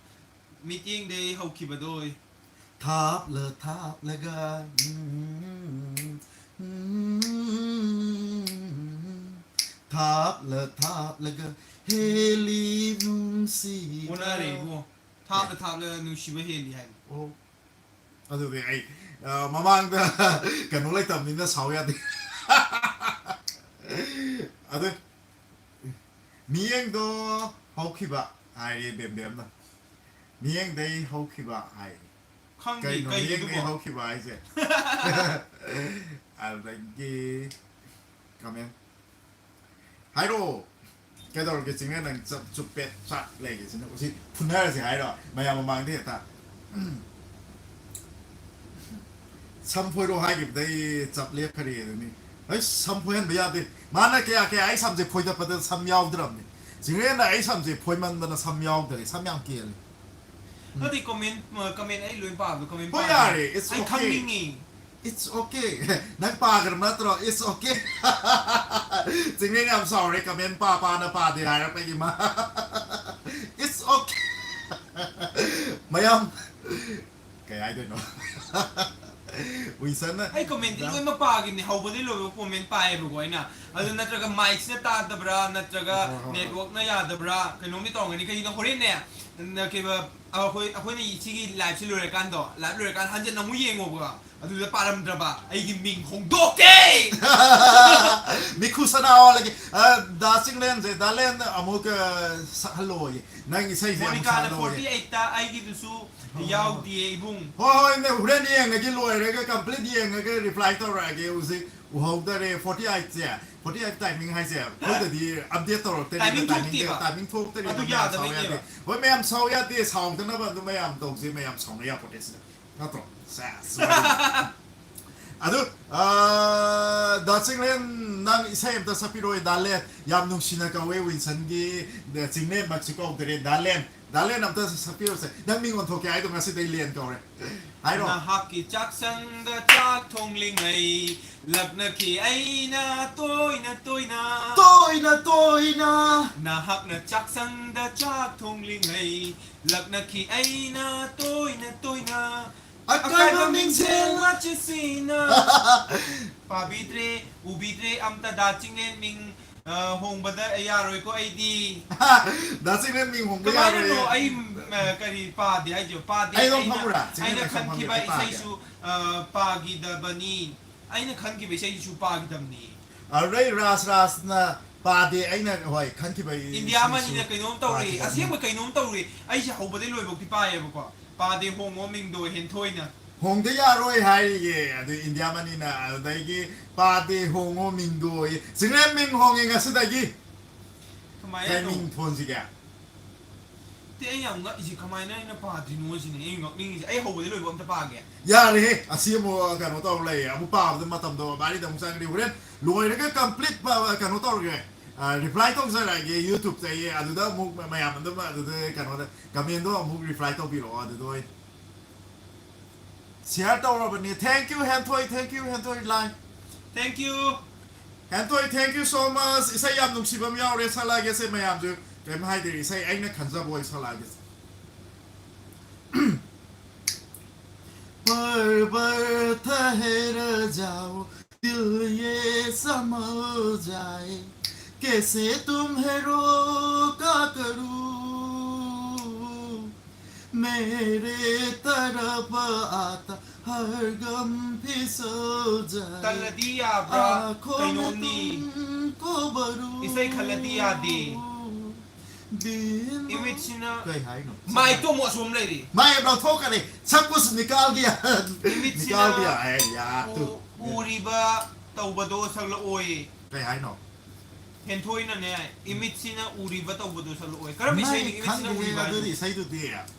ꯃꯤꯠꯌꯦꯡꯗꯩ ꯍꯧꯈꯤꯕꯗꯣ ꯊꯥꯞꯂꯒ ꯊꯥꯞꯂꯒ ꯍꯦꯂꯤ ꯅꯨꯡꯁꯤꯕ ꯑꯣꯟꯅꯔꯦ ꯏꯕꯨꯡꯉꯣ ꯊꯥꯞꯂꯒ ꯅꯨꯡꯁꯤꯕ ꯍꯦꯜꯂꯤ ꯍꯥꯏꯕ ꯑꯣ ꯑꯗꯨꯗꯤ ꯑꯩ ꯃꯃꯥꯡꯗ ꯀꯩꯅꯣ ꯂꯩꯇꯕꯅꯤꯅ ꯁꯥꯎ ꯌꯥꯗꯦ ꯑꯗꯨ ꯃꯤꯠꯌꯦꯡꯗꯣ ꯍꯧꯈꯤꯕ ꯍꯥꯏꯔꯦ ꯕꯦꯝꯕꯦꯝꯅ ꯃꯤꯠꯌꯦꯡꯗꯩ ꯍꯧꯈꯤꯕ ꯍꯥꯏ ꯈꯪꯗꯦ ꯀꯩꯅꯣ ꯃꯤꯠꯌꯦꯡꯗꯩ ꯀꯩꯅꯣꯗꯨꯕꯣ ꯍꯧꯈꯤꯕ ꯍꯥꯏꯁꯦ ꯑꯗꯒꯤ ꯀꯃꯦꯟ ꯍꯥꯏꯔꯛꯑꯣ ꯀꯩꯗꯧꯔꯒꯦ ꯆꯤꯡꯅ ꯅꯪ ꯆꯨꯞꯄꯦꯠ ꯆꯥꯛ ꯂꯩꯒꯦꯁꯤꯅ ꯎꯁꯤ ꯐꯨꯅꯔꯁꯦ ꯍꯥꯏꯔꯣ ꯃꯌꯥꯝ ꯃꯃꯥꯡꯗ ꯍꯦꯛꯇ ꯁꯝ ꯐꯣꯏꯔꯣ ꯍꯥꯏꯈꯤꯕꯗꯩ ꯆꯞ ꯂꯦꯞꯈꯔꯦ ꯑꯗꯨꯅꯤ ꯑꯩ ꯁꯝ ꯐꯣꯏꯍꯟꯕ ꯌꯥꯗꯦ ꯃꯥꯅ ꯀꯌꯥ ꯑꯩ ꯁꯝꯁꯦ ꯐꯣꯏꯗꯠꯄꯗ ꯁꯝ ꯌꯥꯎꯗ꯭ꯔꯕꯅꯤ ꯆꯤꯡꯔꯦꯟꯅ ꯑꯩ ꯁꯝꯁꯦ ꯐꯣꯏꯃꯟꯗꯅ ꯁꯝ ꯌꯥꯎꯗ꯭ꯔꯦ ꯁꯝ ꯌꯥꯝ ꯀꯦꯜꯂꯦ ꯑꯗꯨꯗꯤ ꯀꯃꯦꯟ ꯑꯩ ꯂꯣꯏ ꯄꯥꯕꯗꯣ ꯀꯃꯦꯟ ꯍꯣꯏ ꯄꯥꯗꯦ ꯌꯥꯔꯦ ꯏꯠꯁ ꯑꯩ ꯑꯣꯀꯦ ꯈꯪꯅꯤꯡꯉꯤ ꯏꯠꯁ ꯑꯣꯀꯦ ꯅꯪ ꯄꯥꯈ꯭ꯔꯕ ꯅꯠꯇ꯭ꯔꯣ ꯏꯠꯁ ꯑꯣꯀꯦ ꯆꯤꯡꯔꯦꯟ ꯌꯥꯝ ꯁꯥꯎꯔꯦ ꯀꯃꯦꯟ ꯄꯥꯅ ꯄꯥꯗꯦ ꯍꯥꯏꯔꯛꯄꯒꯤ ꯃꯥ ꯏꯠꯁ ꯑꯣꯀꯦ ꯃꯌꯥꯝ ꯀꯩ ꯍꯥꯏꯗꯣꯏꯅꯣ ꯋꯤꯁꯟꯅ ꯑꯩ ꯀꯣꯃꯦꯟꯇꯤ ꯂꯣꯏꯅꯃꯛ ꯄꯥꯈꯤꯕꯅꯦ ꯍꯧꯕꯗꯩ ꯂꯣꯏꯕ ꯀꯣꯃꯦꯟ ꯄꯥꯏꯌꯦꯕꯀꯣ ꯑꯩꯅ ꯑꯗꯨ ꯅꯠꯇ꯭ꯔꯒ ꯃꯥꯏꯛꯁꯤꯅ ꯇꯥꯗꯕ꯭ꯔꯥ ꯅꯠꯇ꯭ꯔꯒ ꯍꯣꯏ ꯍꯣꯏ ꯍꯣꯏ ꯅꯦꯠꯋꯥꯛꯅ ꯌꯥꯗꯕ꯭ꯔꯥ ꯀꯩꯅꯣꯝꯗꯤ ꯇꯧꯔꯝꯒꯅꯤ ꯀꯩꯒꯤꯅꯣ ꯍꯣꯔꯦꯟꯅꯦ ꯑꯩꯈꯣꯏꯅ ꯁꯤꯒꯤ ꯂꯥꯏꯚꯁꯤ ꯂꯣꯏꯔꯀꯥꯟꯗꯣ ꯂꯥꯏꯚ ꯂꯣꯏꯔꯀꯥꯟꯗ ꯍꯟꯖꯤꯟ ꯑꯃꯨꯛ ꯌꯦꯡꯉꯣꯕ ꯑꯗꯨꯗ ꯄꯥꯔꯝꯗ꯭ꯔꯕ ꯑꯩꯒꯤ ꯃꯤꯡ ꯍꯣꯡꯗꯣꯛꯀꯦ ꯃꯤꯈꯨ ꯁꯅꯥꯋꯥꯂꯒꯤ ꯗꯥ ꯆꯤꯡꯂꯦꯟꯁꯦ ꯗꯥꯂꯦꯟ ꯑꯃꯨꯛ ꯁꯛꯍꯜꯂꯣꯌꯦ ꯅꯪ ꯏꯁꯩꯁꯦ ꯑꯃꯨꯛ ꯃꯣꯅꯤꯀꯥꯅ ꯁꯛꯍꯜꯂꯣꯌꯦ 48ꯇ ꯑꯩꯒꯤꯗꯨꯁꯨ ꯌꯥꯎꯗꯤꯌꯦ ꯏꯕꯨꯡ ꯍꯣꯏ ꯅꯪ ꯍꯣꯔꯦꯟ ꯌꯦꯡꯉꯒꯤ ꯂꯣꯏꯔꯒ ꯀꯝꯄ꯭ꯂꯤट ꯌꯦꯡꯉꯒ ꯔꯤꯄ꯭ꯂꯥꯏ ꯇꯧꯔꯛꯑꯒꯦ ꯍꯧꯖꯤꯛ ꯎꯍꯧꯗꯔꯦ 48ꯁꯦ 48 ꯇꯥꯏꯃꯤꯡ ꯍꯥꯏꯁꯦ ꯑꯩꯈꯣꯏꯗꯗꯤ ꯑꯞꯗꯦꯠ ꯇꯧꯔꯛꯇꯔꯤꯕ ꯇꯥꯏꯃꯤꯡ ꯊꯣꯛꯇꯦꯕ ꯇꯥꯏꯃꯤꯡ ꯊꯣꯛꯇꯔꯤꯕ ꯑꯗꯨ ꯃꯌꯥꯝ ꯁꯥꯎ ꯌꯥꯗꯦ ꯌꯥꯗꯕꯩꯅꯦꯕ ꯍꯣꯏ ꯃꯌꯥꯝ ꯁꯥꯎ ꯌꯥꯗꯦ ꯁꯥꯎꯗꯅꯕ ꯑꯗꯨ ꯃꯌꯥꯝ ꯇꯧꯁꯤ ꯃꯌꯥꯝ ꯁꯥꯎꯅ ꯌꯥꯄꯣꯠꯇꯦ ꯁꯤꯗ ꯅꯠꯇ꯭ꯔꯣ ꯑꯗꯨ ꯗꯥ ꯆꯤꯡꯂꯦꯟ ꯅꯪ ꯏꯁꯩ ꯑꯝꯇ ꯁꯛꯄꯤꯔꯛꯑꯣ ꯗꯥꯂꯦꯟ ꯌꯥꯝ ꯅꯨꯡꯁꯤꯅ ꯀꯧꯋꯦ ꯋꯤꯟꯁꯟꯒꯤ ꯆꯤꯡꯂꯦꯟꯃꯛꯁꯨ ꯀꯧꯗ꯭ꯔꯦ ꯗꯥꯂꯦꯟ ꯑꯝꯇ ꯁꯛꯄꯤꯔꯣꯁꯦ ꯅꯪ ꯃꯤꯡ ꯑꯣꯟꯊꯣꯛꯀꯦ ꯍꯥꯏꯗꯣ ꯉꯁꯤꯗꯩ ꯂꯦꯟ ꯀꯧꯔꯦ ꯍꯥꯏꯔꯣ ꯅꯍꯥꯛꯀꯤ ꯆꯥꯛꯁꯪꯗ ꯆꯥꯛ ꯊꯣꯡꯂꯤꯉꯩ ꯂꯛꯅꯈꯤ ꯑꯩꯅ ꯇꯣꯏꯅ ꯅꯍꯥꯛꯅ ꯆꯥꯛꯁꯪꯗ ꯆꯥꯛ ꯊꯣꯡꯂꯤꯉꯩ ꯂꯛꯅꯈꯤ ꯑꯩꯅ ꯇꯣꯏꯅ ꯑꯀꯥꯏꯕ ꯃꯤꯡꯁꯦꯜ ꯃꯆꯤꯁꯤꯅ ꯄꯥꯕꯤꯗ꯭ꯔꯦ ꯎꯕꯤꯗ꯭ꯔꯦ ꯑꯝꯇ ꯗꯥ ꯆꯤꯡꯂꯦꯟ ꯃꯤꯡ ꯍꯣꯡꯕꯗ ꯌꯥꯔꯣꯏꯀꯣ ꯑꯩꯗꯤ ꯗꯥ ꯆꯤꯡꯂꯦꯟ ꯃꯤꯡ ꯍꯣꯡꯕ ꯀꯃꯥꯏꯅꯅꯣ ꯌꯥꯔꯣꯏꯌꯦ ꯑꯩ ꯀꯔꯤ ꯄꯥꯗꯦ ꯍꯥꯏꯁꯦ ꯄꯥꯗꯦ ꯑꯩ ꯑꯗꯨꯝ ꯐꯝꯃꯨꯔꯥ ꯑꯩꯅ ꯆꯤꯡꯂꯦꯟ ꯐꯝꯒꯦ ꯈꯟꯈꯤꯕ ꯑꯩ ꯄꯥꯒꯦ ꯏꯁꯩꯁꯨ ꯄꯥꯈꯤꯗꯕꯅꯤ ꯑꯩꯅ ꯈꯟꯈꯤꯕ ꯏꯁꯩꯁꯨ ꯄꯥꯈꯤꯗꯕꯅꯤ ꯑꯗꯨꯗꯩ ꯔꯥꯁꯅ ꯄꯥꯗꯦ ꯑꯩꯅ ꯍꯣꯏ ꯈꯟꯈꯤꯕ ꯏꯟꯗꯤꯌꯥ ꯏꯁꯩꯁꯨ ꯃꯅꯤꯅ ꯀꯩꯅꯣꯝ ꯇꯧꯔꯤ ꯄꯥꯈꯤꯗꯕꯅꯤ ꯑꯁꯦꯡꯕ ꯀꯩꯅꯣꯝ ꯇꯧꯔꯤ ꯑꯩꯁꯦ ꯍꯧꯕꯗꯩ ꯂꯣꯏꯕꯧꯗꯤ ꯄꯥꯏꯌꯦꯕꯀꯣ ꯄꯥꯗꯦ ꯍꯣꯡꯉꯣ ꯃꯤꯡꯗꯣ ꯍꯦꯟꯊꯣꯏꯅ ꯍꯣꯡꯗ ꯌꯥꯔꯣꯏ ꯍꯥꯏꯔꯤꯌꯦ ꯑꯗꯨ ꯏꯟꯗꯤꯌꯥ ꯃꯅꯤꯅ ꯑꯗꯨꯗꯒꯤ ꯄꯥꯗꯦ ꯍꯣꯡꯉꯣ ꯃꯤꯡꯗꯣ ꯆꯤꯡꯂꯦꯟ ꯃꯤꯡ ꯍꯣꯡꯉꯦ ꯉꯁꯤꯗꯒꯤ ꯀꯩ ꯀꯃꯥꯏꯅꯅꯣ ꯃꯤꯡ ꯊꯣꯟꯁꯤꯒꯦ ꯇꯦ ꯑꯩ ꯌꯥꯝ ꯉꯛꯏꯁꯤ ꯀꯃꯥꯏꯅ ꯑꯩꯅ ꯄꯥꯗ꯭ꯔꯤꯅꯣ ꯁꯤꯅꯦ ꯑꯩ ꯉꯛꯅꯤꯡꯉꯤꯁꯦ ꯑꯩ ꯍꯧꯕꯗꯤ ꯂꯣꯏꯕ ꯑꯝꯇ ꯄꯥꯒꯦ ꯌꯥꯔꯦ ꯑꯁꯤ ꯑꯃꯨꯛ ꯀꯩꯅꯣ ꯇꯧꯔ ꯂꯩ ꯑꯃꯨꯛ ꯄꯥꯕꯗ ꯃꯇꯝꯗꯣ ꯕꯥꯔꯤꯗ ꯑꯃꯨꯛ ꯆꯪꯒꯅꯤ ꯍꯣꯔꯦꯟ ꯂꯣꯏꯔꯒ ꯀꯝꯄ꯭ꯂꯤꯠ ꯀꯩꯅꯣ ꯇꯧꯔꯒꯦ ꯔꯤꯄ꯭ꯂꯥꯏ ꯇꯧꯖꯔꯛꯑꯒꯦ ꯌꯨꯇꯨꯕꯇ ꯑꯗꯨꯗ ꯑꯃꯨꯛ ꯃꯌꯥꯝ ꯑꯗꯨꯝ ꯑꯗꯨꯗ ꯀꯩꯅꯣꯗ ꯀꯃꯦꯟꯗꯣ ꯑꯃꯨꯛ ꯔꯤꯄ꯭ꯂꯥꯏ ꯇꯧꯕꯤꯔꯛꯑꯣ ꯑꯗꯨꯗ ꯑꯣꯏꯅ ꯁꯤꯌꯥꯔ ꯇꯧꯔꯕꯅꯤ ꯊꯦꯡꯛ ꯌꯨ ꯍꯦꯟꯊꯣꯏ ꯂꯥꯏ ꯊꯦꯡꯛ ꯌꯨ ꯍꯦꯟꯊꯣꯏ ꯊꯦꯡꯛ ꯌꯨ ꯁꯣ ꯃꯆ ꯏꯁꯩ ꯌꯥꯝ ꯅꯨꯡꯁꯤꯕ ꯑꯃ ꯌꯥꯎꯔꯦ ꯁꯛꯂꯛꯑꯒꯦꯁꯦ ꯃꯌꯥꯝꯁꯨ ꯀꯩꯝ ꯍꯥꯏꯗꯦ ꯏꯁꯩ ꯑꯩꯅ ꯈꯟꯖꯕ ꯑꯣꯏ ꯁꯛꯂꯛꯑꯒꯦꯁꯦ पर ठहर जाओ दिल ये समझ जाए कैसे तुम्हें रोका करूं मेरे तरफ आता हर गम फिसल जाए ꯇꯜꯂꯗꯤ ꯌꯥꯕ꯭ꯔꯥ आंखों में ꯀꯩꯅꯣꯝꯅꯤ तुमको भरूं ꯏꯁꯩ ꯈꯜꯂꯗꯤ ꯌꯥꯗꯦ दिन ꯏꯃꯤꯠꯁꯤꯅ कई हाय नो ꯃꯥꯏꯛꯇꯣ ꯑꯃꯨꯛ ꯑꯁꯣꯝ ꯂꯩꯔꯤ मैं अब थोक करे सब कुछ निकाल दिया ꯏꯃꯤꯠꯁꯤꯅ निकाल दिया है यार तू ꯎꯔꯤꯕ ꯇꯧꯕꯗꯣ ꯁꯛꯂꯛꯑꯣꯌꯦ कई हाय नो ꯍꯦꯟꯊꯣꯏꯅꯅꯦ ꯏꯃꯤꯠꯁꯤꯅ ꯎꯔꯤꯕ ꯇꯧꯕꯗꯣ ꯁꯛꯂꯛꯑꯣꯌꯦ ꯀꯔꯝꯕ ꯏꯁꯩꯅꯤ ꯏꯃꯤꯠꯁꯤꯅ ꯎꯔꯤꯕ ꯑꯗꯨꯗꯤ ꯍꯥꯏꯁꯦ ꯏꯁꯩꯗꯨꯗꯤ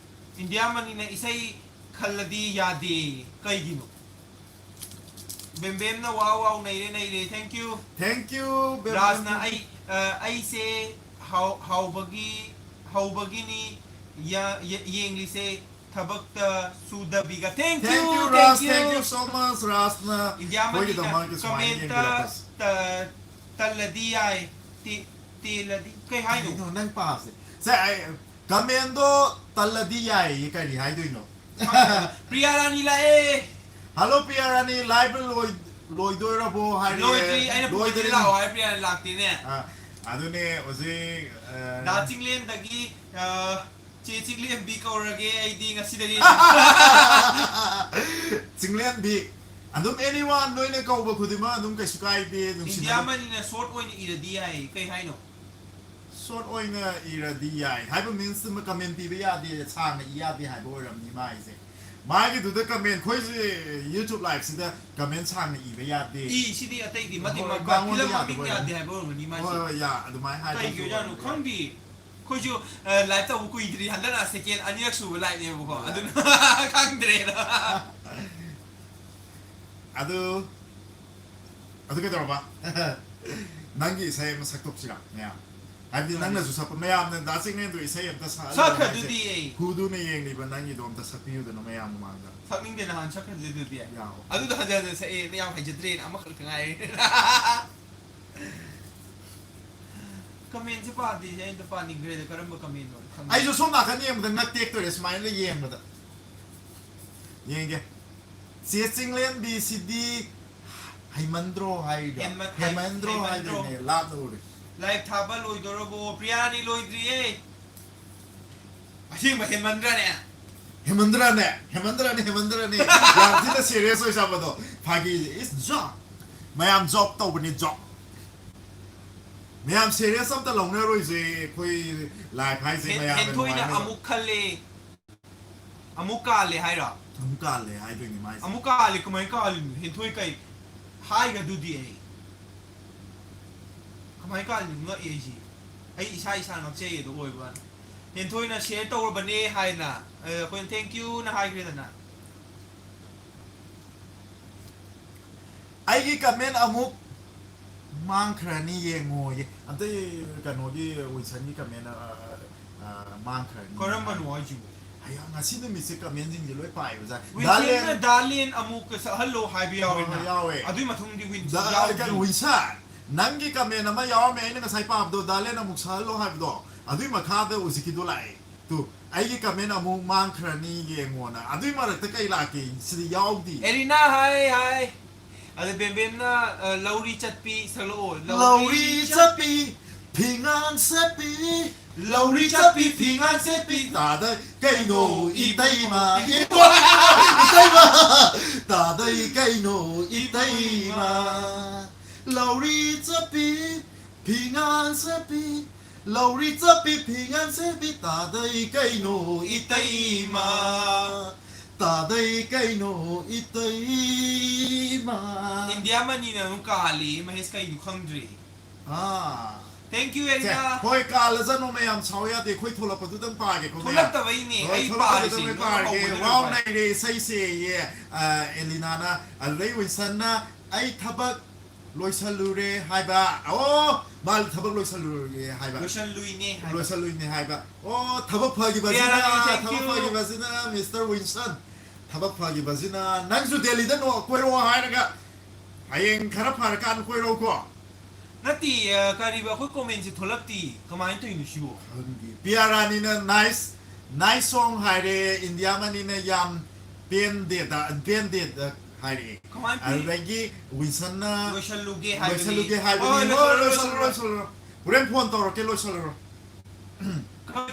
ꯏꯟꯗꯤꯌꯥ ꯃꯅꯤꯅ ꯏꯁꯩ ꯈꯜꯂꯗꯤ ꯌꯥꯗꯦ ꯀꯩꯒꯤꯅꯣ ꯕꯦꯝꯕꯦꯝꯅ ꯋꯥꯎ ꯋꯥꯎ ꯅꯩꯔꯦ ꯅꯩꯔꯦ ꯊꯦꯡꯛ ꯌꯨ ꯊꯦꯡꯛ ꯌꯨ ꯔꯥꯖꯅ ꯑꯩꯁꯦ ꯍꯧꯕꯒꯤꯅꯤ ꯌꯦꯡꯂꯤꯁꯦ ꯊꯕꯛꯇ ꯁꯨꯗꯕꯤꯒ thank you Raj thank you so much ꯔꯥꯖꯅ ꯏꯟꯗꯤꯌꯥ ꯃꯅꯤꯅ ꯃꯣꯏꯒꯤꯗꯃꯛꯇ ꯁꯨꯃꯥꯏꯅ ꯌꯦꯡꯕꯤꯔꯛꯄꯁꯦ ꯇꯜꯂꯗꯤ ꯌꯥꯏ ꯇꯦꯜꯂꯗꯤ ꯀꯩ ꯍꯥꯏꯅꯣ ꯅꯪ ꯄꯥꯁꯦ ꯁꯦ ꯀꯃꯦꯟꯗꯣ ꯇꯜꯂꯗꯤ ꯌꯥꯏ ꯀꯔꯤ ꯍꯥꯏꯗꯣꯏꯅꯣ ꯄ꯭ꯔꯤꯌꯥ ꯔꯥꯅꯤ ꯂꯥꯛꯑꯦ ꯍꯜꯂꯣ ꯄꯤꯌꯥ ꯔꯥꯅꯤ ꯂꯥꯏꯕ ꯂꯣꯏꯗꯣꯏꯔꯕꯣ ꯍꯥꯏꯔꯦ ꯂꯣꯏꯗ꯭ꯔꯤ ꯑꯩꯅ ꯄꯨꯡꯗꯤ ꯂꯥꯛꯑꯣ ꯍꯥꯏ ꯄ꯭ꯔꯤꯌꯥ ꯂꯥꯛꯇꯦꯅꯦ ꯑꯗꯨꯅꯦ ꯍꯧꯖꯤꯛ ꯗꯥ ꯆꯤꯡꯂꯦꯟꯗꯒꯤ ꯆꯦ ꯆꯤꯡꯂꯦꯟꯕꯤ ꯀꯧꯔꯒꯦ ꯑꯩꯗꯤ ꯉꯁꯤꯗꯒꯤ ꯆꯤꯡꯂꯦꯟꯕꯤ ꯑꯗꯨꯝ ꯑꯦꯅꯤꯋꯥꯟ ꯅꯣꯏꯅ ꯀꯧꯕ ꯈꯨꯗꯤꯡꯃꯛ ꯑꯗꯨꯝ ꯀꯩꯁꯨ ꯀꯥꯏꯗꯦ ꯏꯟꯗꯤꯌꯥ ꯅꯨꯡꯁꯤꯅꯕ ꯃꯅꯤꯅ ꯁꯣꯔꯠ ꯑꯣꯏꯅ ꯏꯔꯗꯤ ꯌꯥꯏ ꯀꯩ ꯍꯥꯏꯅꯣ ꯁꯣꯔꯠ ꯑꯣꯏꯅ ꯏꯔꯗꯤ ꯌꯥꯏ ꯍꯥꯏꯕ ꯃꯤꯟꯁ ꯀꯃꯦꯟ ꯄꯤꯕ ꯌꯥꯗꯦ ꯁꯥꯡꯅ ꯏ ꯌꯥꯗꯦ ꯍꯥꯏꯕ ꯑꯣꯏꯔꯝꯅꯤ ꯃꯥꯒꯤꯁꯦ ꯃꯥꯒꯤꯗꯨꯗ ꯀꯃꯦꯟ ꯑꯩꯈꯣꯏꯁꯦ ꯌꯨꯇꯨꯕ ꯂꯥꯏꯚꯁꯤꯗ ꯀꯃꯦꯟ ꯁꯥꯡꯅ ꯏꯕ ꯌꯥꯗꯦ ꯁꯤꯗꯤ ꯑꯇꯩꯗꯤ ꯃꯇꯤꯛ ꯍꯣꯏ, ꯐꯤꯂꯝ ꯃꯉꯣꯟꯗ ꯃꯃꯤꯡ ꯌꯥꯗꯕ ꯌꯥꯗꯦ ꯍꯥꯏꯕ ꯑꯣꯏꯔꯝꯒꯅꯤ ꯍꯣꯏ ꯃꯥꯁꯦ ꯍꯣꯏ ꯑꯗꯨꯃꯥꯏꯅ ꯍꯥꯏꯕ ꯀꯩꯒꯤ ꯑꯣꯏꯖꯥꯠꯅꯣ ꯈꯪꯗꯦ ꯑꯩꯈꯣꯏꯁꯨ ꯂꯥꯏꯚ ꯇꯧꯕ ꯀꯨꯏꯗ꯭ꯔꯤ ꯍꯟꯗꯛꯅ ꯁꯦꯀꯦꯟ ꯑꯅꯤꯔꯛ ꯁꯨꯕ ꯂꯥꯏꯚꯅꯦꯕꯀꯣ ꯑꯗꯨꯅ ꯈꯪꯗ꯭ꯔꯦꯗ ꯑꯗꯨ ꯀꯩꯗꯧꯔꯕ ꯅꯪꯒꯤ ꯏꯁꯩ ꯑꯃ ꯁꯛꯇꯣꯛꯁꯤꯔꯥ ꯃꯌꯥꯝ ꯍꯥꯏꯕꯗꯤ ꯅꯪꯅꯁꯨ ꯁꯛꯄ ꯃꯌꯥꯝꯅ ꯗꯥꯆꯤꯡꯅꯦꯟꯗꯣ ꯏꯁꯩ ꯑꯝꯇ ꯁꯛꯈ꯭ꯔꯗꯨꯗꯤ ꯑꯩ ꯍꯨꯗꯨꯅ ꯌꯦꯡꯂꯤꯕ ꯅꯪꯒꯤꯗꯣ ꯑꯝꯇ ꯁꯛꯄꯤꯌꯨꯗꯅ ꯃꯌꯥꯝ ꯃꯃꯥꯡꯗ ꯁꯛꯅꯤꯡꯗꯦ ꯅꯍꯥꯟ ꯁꯛꯈ꯭ꯔꯗꯨꯗꯤ ꯌꯥꯎ ꯑꯗꯨꯗ ꯍꯟꯖꯤꯟ ꯍꯟꯖꯤꯟ ꯁꯛꯑꯦ ꯌꯥꯝ ꯍꯩꯖꯗ꯭ꯔꯦꯅ ꯑꯃꯈꯛꯇ ꯉꯥꯏꯔꯦ ꯀꯃꯦꯟꯁꯦ ꯄꯥꯗꯦꯁꯦ ꯑꯩꯅ ꯄꯥꯅꯤꯡꯈ꯭ꯔꯦꯗ ꯀꯔꯝꯕ ꯀꯃꯦꯟꯅꯣ ꯈꯪꯗꯦ ꯑꯩꯁꯨ ꯁꯣꯝ ꯅꯥꯀꯟ ꯌꯦꯡꯕꯗ ꯉꯛ ꯇꯦꯛꯇꯣꯏꯔꯦ ꯁꯨꯃꯥꯏꯅ ꯌꯦꯡꯕꯗ ꯌꯦꯡꯒꯦ ꯆꯦ ꯆꯤꯡꯂꯦꯟꯕꯤꯁꯤꯗꯤ ꯍꯩꯃꯟꯗ꯭ꯔꯣ ꯍꯥꯏꯗꯣ ꯍꯩꯃꯟꯗ꯭ꯔꯣ ꯍꯥꯏꯗꯣꯏꯅꯦ ꯂꯥꯞꯅ ꯎꯔꯦ ꯂꯥꯏꯚ ꯊꯥꯕ ꯂꯣꯏꯗꯣꯔꯕꯣ ꯄ꯭ꯔꯤꯌꯥꯅꯤ ꯂꯣꯏꯗ꯭ꯔꯤꯌꯦ ꯑꯁꯦꯡꯕ ꯍꯦꯟꯃꯟꯗ꯭ꯔꯅꯦ ꯍꯦꯃꯟꯗ꯭ꯔꯅꯦ ꯌꯥꯝ ꯊꯤꯅ ꯁꯤꯔꯤꯌꯁ ꯑꯣꯏꯖꯕꯗꯣ ꯐꯥꯒꯤ ꯏꯁ ꯖꯣb ꯃꯌꯥꯝ ꯖꯣb ꯇꯧꯕꯅꯤ ꯖꯣb ꯃꯌꯥꯝ ꯁꯤꯔꯤꯌꯁ ꯑꯝꯇ ꯂꯧꯅꯔꯣꯏꯁꯦ ꯑꯩꯈꯣꯏ ꯂꯥꯏꯐ ꯍꯥꯏꯁꯦ ꯃꯌꯥꯝꯅ ꯍꯦꯟꯊꯣꯏꯅ ꯅꯨꯡꯉꯥꯏꯅꯕ ꯑꯃꯨꯛ ꯈꯜꯂꯦ ꯑꯃꯨꯛ ꯀꯥꯜꯂꯦ ꯍꯥꯏꯔꯣ ꯑꯃꯨꯛ ꯀꯥꯜꯂꯦ ꯍꯥꯏꯗꯣꯏꯅꯤ ꯃꯥꯏꯁꯦ ꯑꯃꯨꯛ ꯀꯥꯜꯂꯦ ꯀꯃꯥꯏꯅ ꯀꯥꯜꯂꯤꯅꯣ ꯍꯦꯟꯊꯣꯏ ꯀꯩ ꯍꯥꯏꯒꯗꯨꯗꯤ ꯑꯩ ꯀꯃꯥꯏꯅ ꯀꯥꯜꯂꯤꯅꯣ ꯉꯛꯑꯦ ꯑꯩ ꯏꯁꯥ ꯉꯛꯆꯩ ꯑꯗꯨ ꯑꯣꯏꯕ ꯍꯦꯟꯊꯣꯏꯅ ꯁꯤꯌꯔ ꯇꯧꯔꯕꯅꯦ ꯍꯥꯏꯅ ꯑꯩꯈꯣꯏꯅ ꯊꯦꯡꯛ ꯌꯨꯅ ꯍꯥꯏꯈ꯭ꯔꯦꯗꯅ ꯑꯩꯒꯤ ꯀꯃꯦꯟ ꯑꯃꯨꯛ ꯃꯥꯡꯈ꯭ꯔꯅꯤ ꯌꯦꯡꯉꯣꯌꯦ ꯑꯇꯩ ꯀꯩꯅꯣꯒꯤ ꯋꯤꯜꯁꯟꯒꯤ ꯀꯃꯦꯟ ꯃꯥꯡꯈ꯭ꯔꯅꯤ ꯀꯔꯝꯕꯅꯣ ꯍꯥꯏꯁꯤꯕꯨ ꯍꯌꯥ ꯉꯁꯤ ꯅꯨꯃꯤꯠꯁꯦ ꯀꯃꯦꯟꯁꯤꯡꯁꯦ ꯂꯣꯏ ꯄꯥꯏꯕꯖꯥꯠ ꯋꯤꯟꯁꯟꯅ ꯗꯥꯂꯦꯟ ꯑꯃꯨꯛ ꯁꯛꯍꯜꯂꯣ ꯍꯥꯏꯕ ꯌꯥꯎꯋꯦ ꯌꯥꯎꯋꯦ ꯑꯗꯨꯏ ꯃꯇꯨꯡꯗꯤ ꯋꯤꯟꯁꯟ ꯌꯥꯎꯗ꯭ꯔꯤ ꯋꯤꯟꯁꯟ ꯅꯪꯒꯤ ꯀꯃꯦꯟ ꯑꯃ ꯌꯥꯎꯔꯝꯃꯦ ꯑꯩꯅ ꯉꯁꯥꯏ ꯄꯥꯕꯗꯣ ꯗꯥꯂꯦꯟ ꯑꯃꯨꯛ ꯁꯛꯍꯜꯂꯣ ꯍꯥꯏꯕꯗꯣ ꯑꯗꯨꯏ ꯃꯈꯥꯗ ꯍꯧꯖꯤꯛꯀꯤꯗꯣ ꯂꯥꯛꯑꯦ ꯇꯨ ꯑꯩꯒꯤ ꯀꯃꯦꯟ ꯑꯃꯨꯛ ꯃꯥꯡꯈ꯭ꯔꯅꯤ ꯌꯦꯡꯉꯣꯅ ꯑꯗꯨꯏ ꯃꯔꯛꯇ ꯀꯩ ꯂꯥꯛꯀꯦ ꯁꯤꯗꯤ ꯌꯥꯎꯗꯤ ꯑꯦꯔꯤꯅꯥ ꯍꯥꯏ ꯑꯗ ꯕꯦꯝꯕꯦꯝꯅ ꯂꯧꯔꯤ ꯆꯠꯄꯤ ꯁꯛꯂꯛꯑꯣ ꯂꯧꯔꯤ ꯆꯠꯄꯤ ꯐꯤꯉꯥꯟ ꯁꯦꯠꯄꯤ ꯂꯧꯔꯤ ꯆꯠꯄꯤ ꯐꯤꯉꯥꯟ ꯁꯦꯠꯄꯤ ꯇꯥꯗ ꯀꯩꯅꯣ ꯏꯇꯩꯃ ꯏꯇꯩꯃ ꯇꯥꯗꯩ ꯀꯩꯅꯣ ꯏꯇꯩꯃ ꯂꯧꯔꯤ ꯆꯠꯄꯤ ꯐꯤꯉꯥꯟ ꯁꯦꯠꯄꯤ ꯂꯧꯔꯤ ꯆꯠꯄꯤ ꯐꯤꯉꯥꯟ ꯁꯦꯠꯄꯤ ꯇꯥꯗꯩ ꯀꯩꯅꯣ 이때이마 तादई कइनो इतैमा ꯏꯟꯗꯤꯌꯥ ꯃꯅꯤꯅ ꯑꯃꯨꯛ ꯀꯥꯜꯂꯤ ꯃꯍꯦꯁ ꯀꯩꯅꯣ ꯈꯪꯗ꯭ꯔꯤ हाँ thank you เอริ เจ้ นา คอยกาลซะโนไม่ยามเช้าอย่าเด็กคอยโทรประตูตั้งปากเกเขา ทุ ไม่ ลักตะไว้นี่ไอ้ โทร ป่า ประตู สิ ตั้งปากเกเราในเรใส่เสียเอลินานะอะไรวิสันนะไอ้ทับลอยสลูเรไฮบะโอ้มาทับลอยสลูเรไฮบะ โลชันลุยนี่ ลอยสลูเรไฮบะโอ้ทับพากิบาซินะทับพากิบาซินะมิสเตอร์วินสันทับพากิบาซินะนั่งสุดเดลิดันโอ้คุยโร่ไฮนะกะไอ้ยังคาราพาร์การคุยโร่ก็ นาตีการีบะคุยคอมเมนต์ทุลักตีทำไมตัวอยู่ชิว Piara nina nice song hari India manina yam pended hari. ทำไม Already Wilson โลชันลูเกไฮ Loisaluge hari. Lo Puren pon toro ke loisaluro.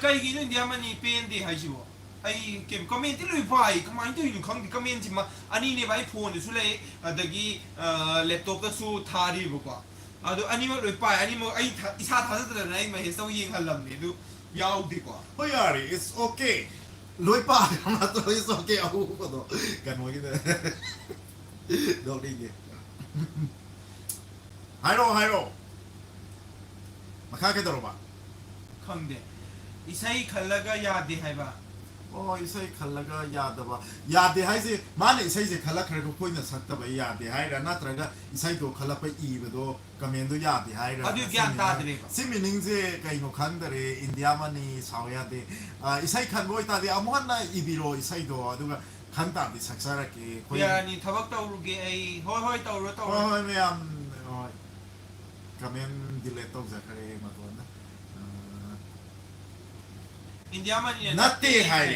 ใครกินอินเดียมันนี่เป็นดีไฮชิวไอ้เก็บคอมเมนต์ที่ลุยไปทำไมตัวอยู่ข้างที่คอมเมนต์ที่มาอันนี้เนี่ยไปพูนสุดเลยตะกี้แล็ปท็อปก็สู้ทารีบุกว่าอันนี้มันลุยไปอันนี้มันไอ้อิสระทัศน์แต่ไหนมาเห็นต้องยิงหันลำนี่ดูยาวดีกว่า Oh yari, it's okay. Loi pa na to it's okay. Aku ko to. Kan mo kita. Dog đi kìa. Hairo. Makaka daro ba? ข้างเดียอิสัยขันแล้วก็ยาดีไฮบ้า Oh, isay khalaga yada ba. Yade hai se mane isay se khala khara ko koi na sakta ba yade hai ra na traga isay do khala pa I ba do kamendo yade hai ra. Adu gyan ta dre ba. Si meaning se kai no khan dare India mani saw yade. Isay khan boy ta de amon na ibiro isay do adu ga khan ta de saksara ke เดี๋ยวนี่ทับกเตาลูกไอ้ห้อยเตารู้เตา Oh, me am kamen dileto za kare ma to na. อินเดียมันเนี่ย Natti hai.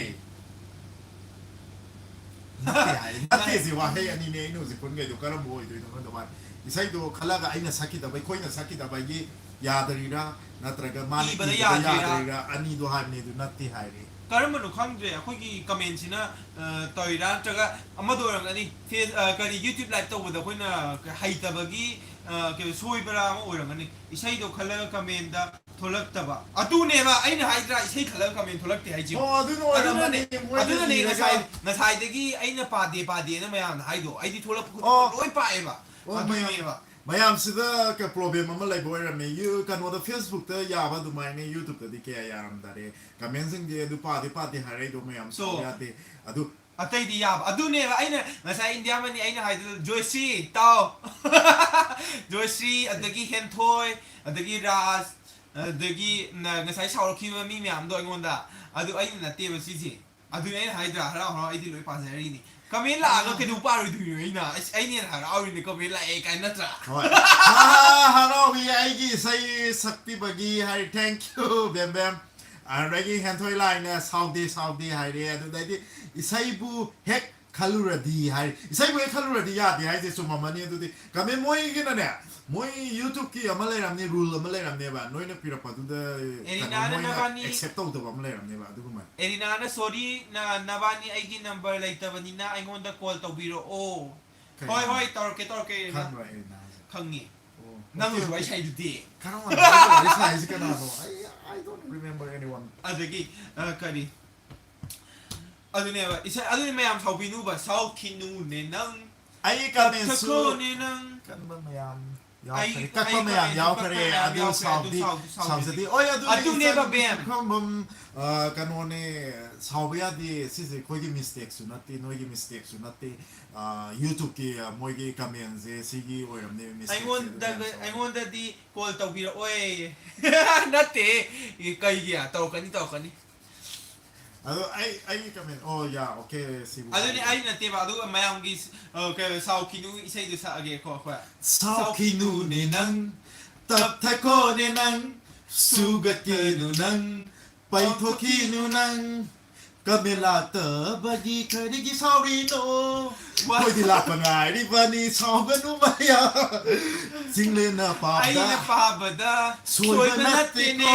Natti si wa hey ani ne inu si kun ge do kara boy do no do ba. Isai do khala ga aina saki da bai koi na saki da bai gi yadari ra natraga mani yadari ra ani do hai ne do natti hai re. การมันหนุนข้างเดียวคุยกี่คอมเมนต์สินะต่อยร้านจักรอามาดูอะไรกันนี่เฟซการียูทูบไลฟ์ตัวบุตรคุยนะไฮตาบกี้เกี่ยวช่วยไปแล้วมาโอ้ยอะไรกันนี่อิชัยดูคัลเลอร์คอมเมนต์ได้ทุลักตบะอ่ะตู้เนี่ยมาไอ้เนี่ยไฮตราอิชัยคัลเลอร์คอมเมนต์ทุลักที่ไฮจิ๋ว Oh, adu no อ่ะ ara ตู้ mani เนี่ยนะใช่ตะกี้ไอ้เนี่ยปาดีนะไม่เอาไฮดูไอ้ที่ทุลักโอ้ยไปป่ะอ่ะตู้เนี่ยป่ะ Mayam sida ka problem ama lai boy ra me you kan wada Facebook ta ya ba du mai ne YouTube ta di ke ya ram dare ka men sing de du pa di hare do mayam so ya de adu อ่ะตีดีอ่ะอ่ะดูเนี่ยไอ้เนี่ยมาใช้อินเดียมันนี่ไอ้เนี่ยไฮดูโจซี่เต้าโจซี่อ่ะตะกี้เฮนทอยอ่ะตะกี้ราสอ่ะตะกี้น่ะมาใช้ชาวโลกีมันมีเมียมด้วยงอนด่าอ่ะดูไอ้เนี่ยเตี้ยมันสิอ่ะดูไอ้ไฮดราเราไอ้ที่ลุยปาเซรีนี่ก็ไม่ละก็แค่ดูป้าดูอยู่ไอ้น่ะไอ้เนี่ยเราเอาเนี่ยก็ไม่ละไอ้กันนะจ๊ะ hello we ai gi sai sakti bagi hai thank you bam bam regi han thoi line na saudi hai re adu dai di isai bu hek khalura di hai isai bu hek khalura di ya di hai se suma mani adu di kame moi gi na ne moi youtube ki amale ram ne rule amale ram ne ba noi na pira pa du da accept to ba amale ram ne ba adu ma เอรินานะ sorry นะนาบานีไอ้กี่ number เลยแต่วันนี้นะไอ้งอนตะ call ตะวีโรโอ้ห้อยต่อเกนะ kan ra na ข้างนี้นั่งอยู่ไว้ใช้ดูดี kan wa sai is kana no I don't remember anyone อะตะกี้กันดิอะดูเนี่ยว่าอีใช่อะดูเนี่ยไม่ยามชาวพินูบ่ชาวคินูเนี่ยนั่ง ai ka men ตะ su โกเนี่ยนั่ง kan ba mayam ka ko mayam yaw kare adu saudi saudi oi adu ne ba bem kom kanone saudi di sisi koi gi mistake su natti noi gi mistake su natti YouTube ki moi gi kamen ze sigi oi ram ne ไอ้ mistake งอนตะดี call ตะวีโรโอ้ยนัดเตะอีไกเกียต่อกันนี่ adu ai kamen oh yeah okay si อะดูเนี่ยไอ้เนี่ยเตะบ่ดูไม่ยามกิก็ชาวคินูอีใช่ดูซะเกขอ sao khi nu ne nang tập thay ko ne nang sugat ke nu nang pai tho ki nu nang kamela ta ba gi khari gi sorry no koi di la pa ngai di ba ni sao ba nu ma ya sing le na pa ไอ้ da เนี่ยปาบดา soi ba na ti ko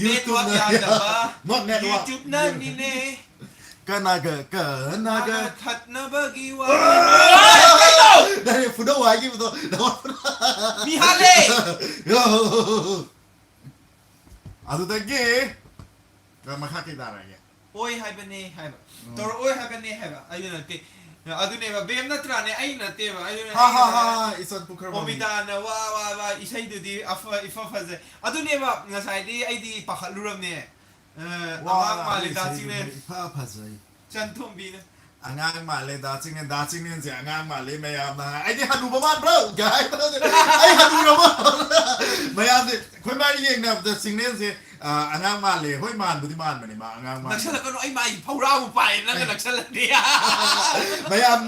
YouTube na ya da ba not network YouTube na ni ne kanaga ขัดนะบากีวะ dai fudo wa gi fudo มีฮาเล่ adu da ge ga ma kha ki da ra ge โอ้ยไฮเบเน่ไฮบะตัวโอ้ยไฮเบเน่ไฮบะไอ้เนี่ยเต ꯑꯗꯨꯅꯦꯕ ꯕꯦꯝ ꯅꯠꯇ꯭ꯔꯥꯅꯦ ꯑꯩ ꯅꯠꯇꯦꯕ ꯍꯥ ꯍꯥ ꯍꯥ isan pukar ꯑꯣꯃꯤꯇꯥꯅ ꯋꯥ ꯏꯁꯩꯗꯨꯗꯤ ifa ꯐꯖꯩ ꯑꯗꯨꯅꯦꯕ ꯉꯁꯥꯏꯗꯤ ꯑꯩꯗꯤ ꯄꯥꯈꯠꯂꯨꯔꯕꯅꯦ ꯑꯉꯥꯡ ꯃꯥꯜꯂꯦ ꯗꯥꯆꯤꯡꯅꯦ ifa phajai ꯆꯟꯊꯣꯝꯕꯤꯅ angang male daching ne je angang male mayam na ai di hanu ba man bro gai ba ai hanu ro ba mayam de khoi ma yeng na da sing ne je angang male hoi man bu di man ba ni ma angang ma นักเชลก็ไอ้ไม้เผาร่างไปนั่นก็นักเชลเนี่ย mayam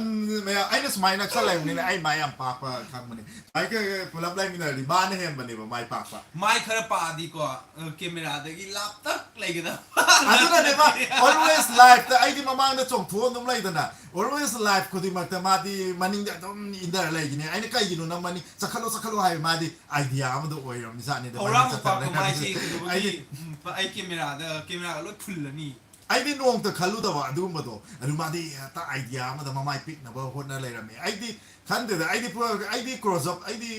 ai na smai na khala ni ai mayam pa pa khang ma ni ai ke pulap lai mi na di ba ne hem ba ni ba mai pa pa ไม้คาราปาดีกว่าเกมเมราตะกี้ลับตักอะไรกันนะ adu na ne ba always live ta ai di mamang na chong thuom nom lai da na always live ko di ma ta ma di maning da dom indar lai gi ne ai na kai gi no na mani sakhalo hai ma di idea ma do oi ram ni sa ni da เผาร่างไปไม้ชีคือไอ้เกมเมราก็ลดทุนละนี่ ai di nong ta khalu da wa adu ma do adu ma di ta idea ma da ma mai pick na ba hot na lai ram ai di khan de ai di cross up ai di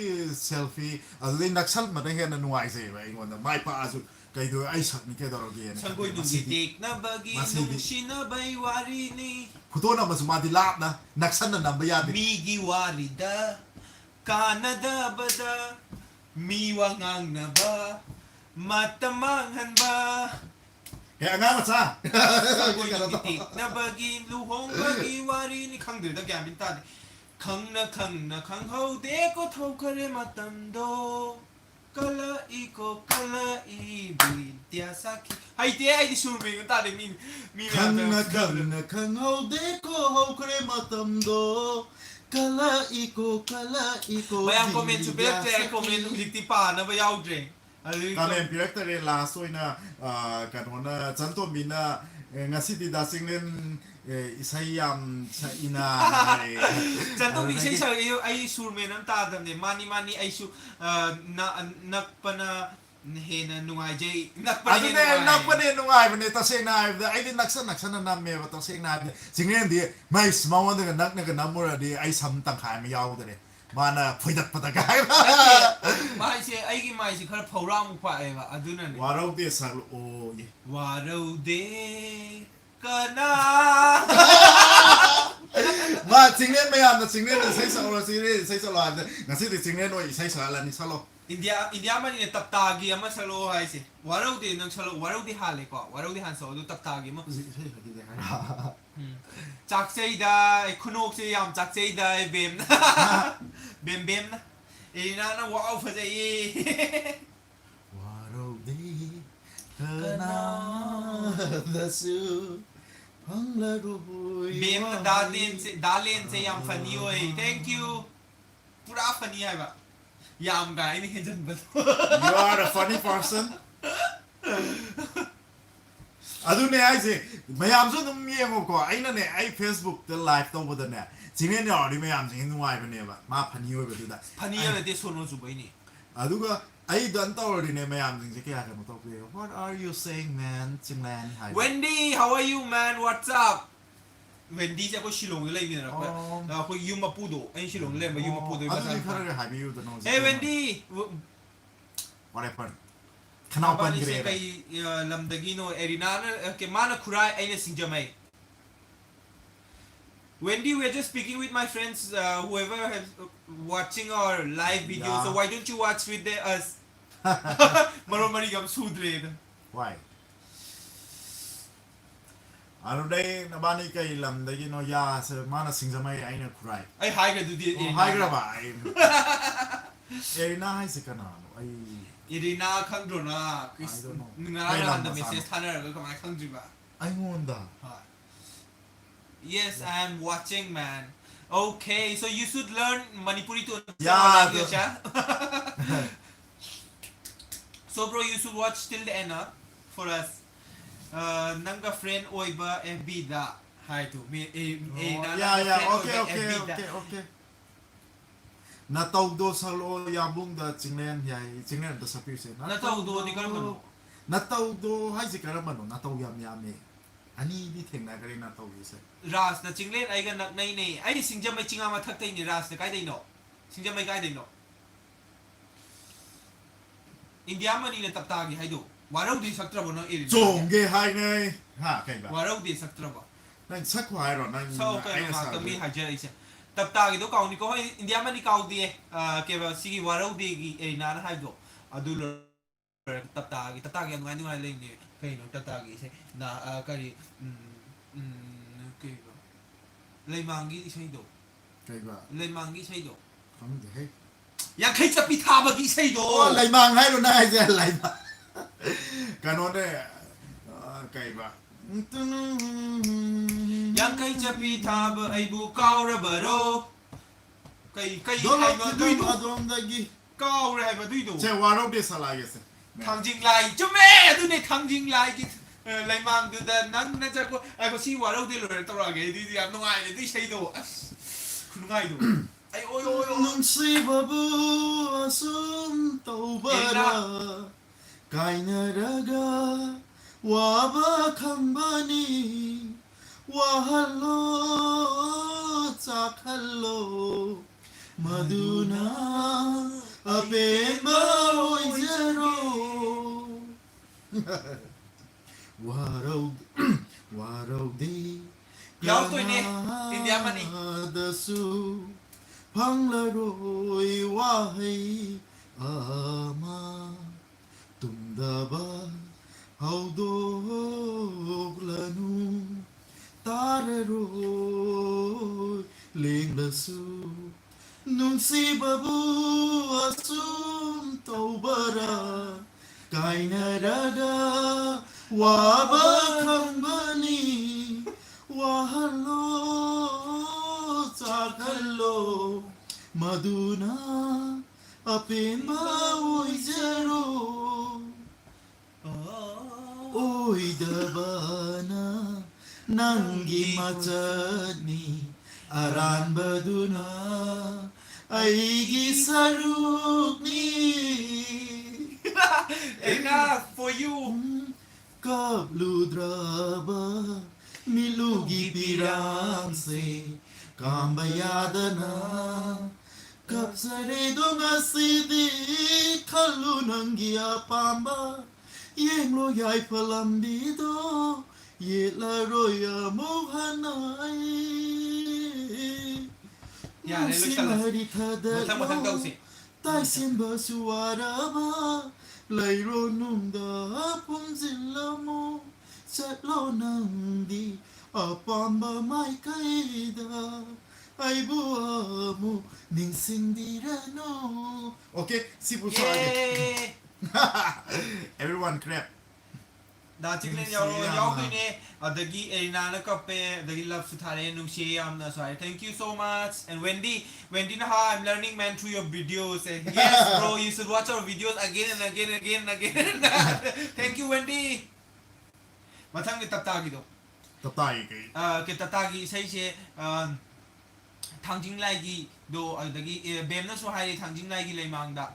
selfie adu di naksal ma da he na nuai se ba ngon da mai pa asu kai do ai sak ni ke da ro ge na ฉันก็อยู่ที่เด็กนะบากีนุ่งชินะใบวารีนี่ photo na ma su ma di lap na naksan na namba ya di มีกี่วารีดากานาดาบดามีวังอังนะบามาตะมังหันบา he angang ma sa ฉันก็อยู่ที่เด็กนะบากีลูหงบากีวารีนี่ขังเดือดตะแกมบินตาขังนะขังเขาเด็กก็เท่ากันเลยมาตันโดกะละอีโกกะละอีบินเตียสักไอ้เตี้ยไอ้ที่ชูมือกันตาเด็กมี khang na khang ho de ko ho kre ma tam do kala iko พยายามคอมเมนต์ชุบเบลแต่คอมเมนต์ลิติปานะพยายามเดรง kamen director le la soi na kan hona chanto mina ngasi di dasing len isayam sa ina ฉันต้องมีใช้เฉยไอ้ชูเมน้ำตาดำเนี่ยมานี่ไอ้ชูนักปนะเฮนะนุ่งไอเจนักปนะ adu ne nak pa ne nungai ba ne ta se na ai di naksan na me ba ta se na singren di mai smaw da nak na na mura di ai sam tang khai ma yaw da ne mana phoidak pa ta kai มาเชไอ้กี่มาเชเขาเผาร่างมุกไปวะดูนั่น warau de sa o ye ว่าเราเด็กกันนะ ma singren me am na singren sai sa ora sai sa la ngasi di singren oi sai sa la ni sa lo อินเดียมันเนี่ยตับตากีมันสโลไฮสิว่าเราเด็กนั่งสโลว่าเราเด็กฮันเลยกว่าว่าเราเด็กฮันโซดูตับตากีมั้ง จากเซได้คุณโอกเซียมจากเซได้เบมนะเบมนะไอ้นั่นนะว้าวพอใจ warau de kana da su hang la ru เบมดาเลนเซียมฟันนี่เว้ย thank you พูดฟันนี่ไงแบบยามกันนี่เห็นจังแบบ you are a funny person adu ne ai se mayam so num ye ngo ko ai na ne ai facebook the live to bo da ne jing ne no ri mayam jing nu ai ba ne ba ma phani oi ba du da พันนี่อะไรเดี๋ยวส่วนนู้นจุบไปนี่ adu ga ai dan to ri ne mayam jing se kya ka no to pe what are you saying man jing lan hai Wendy how are you man what's up Wendy จะก็ชิลงเลยนี่นะแล้วก็ยูมาพูดไอ้ชิลงเลยมายูมาพูดด้วยภา adu ษา ni khara hai bi you the no Hey Wendy what happened kanao pan Abang gre ni kay lamdagino erina na ke mana kurai ay na singjamay. Wendy, we're just speaking with my friends, whoever has watching our live video. Yeah. So why don't you watch with us? Maromari gam sudre. why anu dai na bani kai lam da gi no ya se mana singjamai ai na kurai Ay hi ga do di. hai gra ba ai erina hai se kana no ai Irina kang do na. I don't know. Ngara na the message thana ga kamai kang ji ba. ai ngon da Yes, I am watching, man. Okay, so you should learn Manipuri to understand Yeah, our language, huh? So, bro, you should watch till the end, huh? For us. Nanga friend oiba FB da. Hi to me. yeah okay na tau do sa lo ya bung da chinglen da sa pi se Na tau do di kar mano. na tau do hai se kar mano na tau yam me ani di theng na kare na tau se Ras na chinglen ay ga nak nay nay. Ay singjam may chinga mathak tay ni Ras na kay day no. Singjam may kay day no. India man ni na taptagi hay do. Waraw di saktra bo no irin. jong ge hai nei ha kai ba Waraw di saktra bo. นั่นสักควายหรอนั่น sau ไอ้ cái สา mà ว cái mi hay chơi chứ tập ta cái đó cầu ni có hay India mà đi cầu đi cái vào sĩ vào đâu đi cái na nó hay đó à đôi lúc tập ta cái ngay ngay lên đi cái nó tập ta cái thế na cái cái lấy mang cái xây đồ ใครว่า lấy mang cái xây đồ เขาไม่ได้ให้ ยังใครจะไปทำอะไรใช่โด โอ้ไหลมังให้เราได้จะไหลมัง การโน้นได้ใครว่า ยังใครจะไปทำอะไรบุกเอาระเบิดโรใคร โดน ให้ เรา มา ที่ ด้วย ดู ดู มาโดนได้กี่ ก้าวอะไรมาด้วยดู ใช่ว่าเราได้สลายกันสิ ทางจริงไรจ้าแม่ดูในทางจริงไรกิไรมังดูแต่นั้นน่าจะก็ไอ้คนชี้ว่าเราได้เลยตลอดไงดีดีน้องไอ้ที่ใช่ดูคุณน้องไอ้ดูไอ้โอ้ยโอ้ยโอ้ย นุ่งสีบาบูสุมเต้าบาระกายนารักว่าบ้าคำบานีว่าฮัลโหลจากฮัลโหลมาดูนะอาเป็นบ่อยจะรู้ว่าเราดี ย้อนตัวนี้อินเดียมันนี่ ดาสูพังละโรยว่าให้อามาตุมดาบาเฮาโดกละนูตาระโรยเลงละสูนุ่งสีบาบูอาสุมเต้าบาระ กายนารักว่าบ้าคำบานีว่าฮัลโหลจากฮัลโหลมาดูนะอาเป็นบ่าวเจโรโอ้ยเดบานานังกิมาจัดนีอารันบดูนะไอกิสารุกนี Enough for you. Kap ludraba milugi pirang se kambayadana kap sare donga sidi kalunang gia pamba yeng lo yai palambido ye la roya mohanai Ya, ini lu salah. Matang tahu sih. Tai xiên bờ xua đã ba lấy rô nung đã phun xin la mô chặt lo nang đi ở pom bờ mai cây đã ai bua mu ning sinh đi ra no. Okay, si puso lagi. Yeah. Everyone clap. Da chiklen yaw tu ne adagi Elina na kape adagi love suthare nung she am na sorry. Thank you so much. And Wendy na ha, I'm learning man through your videos. And yes bro, you should watch our videos again and again and again and again. Thank you Wendy. Mathang ni taptagi do. Tatay kay. Ke taptagi sai che thangjing lai gi do adagi bem na so hai thangjing lai gi leimang da.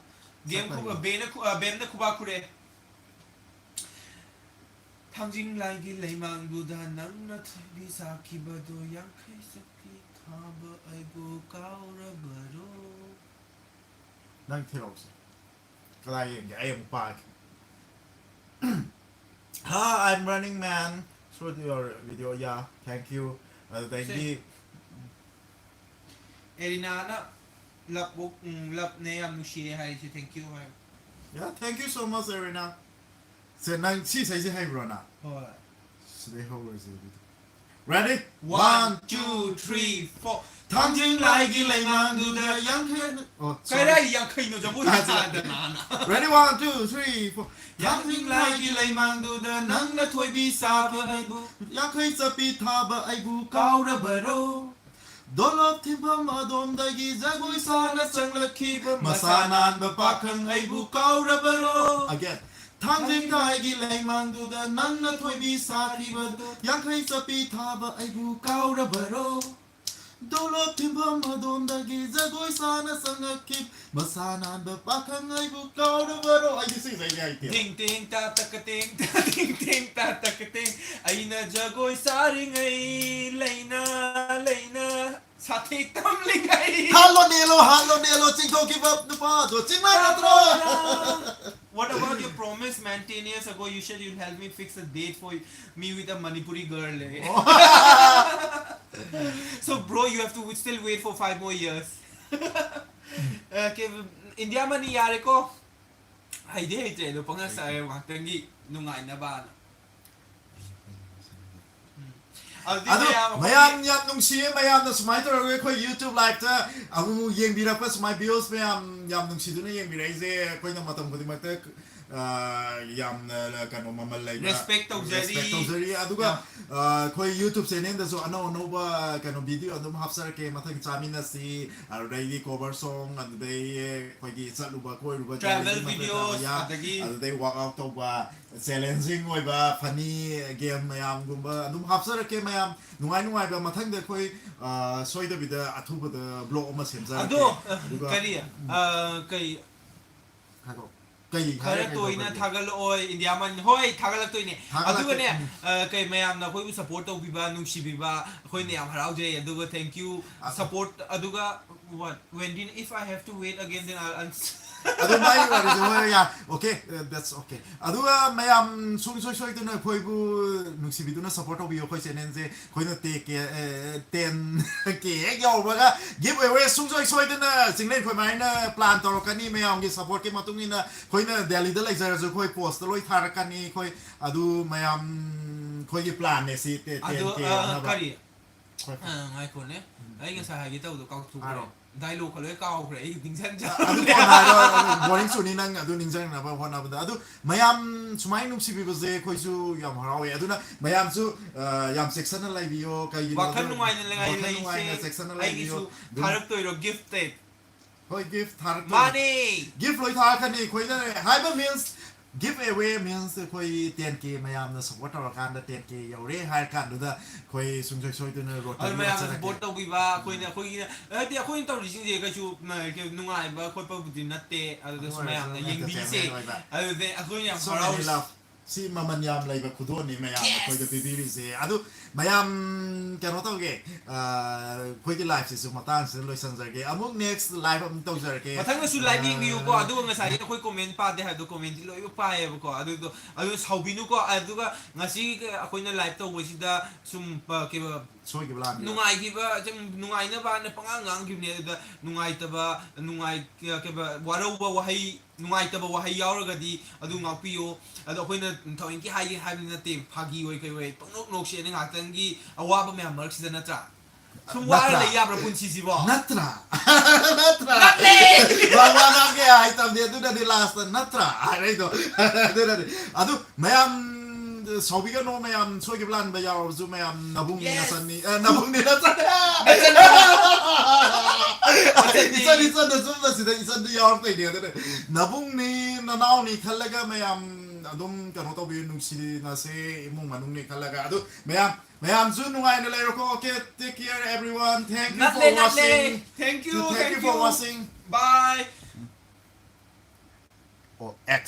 Game ku bem na kuba kure. 당진 라이기 레이망두다 낭나 비사 키바도 양카이스피 타바 아이고 까오라바로 Nang tell us. Kalay yung ayong pag. Hi, I'm Running Man. Through your video, yeah. Thank you. Thank you. 에리나 나 랍복 랍네 암누시에 하이지 땡큐 Yeah, thank you so much, Erina. So, nang si say si hi, Rona. 헐 So, they hold us. Ready? 1, 2, 3, 4 당진 라이기 레이망두다 양해 어 까이라이 양카이노 저 뭐야 나나 Ready? 1, 2, 3, 4. 당진 라이기 레이망두다 낭나 토이비 사바 아이부 양해 사비 타바 아이부 까우라바로 Dolop timpam adom dagi jagoy sana changlaki masanan bapakang aibu kaurabaro again Tangling daigi leimang duda nanna toibi sati bado Yankai sapi taba aibu kaurabaro Dolop timpam adom dagi jagoy sana sangakip masanan bapakang aibu kaurabaro Ay, you sing sa idea. ting ting ta takating ta ting ting ta takating ay na jagoy saring ay leina satik tamling ay Halo Nelo, Jingko give up the bado, Jingma natro What about your promise, man? 10 years ago, you said you'd help me fix a date for me with a Manipuri girl. So, bro, you have to still wait for 5 more years. Okay, India mani yare ko. Ay di ay no pang sa watangi nungay na ba. ꯑꯗꯨ ꯃꯌꯥꯝ ꯌꯥꯝ ꯅꯨꯡꯁꯤꯌꯦ ꯃꯌꯥꯝꯅ ꯁꯨꯃꯥꯏꯅ ꯇꯧꯔꯒ ꯑꯩꯈꯣꯏ YouTube ꯂꯥꯏꯚꯇ ꯑꯃꯨꯛ ꯌꯦꯡꯕꯤꯔꯛꯄ ꯁꯨꯃꯥꯏꯅ ꯚꯤꯌꯨꯁ ꯃꯌꯥꯝ ꯌꯥꯝ ꯅꯨꯡꯁꯤꯗꯨꯅ ꯌꯦꯡꯕꯤꯔꯛꯏꯁꯦ ꯑꯩꯈꯣꯏꯅ ꯃꯇꯝ ꯈꯨꯗꯤꯡꯃꯛꯇ ꯌꯥꯝꯅ ꯀꯩꯅꯣ ꯃꯃꯜ ꯂꯩꯕ ꯔꯦꯁꯄꯦꯛ ꯇꯧꯖꯔꯤ ꯑꯗꯨꯒ ꯑꯩꯈꯣꯏ ꯌꯨꯇ꯭ꯌꯨꯕ ꯆꯦꯅꯦꯜꯗꯁꯨ ꯑꯅꯧ ꯑꯅꯧꯕ ꯀꯩꯅꯣ ꯚꯤꯗꯤꯑꯣ ꯑꯗꯨꯝ ꯍꯥꯞꯆꯔꯛꯀꯦ ꯃꯊꯪ ꯆꯥꯃꯤꯟꯅꯁꯤ ꯑꯗꯨꯗꯩꯗꯤ ꯀꯣꯚꯔ ꯁꯣꯡ ꯑꯗꯨꯗꯩ ꯑꯩꯈꯣꯏꯒꯤ ꯆꯠꯂꯨꯕ ꯀꯣꯏꯔꯨꯕ ꯇ꯭ꯔꯥꯚꯦꯜ ꯚꯤꯗꯤꯑꯣꯁ ꯑꯗꯨꯗꯩ ꯋꯥꯛ ꯑꯥꯎꯠ ꯇꯧꯕ ꯆꯦꯂꯦꯟꯖꯤꯡ ꯑꯣꯏꯕ ꯐꯅꯤ ꯒꯦꯝ ꯃꯌꯥꯝꯒꯨꯝꯕ ꯑꯗꯨꯝ ꯍꯥꯞꯆꯔꯛꯀꯦ ꯃꯌꯥꯝ ꯅꯨꯡꯉꯥꯏ ꯅꯨꯡꯉꯥꯏꯕ ꯃꯊꯪꯗ ꯑꯩꯈꯣꯏ ꯁꯣꯏꯗꯕꯤꯗ ꯑꯊꯨꯕꯗ ꯕ꯭ꯂꯣꯛ ꯑꯃ ꯁꯦꯝꯖꯔꯛꯀꯦ ꯑꯗꯣ ꯀꯔꯤ ꯈꯔ ꯇꯣꯏꯅ ꯊꯥꯒꯠꯂꯛꯑꯣꯏ ꯏꯟꯗꯤꯌꯥ ꯃꯟ ꯍꯣꯏ ꯊꯥꯒꯠꯂꯛꯇꯣꯏꯅꯦ ꯑꯗꯨꯒꯅꯦ ꯀꯩ ꯃꯌꯥꯝꯅ ꯑꯩꯈꯣꯏꯕꯨ ꯁꯞꯄꯣꯔꯠ ꯇꯧꯕꯤꯕ ꯅꯨꯡꯁꯤꯕꯤꯕ ꯑꯩꯈꯣꯏꯅ ꯌꯥꯝ ꯍꯔꯥꯎꯖꯩ ꯑꯗꯨꯒ ꯊꯦꯡꯛ ꯌꯨ ꯁꯞꯄꯣꯔꯠ ꯑꯗꯨꯒ what when did if I have to wait again then I'll ꯑꯗꯨ ꯃꯥꯒꯤ ꯋꯥꯔꯤꯁꯦ ꯍꯣꯏ ꯌꯥ ꯑꯣꯀꯦ ꯗꯦꯠꯁ ꯑꯣꯀꯦ ꯑꯗꯨꯒ ꯃꯌꯥꯝ ꯁꯨꯡꯁꯣꯏ ꯁꯣꯏꯗꯅ ꯑꯩꯈꯣꯏꯕꯨ ꯅꯨꯡꯁꯤꯕꯤꯗꯨꯅ ꯁꯞꯄꯣꯔꯠ ꯇꯧꯕꯤꯌꯨ ꯑꯩꯈꯣꯏ ꯆꯦꯅꯦꯜꯁꯦ ꯑꯩꯈꯣꯏꯅ 10K ꯍꯦꯛ ꯌꯧꯕꯒ ꯒꯤꯐ ꯑꯦꯋꯦ ꯁꯨꯡꯁꯣꯏ ꯁꯣꯏꯗꯅ ꯆꯤꯡꯂꯩ ꯑꯩꯈꯣꯏ ꯃꯥꯏꯅ ꯄ꯭ꯂꯥꯟ ꯇꯧꯔꯛꯀꯅꯤ ꯃꯌꯥꯝꯒꯤ ꯁꯞꯄꯣꯔꯠꯀꯤ ꯃꯇꯨꯡ ꯏꯟꯅ ꯑꯩꯈꯣꯏꯅ ꯗꯦꯜꯂꯤꯗ ꯂꯩꯖꯔꯁꯨ ꯑꯩꯈꯣꯏ ꯄꯣꯁꯇ ꯂꯣꯏ ꯊꯥꯔꯛꯀꯅꯤ ꯑꯩꯈꯣꯏ ꯑꯗꯨ ꯃꯌꯥꯝ ꯑꯩꯈꯣꯏꯒꯤ ꯄ꯭ꯂꯥꯟꯅꯦ ꯁꯤ 10K ꯌꯧꯅꯕ ꯀꯔꯤ ꯉꯥꯏꯈꯣꯅꯦ ꯑꯩ ꯉꯁꯥꯏ ꯍꯥꯏꯒꯦ ꯇꯧꯕꯗꯣ ꯀꯥꯎꯊꯣꯛꯈ꯭ꯔꯦ ꯗꯥꯏꯂꯣꯒꯀ ꯂꯣꯏ ꯀꯥꯎꯈ꯭ꯔꯦ ꯑꯩ ꯑꯗꯨ ꯍꯥꯏꯔꯣ ꯕꯣꯔꯤꯡ ꯆꯨꯅꯤ ꯅꯪ ꯑꯗꯨ ꯅꯤꯡꯁꯤꯡꯅꯕ ꯍꯣꯠꯅꯕꯗ ꯑꯗꯨ ꯃꯌꯥꯝ ꯁꯨꯃꯥꯏꯅ ꯅꯨꯡꯁꯤꯕꯤꯕꯁꯦ ꯑꯩꯈꯣꯏꯁꯨ ꯌꯥꯝ ꯍꯔꯥꯎꯋꯦ ꯑꯗꯨꯅ ꯃꯌꯥꯝꯁꯨ ꯌꯥꯝ ꯆꯦꯛꯁꯤꯟꯅ ꯂꯩꯕꯤꯌꯣ ꯀꯩꯒꯤꯅꯣ ꯋꯥꯈꯜ ꯅꯨꯡꯉꯥꯏꯅ ꯅꯨꯡꯉꯥꯏꯅ ꯆꯦꯛꯁꯤꯟꯅ ꯂꯩꯕꯤꯌꯣ ꯑꯩꯒꯤꯁꯨ ꯊꯥꯔꯛꯇꯣꯏꯔꯣ ꯒꯤꯐꯇ ꯍꯣꯏ ꯒꯤꯐ ꯊꯥꯔꯛꯇꯣꯏꯅꯤ ꯃꯥꯅꯦ ꯒꯤꯐ ꯂꯣꯏ ꯊꯥꯔꯛꯀꯅꯤ ꯑꯩꯈꯣꯏꯅ ꯍꯥꯏꯕ ꯃꯤꯟꯁ गिव अवे मीन्स अखोई 10K मयाम न सपोर्ट तौरकान 10K यौरे हायर कानदुदा अखोई सुंजोय सोइदुना रोटरी अदु मयाम सपोर्ट तौबिबा अखोइना अखोइना हदि अखोइन तौरिसिंजे कछु नुंगाइबा खोइपा बुदि नत्ते अदु मयाम न येंगबिसे अदु दे अखोइना हराउ सी ममन याम लाइबा खुदोनि मयाम अखोइदा बिबिरिसे अदु मयाम केनो तौगे अखोइगी लाइफ सिसु मतान से लोइसनजरगे अमुक नेक्स्ट लाइफ अम तौजरगे मथंगसु लाइव येंगियो को अदु ngасai अखोइ कमेंट पादे हादु कमेंट लोइ पाएबो को अदु साउबिनु को अदुगा ngasi अखोइना लाइव तौबसिदा सुम के सोइगिबला नुंगाइगिबा जम नुंगाइना बाने पंगांग गांगिबने अदु नुंगाइतबा नुंगाइ के वारौबा वहाई नुंगाइतबा वहाई यावरगदी अदु ngakpiyo अदु अखोइना थौइंकी हाइ हाइबि नते फागी ओइ कै ओइ पंगनोक नोकसे ने ngaktangi अवाबा म्याम मर्क्सिदा नत्रा सुम वार ले याब्रा पुन्सिसिबो नत्रा नत्रे वावाना के आई तम दे दुदा दि लास्ट नत्रा आरेदो अदु मयाम सौबिगा नो मयाम सोइगे प्लान बा यावजु मयाम नबुंग नसनी नबुंग नि नत्रा इसन सुम नसिदा इसन दि याव तै दे नबुंग नि ननाव नि खलगा मयाम अदुम कनो तो बि नुसिना से इमुंग मनुंग नि खलगा अदु मयाम जु नुंगाइना लेरको okay take care everyone thank you for watching thank you for watching bye or X